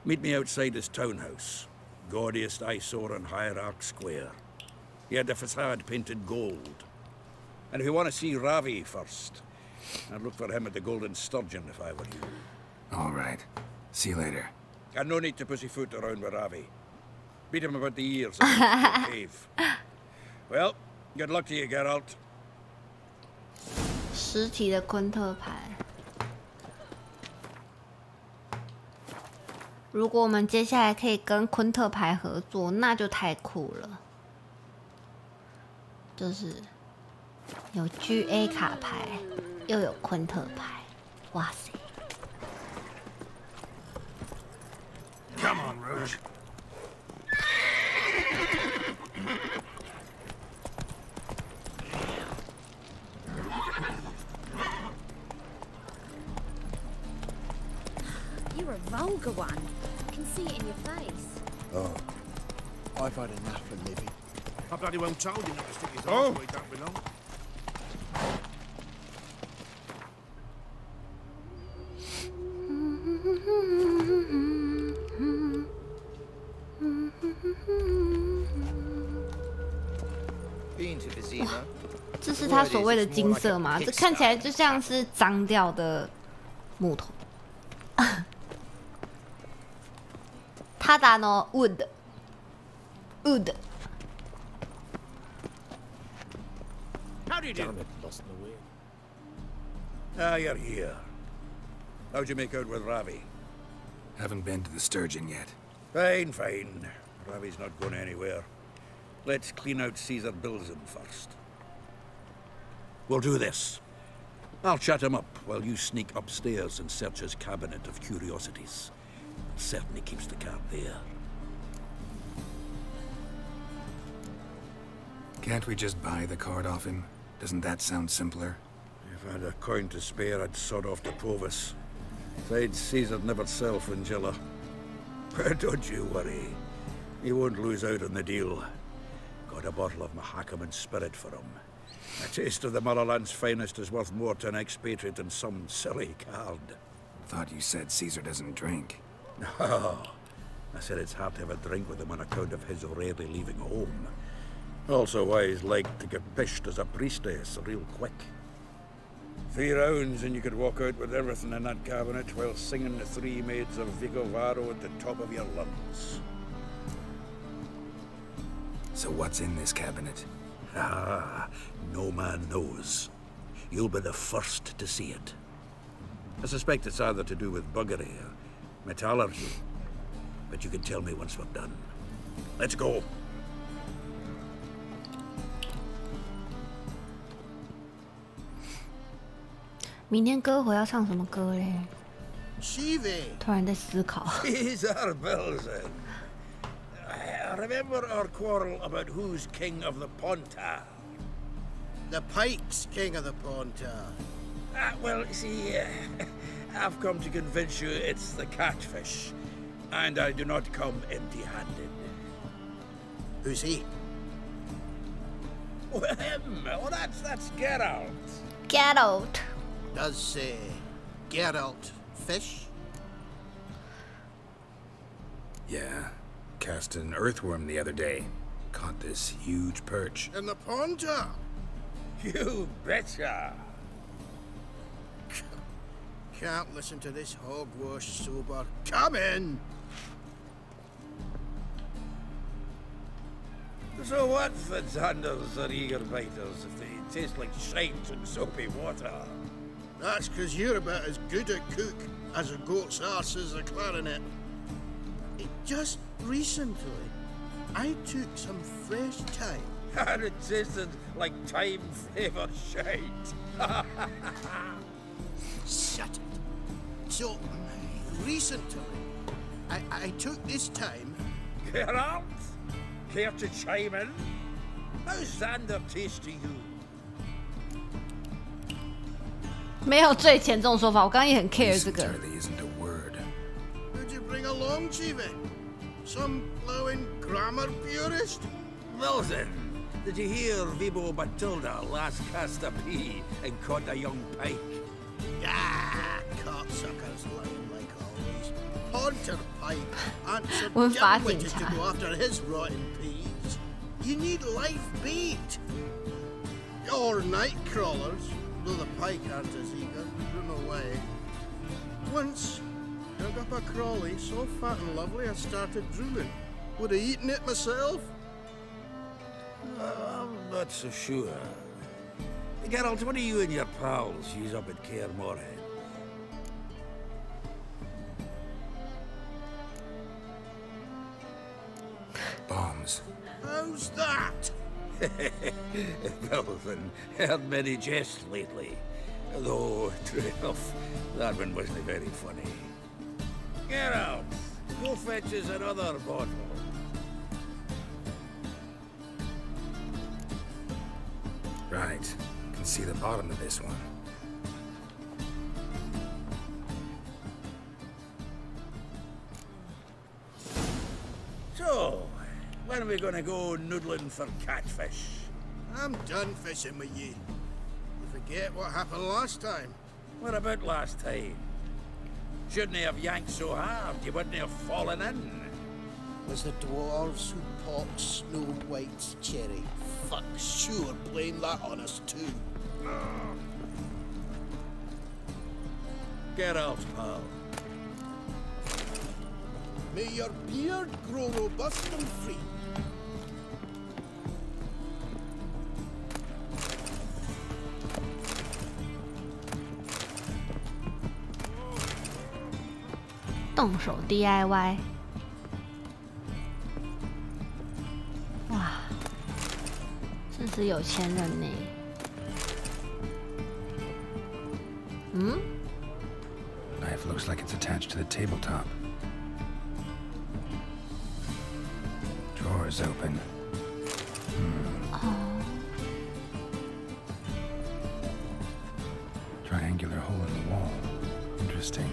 Meet me outside his townhouse. Gaudiest eyesore on Hierarch Square. He had the facade painted gold. And if you want to see Ravi first, I'd look for him at the Golden Sturgeon if I were you. All right. See you later. And no need to pussyfoot around with Ravi. Beat him about the ears in the cave. Well, good luck to you, Geralt. 实体的昆特牌。如果我们接下来可以跟昆特牌合作，那就太酷了。就是有 GA 卡牌，又有昆特牌，哇塞！ Come on, Rouge. You're a vulgar one. I can see it in your face. Oh, I've had enough of living. I bloody well told you not to stick his arse where he don't belong. Been to Vizima. 这是他所谓的金色吗？这看起来就像是脏掉的木头。ただの wood。 How do you do? Damn it, lost in the wind. Ah, you're here. How'd you make out with Ravi? Haven't been to the Sturgeon yet. Fine, fine. Ravi's not going anywhere. Let's clean out Caesar Bilzen first. We'll do this. I'll chat him up while you sneak upstairs and search his cabinet of curiosities. Certainly keeps the card there. Can't we just buy the card off him? Doesn't that sound simpler? If I had a coin to spare, I'd sod off to Provis. Besides, Caesar'd never sell Fringilla. But don't you worry. He won't lose out on the deal. Got a bottle of Mahakaman spirit for him. A taste of the Motherland's finest is worth more to an expatriate than some silly card. Thought you said Caesar doesn't drink. No. I said it's hard to have a drink with him on account of his rarely leaving home. Also why he's like to get pished as a priestess real quick. 3 rounds and you could walk out with everything in that cabinet while singing the 3 Maids of Vigovaro at the top of your lungs. So what's in this cabinet? Ah, no man knows. You'll be the first to see it. I suspect it's either to do with buggery or metallurgy. But you can tell me once we're done. Let's go. 明天歌会要唱什么歌嘞？ Shivi. 突然在思考。 Caesar Bilzen. I remember our quarrel about who's king of the Pontar. The Pike's king of the Pontar. Well, see, I've come to convince you it's the catfish. And I do not come empty-handed. Who's he? Oh, him. Oh, that's Geralt. Geralt. Does say Geralt fish? Yeah. Cast an earthworm the other day. Caught this huge perch. In the Pontar? You betcha. Can't listen to this hogwash sober. Come in! So what's the Xanders or eager biters if they taste like shite and soapy water? That's because you're about as good a cook as a goat's arse is a clarinet. Just recently, I took some fresh thyme. And it tasted like thyme-flavoured shite. Shut it. So, recently, I took this thyme. Geralt, care to chime in? How's Xander taste to you? 没有最前这种说法，我刚刚也很 care 这个。 Who'd you bring along, Chive? Some blowing grammar purist? Well then, did you hear Vibo Batilda last cast a pea and caught a young pike? Ah, cocksuckers lying like always. Haunter Pike answered One fast dimwitted to in go after his rotten peas. You need life bait. Or night crawlers, though the pike aren't as eager. Don't know why. Once, dug up a crawly so fat and lovely I started drooling. Would have eaten it myself? I'm not so sure. Geralt, what do you and your pals use up at Kaer Morhen? Bombs. How's that? Well then, heard many jests lately. Though, true enough, that one wasn't very funny. Geralt, go fetch us another bottle. Right. Can see the bottom of this one. So, when are we gonna go noodling for catfish? I'm done fishing with you. You forget what happened last time. What about last time? Shouldn't he have yanked so hard you wouldn't have fallen in? Was the dwarves who popped Snow White's cherry? Fuck sure blame that on us too. Get out, pal. May your beard grow robust and free.动手 DIY， 哇，真是有钱人呢。嗯 Knife looks like it's attached to the tabletop. Drawer's open. Triangular hole in the wall. Interesting.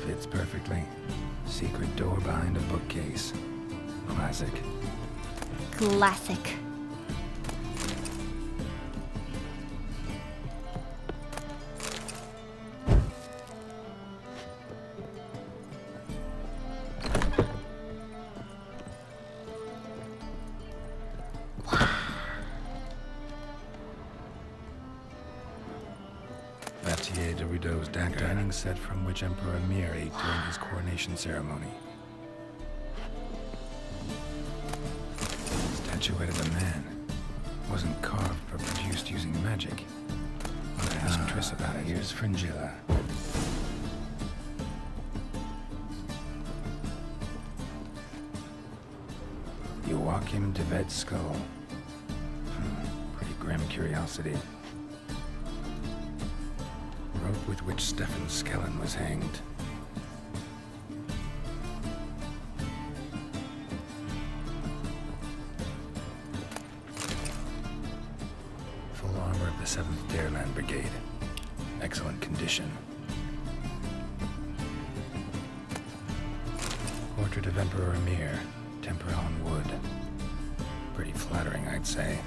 Fits perfectly. Secret door behind a bookcase. Classic. Classic. Baptier de Rideau's dagger. Dining set from which Emperor Emir ate during his coronation ceremony. Statuette of a man. Wasn't carved but produced using magic. I'll ask Triss about it. Here's Fringilla. Joachim de Ved's skull. Pretty grim curiosity. Rope with which Stefan Skellen was hanged. Full armor of the 7th Dareland Brigade. Excellent condition. Portrait of Emperor Emir. Tempered on wood. Pretty flattering, I'd say.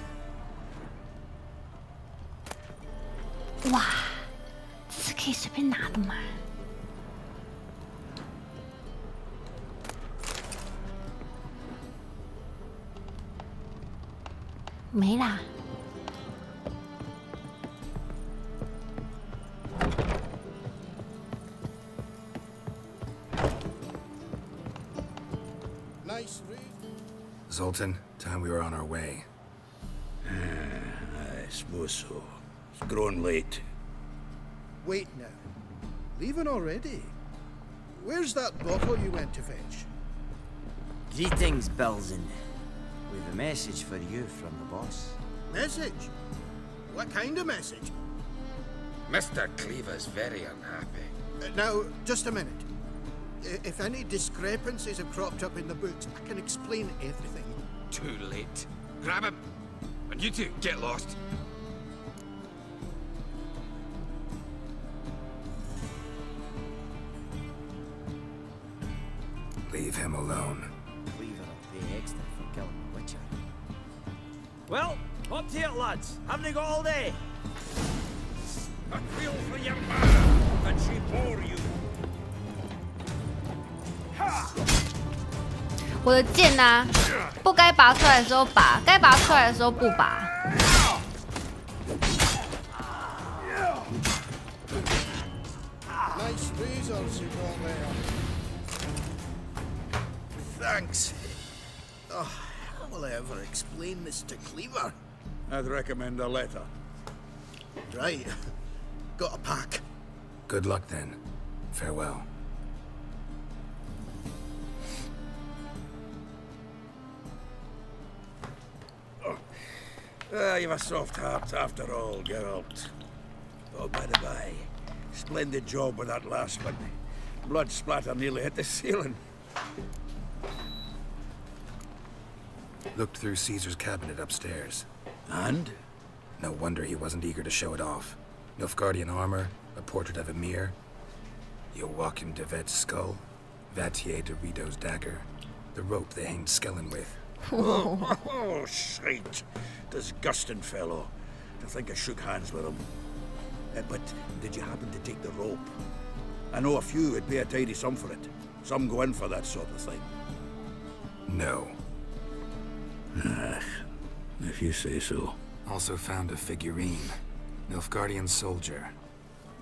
哇，这是可以随便拿的吗？没啦。Nice read. Zoltan, time we were on our way. I suppose so. It's growing late. Wait now. Leaving already? Where's that bottle you went to fetch? Greetings, Belzen. We've a message for you from the boss. Message? What kind of message? Mr. Cleaver's very unhappy. Now, just a minute. If any discrepancies have cropped up in the books, I can explain everything. Too late. Grab him. And you two, get lost. Leave him alone. Cleaver will pay extra for killing the Witcher. Well, up to it, lads. Haven't they got all day? A feel for your mother, that she bore you. 我的剑呐、不该拔出来的时候拔，该拔出来的时候不拔。Nice razors you got there. Thanks. Oh, how will I ever explain this to Cleaver? I'd recommend a letter. Right. Got a pack. Good luck then. Farewell. You've a soft heart after all, Geralt. Oh, by the by, splendid job with that last one. Blood splatter nearly hit the ceiling. Looked through Caesar's cabinet upstairs. And? No wonder he wasn't eager to show it off. Nilfgaardian armor, a portrait of Emir, Joachim de Vet's skull, Vatier de Rideau's dagger, the rope they hanged Skellen with. Oh, shite. Disgusting fellow. To think I shook hands with him. But did you happen to take the rope? I know a few would pay a tidy sum for it. Some go in for that sort of thing. No. If you say so. Also found a figurine. Nilfgaardian soldier.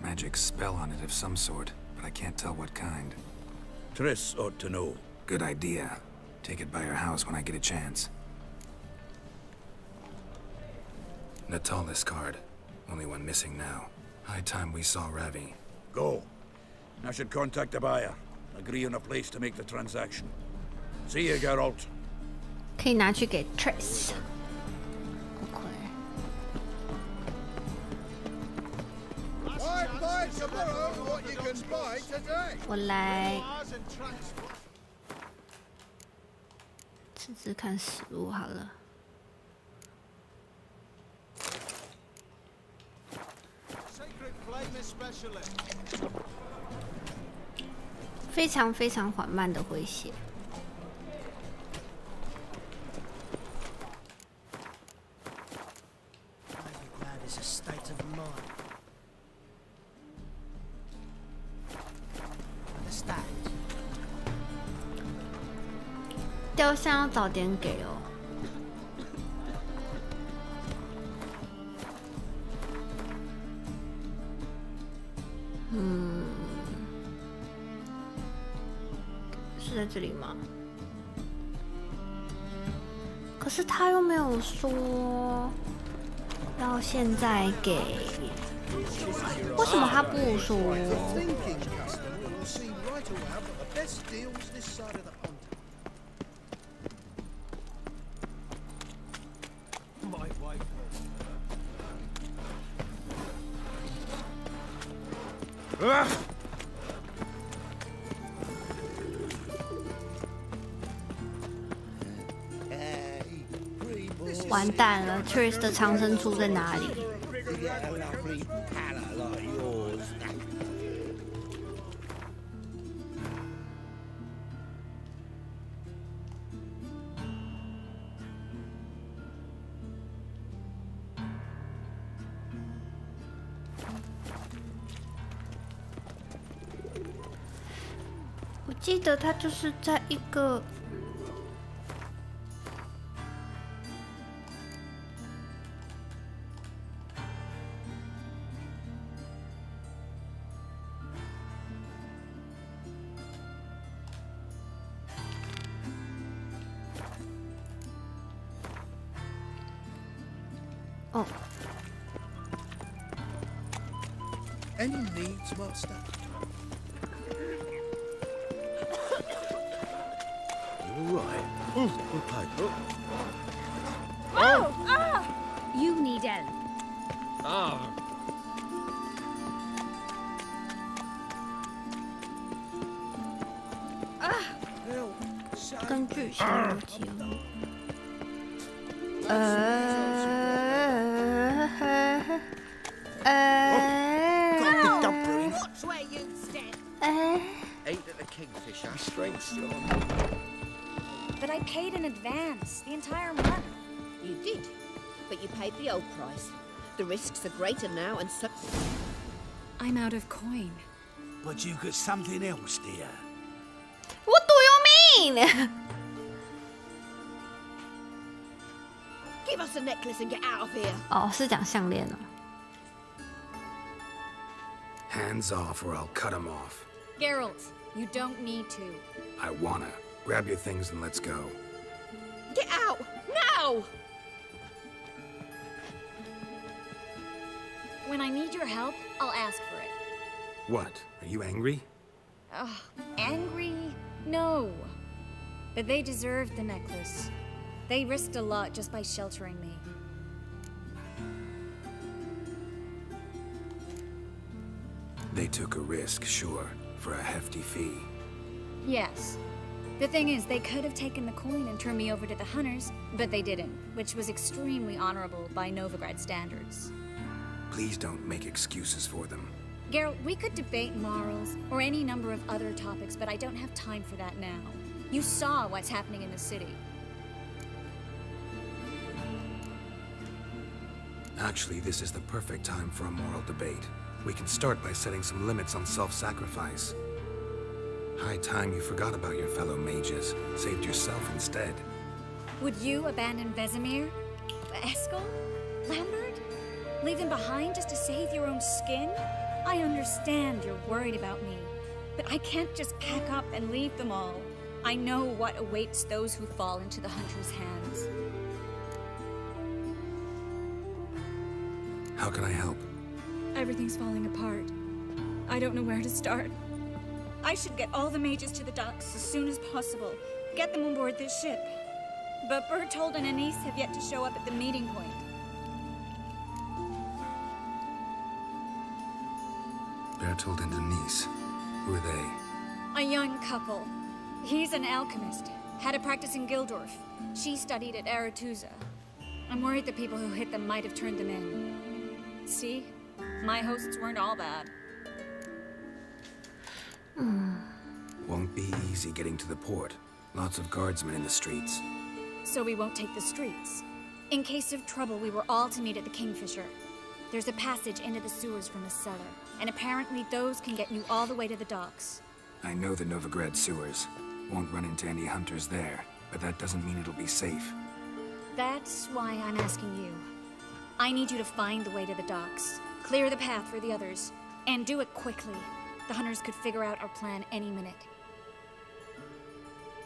Magic spell on it of some sort, but I can't tell what kind. Triss ought to know. Good idea. Take it by her house when I get a chance. Natalis card. Only one missing now. High time we saw Ravi. Go. I should contact the buyer. Agree on a place to make the transaction. See you, Geralt. 可以拿去给 Triss。我来试试看食物好了。非常非常缓慢的回血。雕像要早点给哦。是在这里吗？可是他又没有说要现在给，为什么他不说？ 完蛋了 ，Triss 的藏身处在哪里？我记得他就是在一个。 哦， Any needs, Master? You all right? Okay. Oh! Ah! You need help. Ah. 根据新闻节目，Watch where you step. Eight at the Kingfisher. Strength still. But I paid in advance, the entire month. You did, but you paid the old price. The risks are greater now, and so... I'm out of coin. But you got something else, dear. What do you mean? Give us a necklace and get out of here. 哦，是讲项链哦。 Hands off or I'll cut them off. Geralt, you don't need to. I wanna. Grab your things and let's go. Get out! Now! When I need your help, I'll ask for it. What? Are you angry? Angry? No. But they deserved the necklace. They risked a lot just by sheltering me. They took a risk, sure, for a hefty fee. Yes. The thing is, they could have taken the coin and turned me over to the hunters, but they didn't, which was extremely honorable by Novigrad standards. Please don't make excuses for them. Geralt, we could debate morals, or any number of other topics, but I don't have time for that now. You saw what's happening in the city. Actually, this is the perfect time for a moral debate. We can start by setting some limits on self-sacrifice. High time you forgot about your fellow mages, saved yourself instead. Would you abandon Vesemir? Eskel? Lambert? Leave them behind just to save your own skin? I understand you're worried about me, but I can't just pack up and leave them all. I know what awaits those who fall into the Hunter's hands. How can I help? Everything's falling apart. I don't know where to start. I should get all the mages to the docks as soon as possible. Get them on board this ship. But Bertold and Anise have yet to show up at the meeting point. Bertold and Anise. Who are they? A young couple. He's an alchemist. Had a practice in Gildorf. She studied at Aretuza. I'm worried the people who hit them might have turned them in. See? My hosts weren't all bad. Won't be easy getting to the port. Lots of guardsmen in the streets. So we won't take the streets. In case of trouble, we were all to meet at the Kingfisher. There's a passage into the sewers from a cellar, and apparently those can get you all the way to the docks. I know the Novigrad sewers. Won't run into any hunters there, but that doesn't mean it'll be safe. That's why I'm asking you. I need you to find the way to the docks, clear the path for the others, and do it quickly. The hunters could figure out our plan any minute.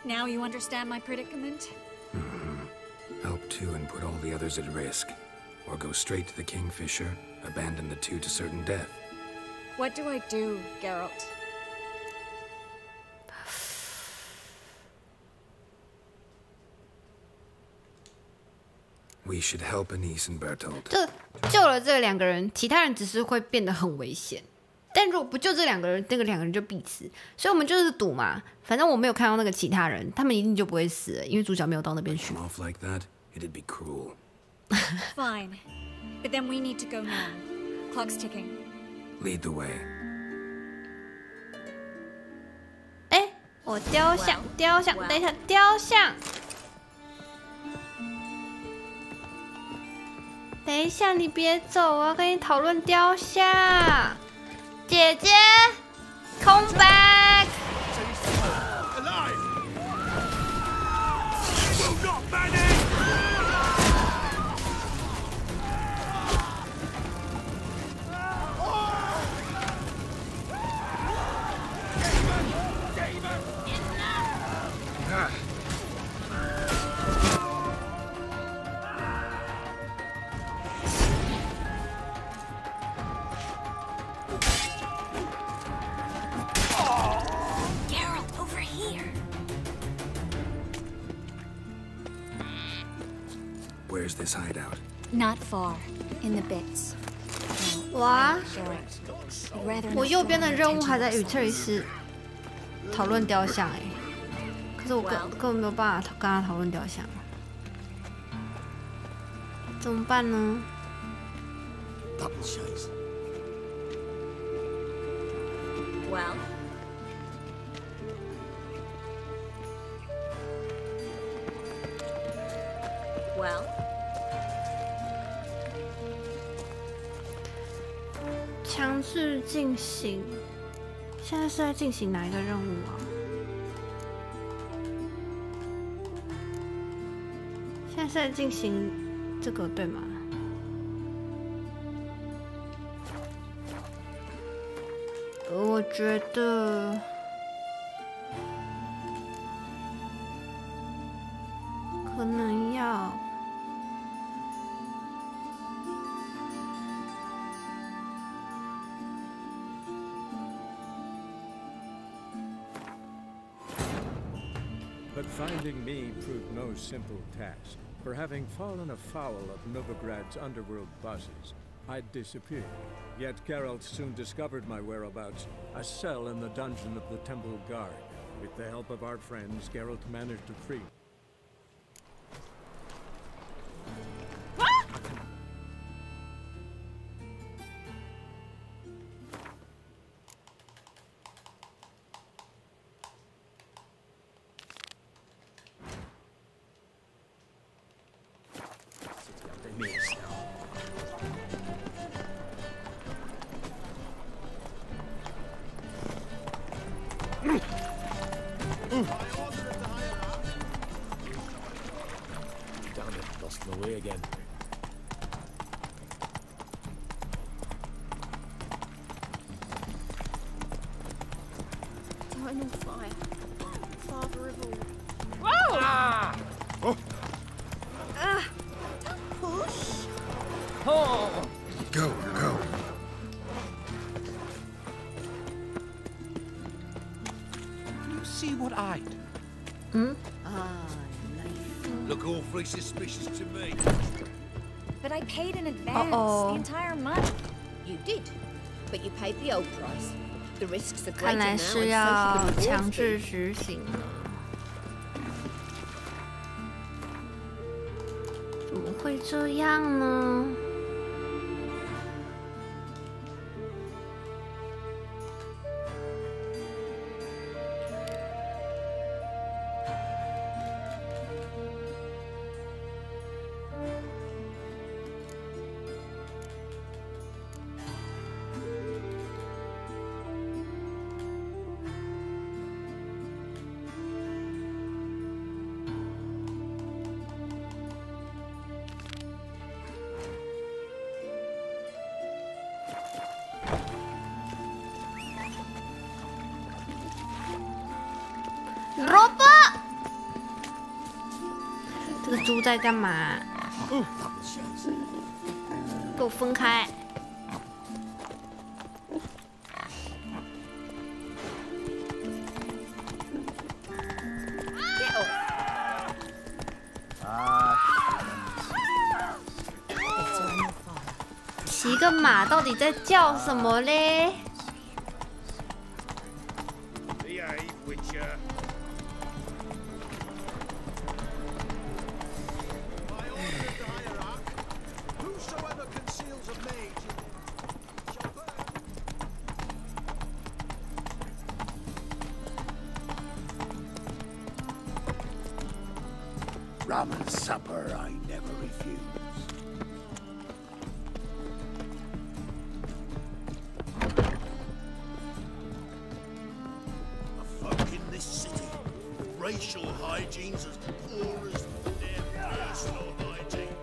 Now you understand my predicament? Help two and put all the others at risk. Or go straight to the Kingfisher, abandon the two to certain death. What do I do, Geralt? We should help Anise and Bertold. 救了这两个人，其他人只是会变得很危险。但如果不救这两个人，那个两个人就必死。所以我们就是赌嘛，反正我没有看到那个其他人，他们一定就不会死了，因为主角没有到那边去。Off like that, it'd be cruel. Fine, but then we need to go now. Clock's ticking. Lead the way. 哎，我雕像，雕像，等一下，雕像。等一下，你别走，我要跟你讨论雕像。姐姐 ，come back。Where's this hideout? Not far. In the bits. 哇！我右边的任务还在与测试师讨论雕像哎，可是我根本没有办法跟他讨论雕像，怎么办呢？ Double chase. Well. Well. 强制进行，现在是在进行哪一个任务啊？现在是在进行这个对吗？ 我觉得可能要But finding me proved no simple task. For having fallen afoul of Novigrad's underworld bosses, I'd disappeared. Yet Geralt soon discovered my whereabouts, a cell in the dungeon of the Temple Guard. With the help of our friends, Geralt managed to free. Damn it, lost my way again. Eternal fire. Father of all. Whoa! Ah! Oh. Push. Oh! Go, go. You see what I do? Hmm? Look awfully suspicious to me. But I paid in advance the entire month. You did, but you paid the old price. The risks are 看 greater 来 now 是 and 要 social 强 rewards 制 too. 实行了。怎么会这样呢？萝卜，这个猪在干嘛？给我分开！骑个马到底在叫什么嘞？ Rum and supper I never refuse. The folk in this city, racial hygiene's as poor as their personal hygiene.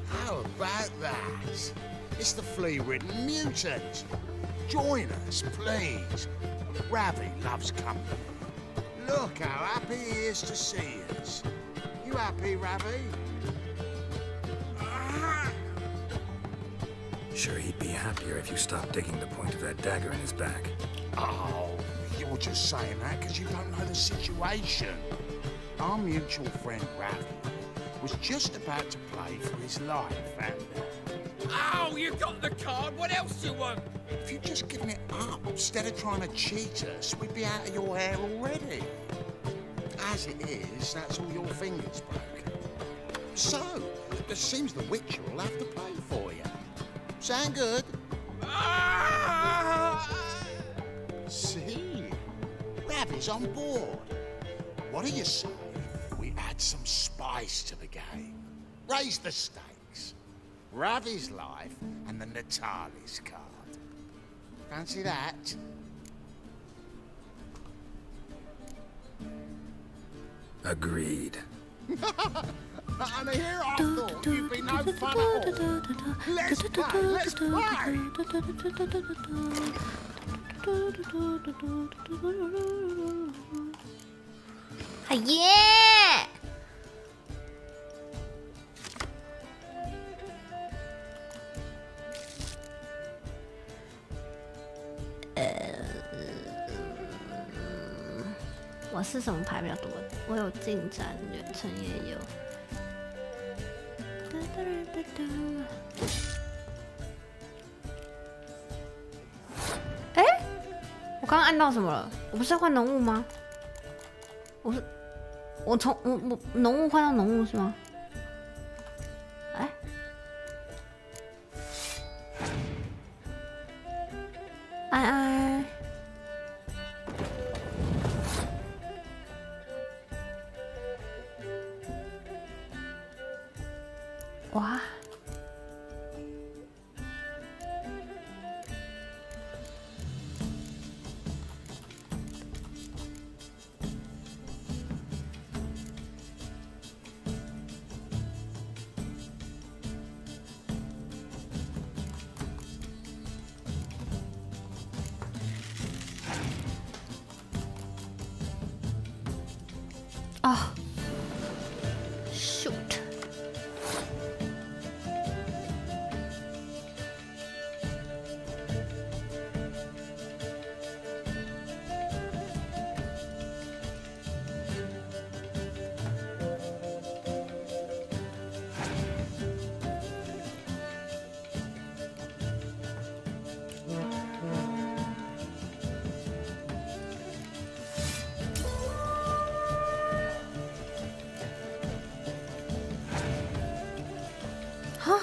How about that? It's the flea-ridden mutant. Join us, please. Ravi loves company. Look how happy he is to see us. You happy, Ravi? Sure, he'd be happier if you stopped digging the point of that dagger in his back. Oh, you You're just saying that because you don't know the situation. Our mutual friend Ravi was just about to play for his life, and... Oh, you got the card. What else do you want? If you'd just given it up instead of trying to cheat us, we'd be out of your hair already. As it is, that's all your fingers broken. So, it seems the Witcher will have to play for you. Sound good? See? Ravi's on board. What do you say we add some spice to the game? Raise the stakes. Ravi's life and the Natalis card. Fancy that? Agreed. And here I thought you'd be no fun at all. Let's play, let's play! Yeah!我是什么牌比较多？我有进展，远程也有。哎，我刚刚按到什么了？我不是换农务吗？我从农务换到农务是吗？哎，哎，哇！啊 ，shoot！ 哈？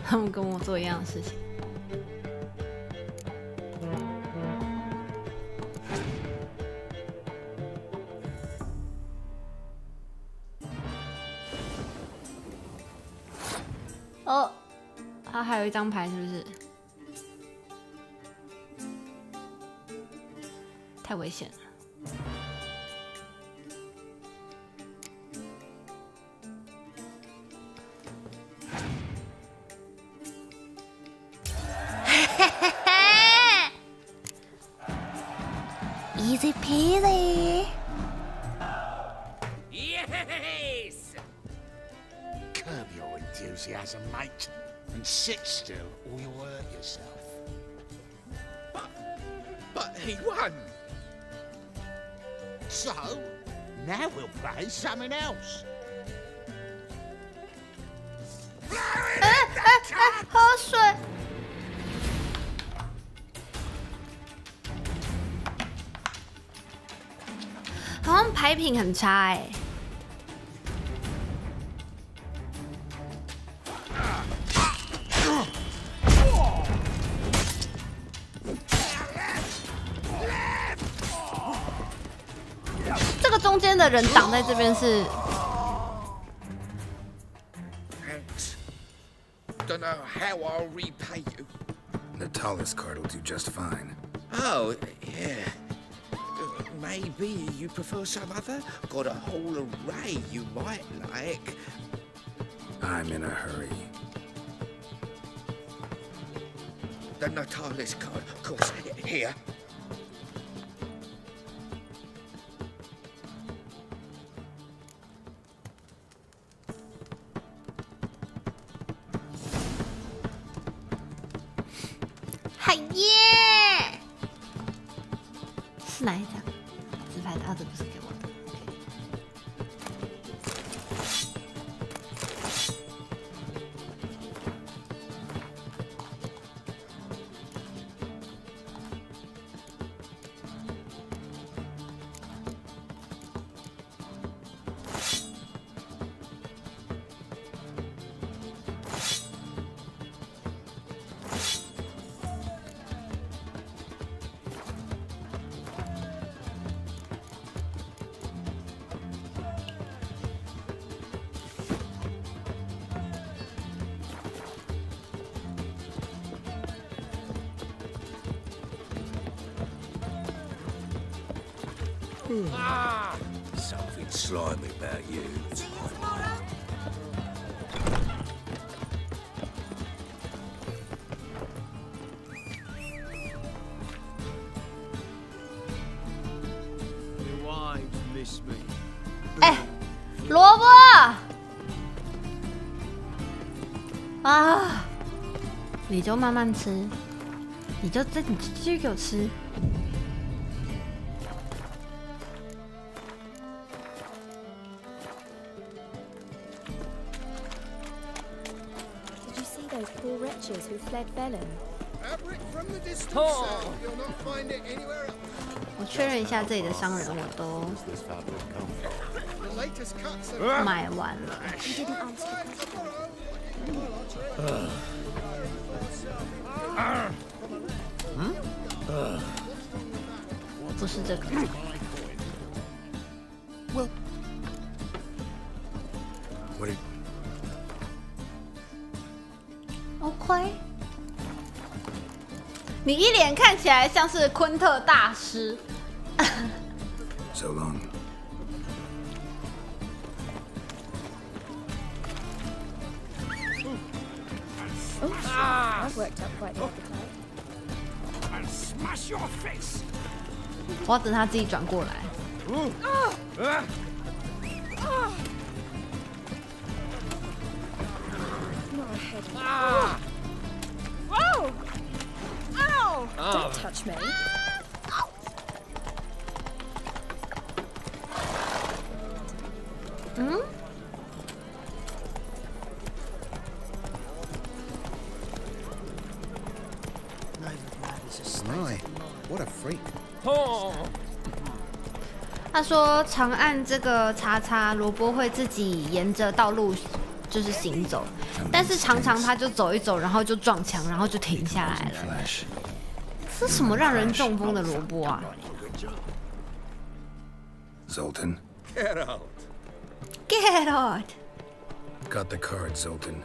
他们跟我做一样的事情。哦，他还有一张牌，是不是？太危险了。Easy peasy. Yes! Curb your enthusiasm, mate, and sit still or you'll hurt yourself. But he won! So, now we'll play something else. 喝水。好像牌品很差哎。这个中间的人挡在这边是。Don't know how I'll repay you. Natalis card will do just fine. Oh, yeah. Maybe you prefer some other? Got a whole array you might like. I'm in a hurry. The Natalis card, of course, here. Hi耶！是哪一张？自拍的，这不是给我的。Something slimy about you. Your wives miss me. 哎，萝卜啊！你就慢慢吃，你继续给我吃。Who fled Velen? Fabric from the distant south. You'll not find it anywhere else. 我确认一下这里的商人我都 The latest cuts are 买完了。不是这个。OK， 你一脸看起来像是昆特大师。So long. I've worked up quite the appetite. I'll smash your face. 我要等他自己转过来。Whoa! Ow! Don't touch me. My, what a freak. 他说长按这个叉叉，萝卜会自己沿着道路就是行走，但是常常他就走一走，然后就撞墙，然后就停下来了。这是什么让人中风的萝卜啊 Zoltan. Get out. Get out. Got the card, Zoltan.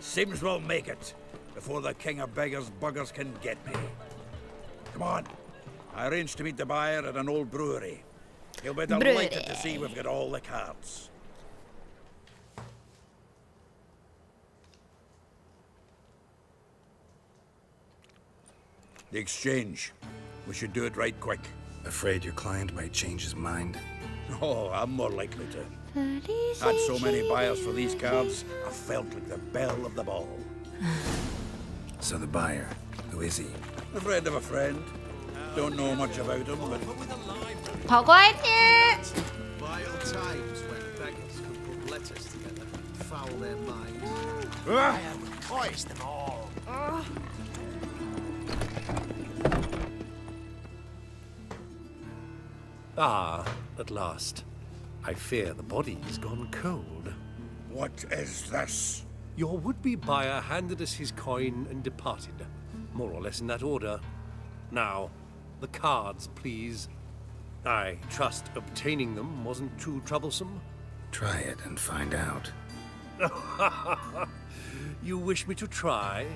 Sims will make it before the king of beggars buggers can get me. Come on. I arranged to meet the buyer at an old brewery. He'll be delighted to see we've got all the cards. The exchange. We should do it right quick. Afraid your client might change his mind? Oh, I'm more likely to. Had so many buyers for these cards, I felt like the belle of the ball. So the buyer, who is he? A friend of a friend. Don't know much about him, but...跑快点 Vile times when beggars could put letters together, foul their minds. I will poise them all. Ah, at last. I fear the body's gone cold. What is this? Your would-be buyer handed us his coin and departed. More or less in that order. Now, the cards, please. I trust obtaining them wasn't too troublesome. Try it and find out. You wish me to try?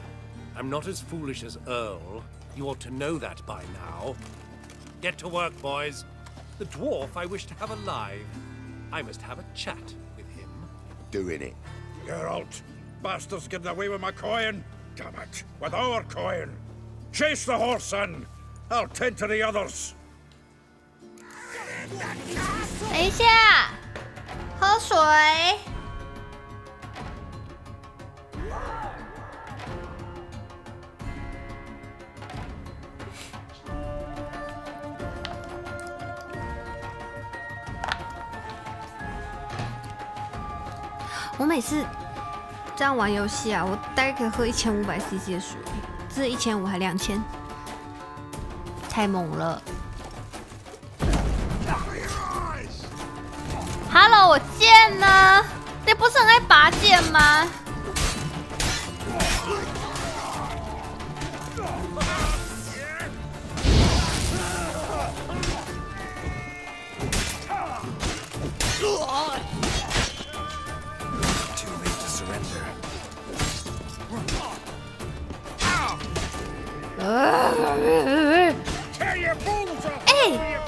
I'm not as foolish as Earl. You ought to know that by now. Get to work, boys. The dwarf I wish to have alive. I must have a chat with him. Doing it. Geralt, bastards getting away with my coin. Damn it, with our coin. Chase the horse, son. I'll tend to the others. 等一下，喝水。我每次这样玩游戏啊，我大概可以喝1500cc 的水，这是1500还2000，太猛了。Hello， 我剑呢？你不是很爱拔剑吗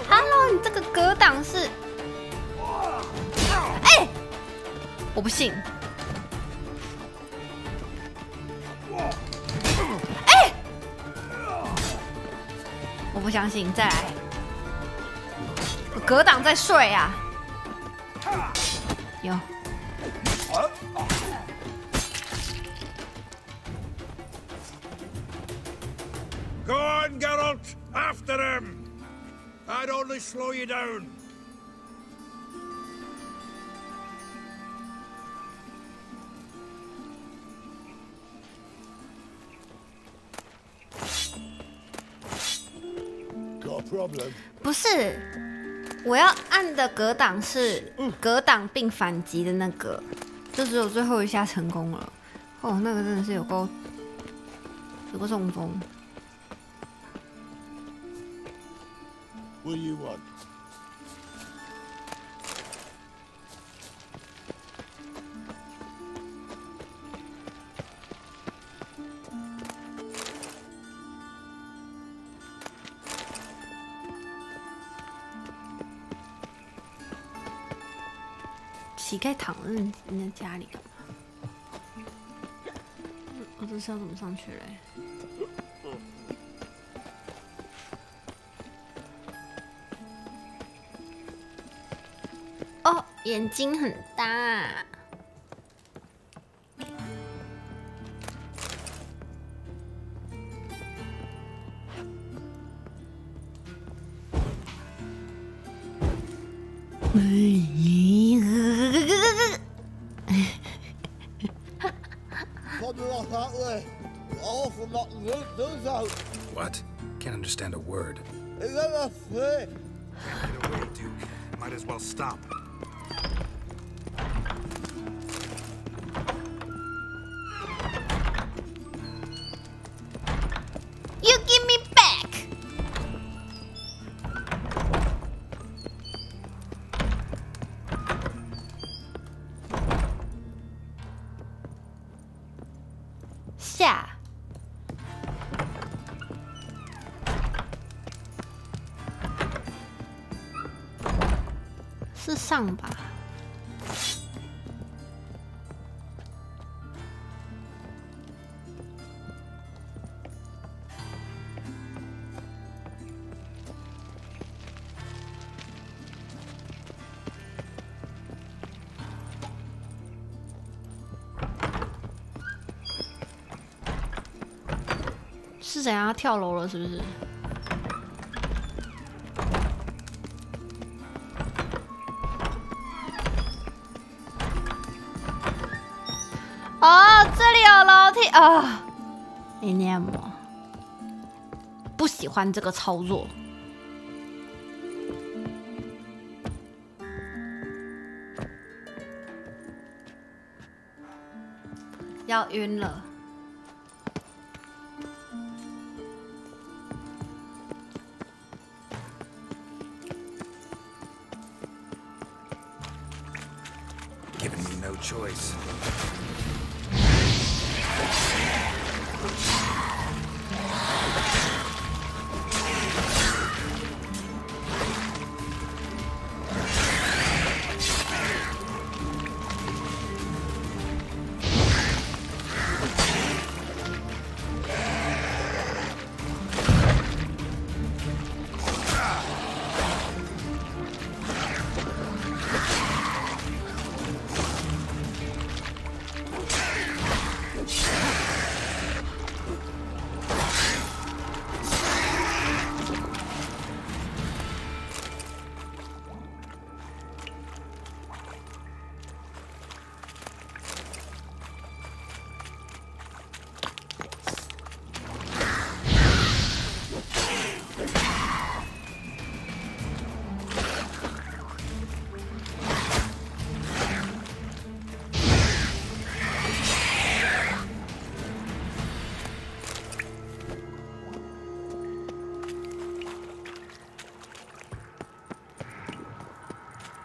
？Hello， 你这个格挡是，我不信，我不相信，再来，我格挡在睡啊，有。Go on, Geralt! After him! I'd only slow you down. Got a problem? 不是，我要按的格挡是格挡并反击的那个，就只有最后一下成功了。哦，那个真的是有够中风。What do you want? "乞丐躺在人家家里干嘛？我这是要怎么上去嘞？哦，眼睛很大。What? Can't understand a word. Get away, Duke. Might as well stop. You give me back. 是上吧？是怎样？他跳楼了是不是？哦，这里有楼梯啊！你念我，不喜欢这个操作。要晕了。Giving me no choice.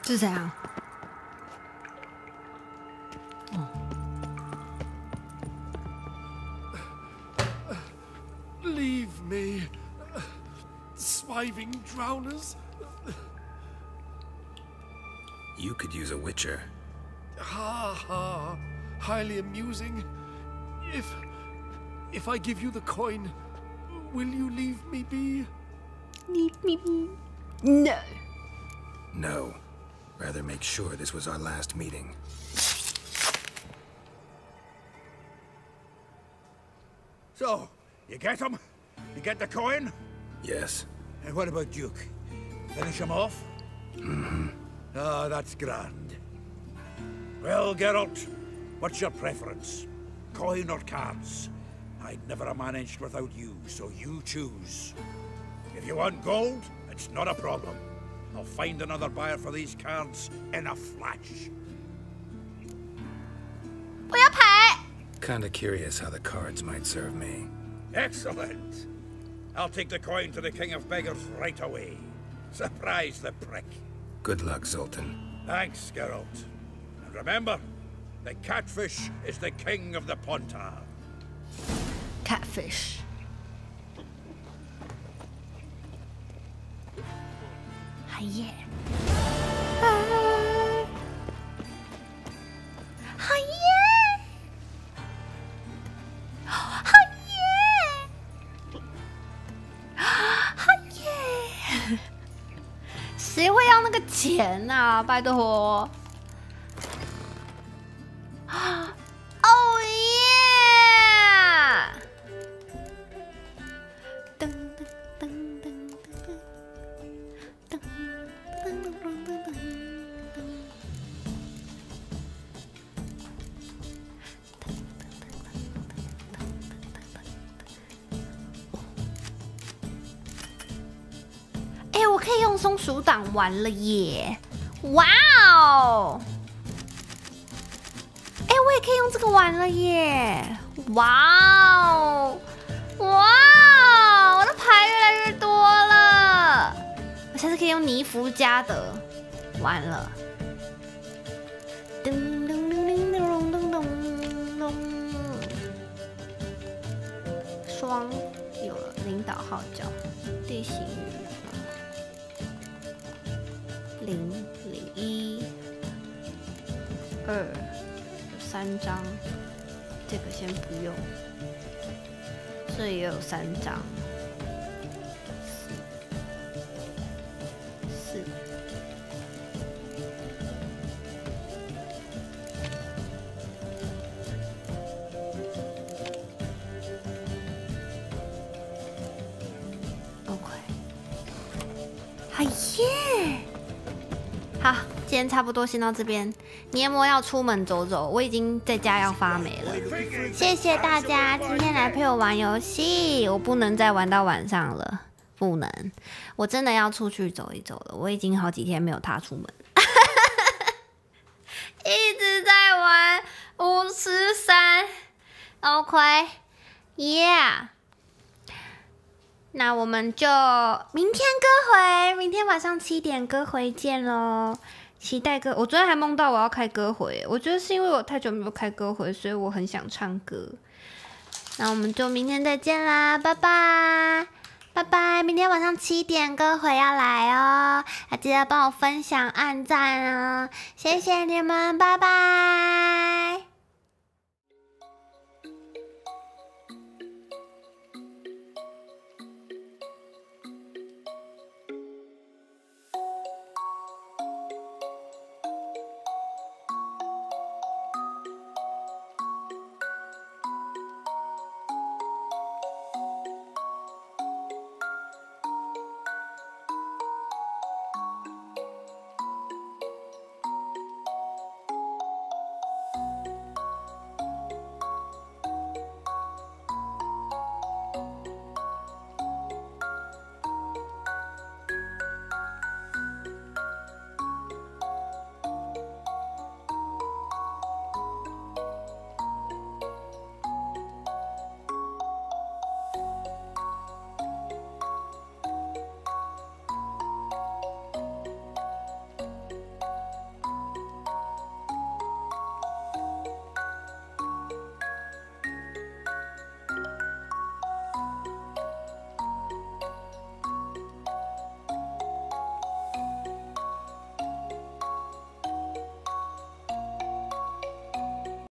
是怎样？哦， Leave me, swiving drowners. You could use a witcher. Ha ha, highly amusing. If I give you the coin, will you leave me be? Leave me be? No. No. Rather make sure this was our last meeting. So, you get him? You get the coin? Yes. And what about Duke? Finish him off? Mm-hmm. Ah, that's grand. Well, Geralt, what's your preference? Coin or cards? I'd never have managed without you, so you choose. If you want gold, it's not a problem. I'll find another buyer for these cards in a flash. 我要牌。 Kinda curious how the cards might serve me. Excellent. I'll take the coin to the King of Beggars right away. Surprise the prick. Good luck, Zoltan. Thanks, Geralt. And remember, the catfish is the king of the Pontar. Catfish. Hiya. Hiya. 谁会要那个钱啊？拜托！哦耶！噔噔噔噔噔噔噔噔噔噔。哎，我可以用松鼠党玩了耶！哇哦！哎，我也可以用这个玩了耶！哇哦！哇，我的牌越来越多了。我下次可以用尼福加德完了。噔噔噔噔噔噔噔噔。双有了，领导号角，地形001。2，有3张，这个先不用，这也有3张。 哎耶！好，今天差不多先到这边。年末要出门走走，我已经在家要发霉了。谢谢大家今天来陪我玩游戏，我不能再玩到晚上了，不能，我真的要出去走一走了。我已经好几天没有踏出门，一直在玩53。OK，Yeah。 那我们就明天歌回，明天晚上7点歌回见喽！期待歌，我昨天还梦到我要开歌回，我觉得是因为我太久没有开歌回，所以我很想唱歌。那我们就明天再见啦，拜拜，拜拜！明天晚上7点歌回要来哦，还记得帮我分享、按赞哦，谢谢你们，拜拜。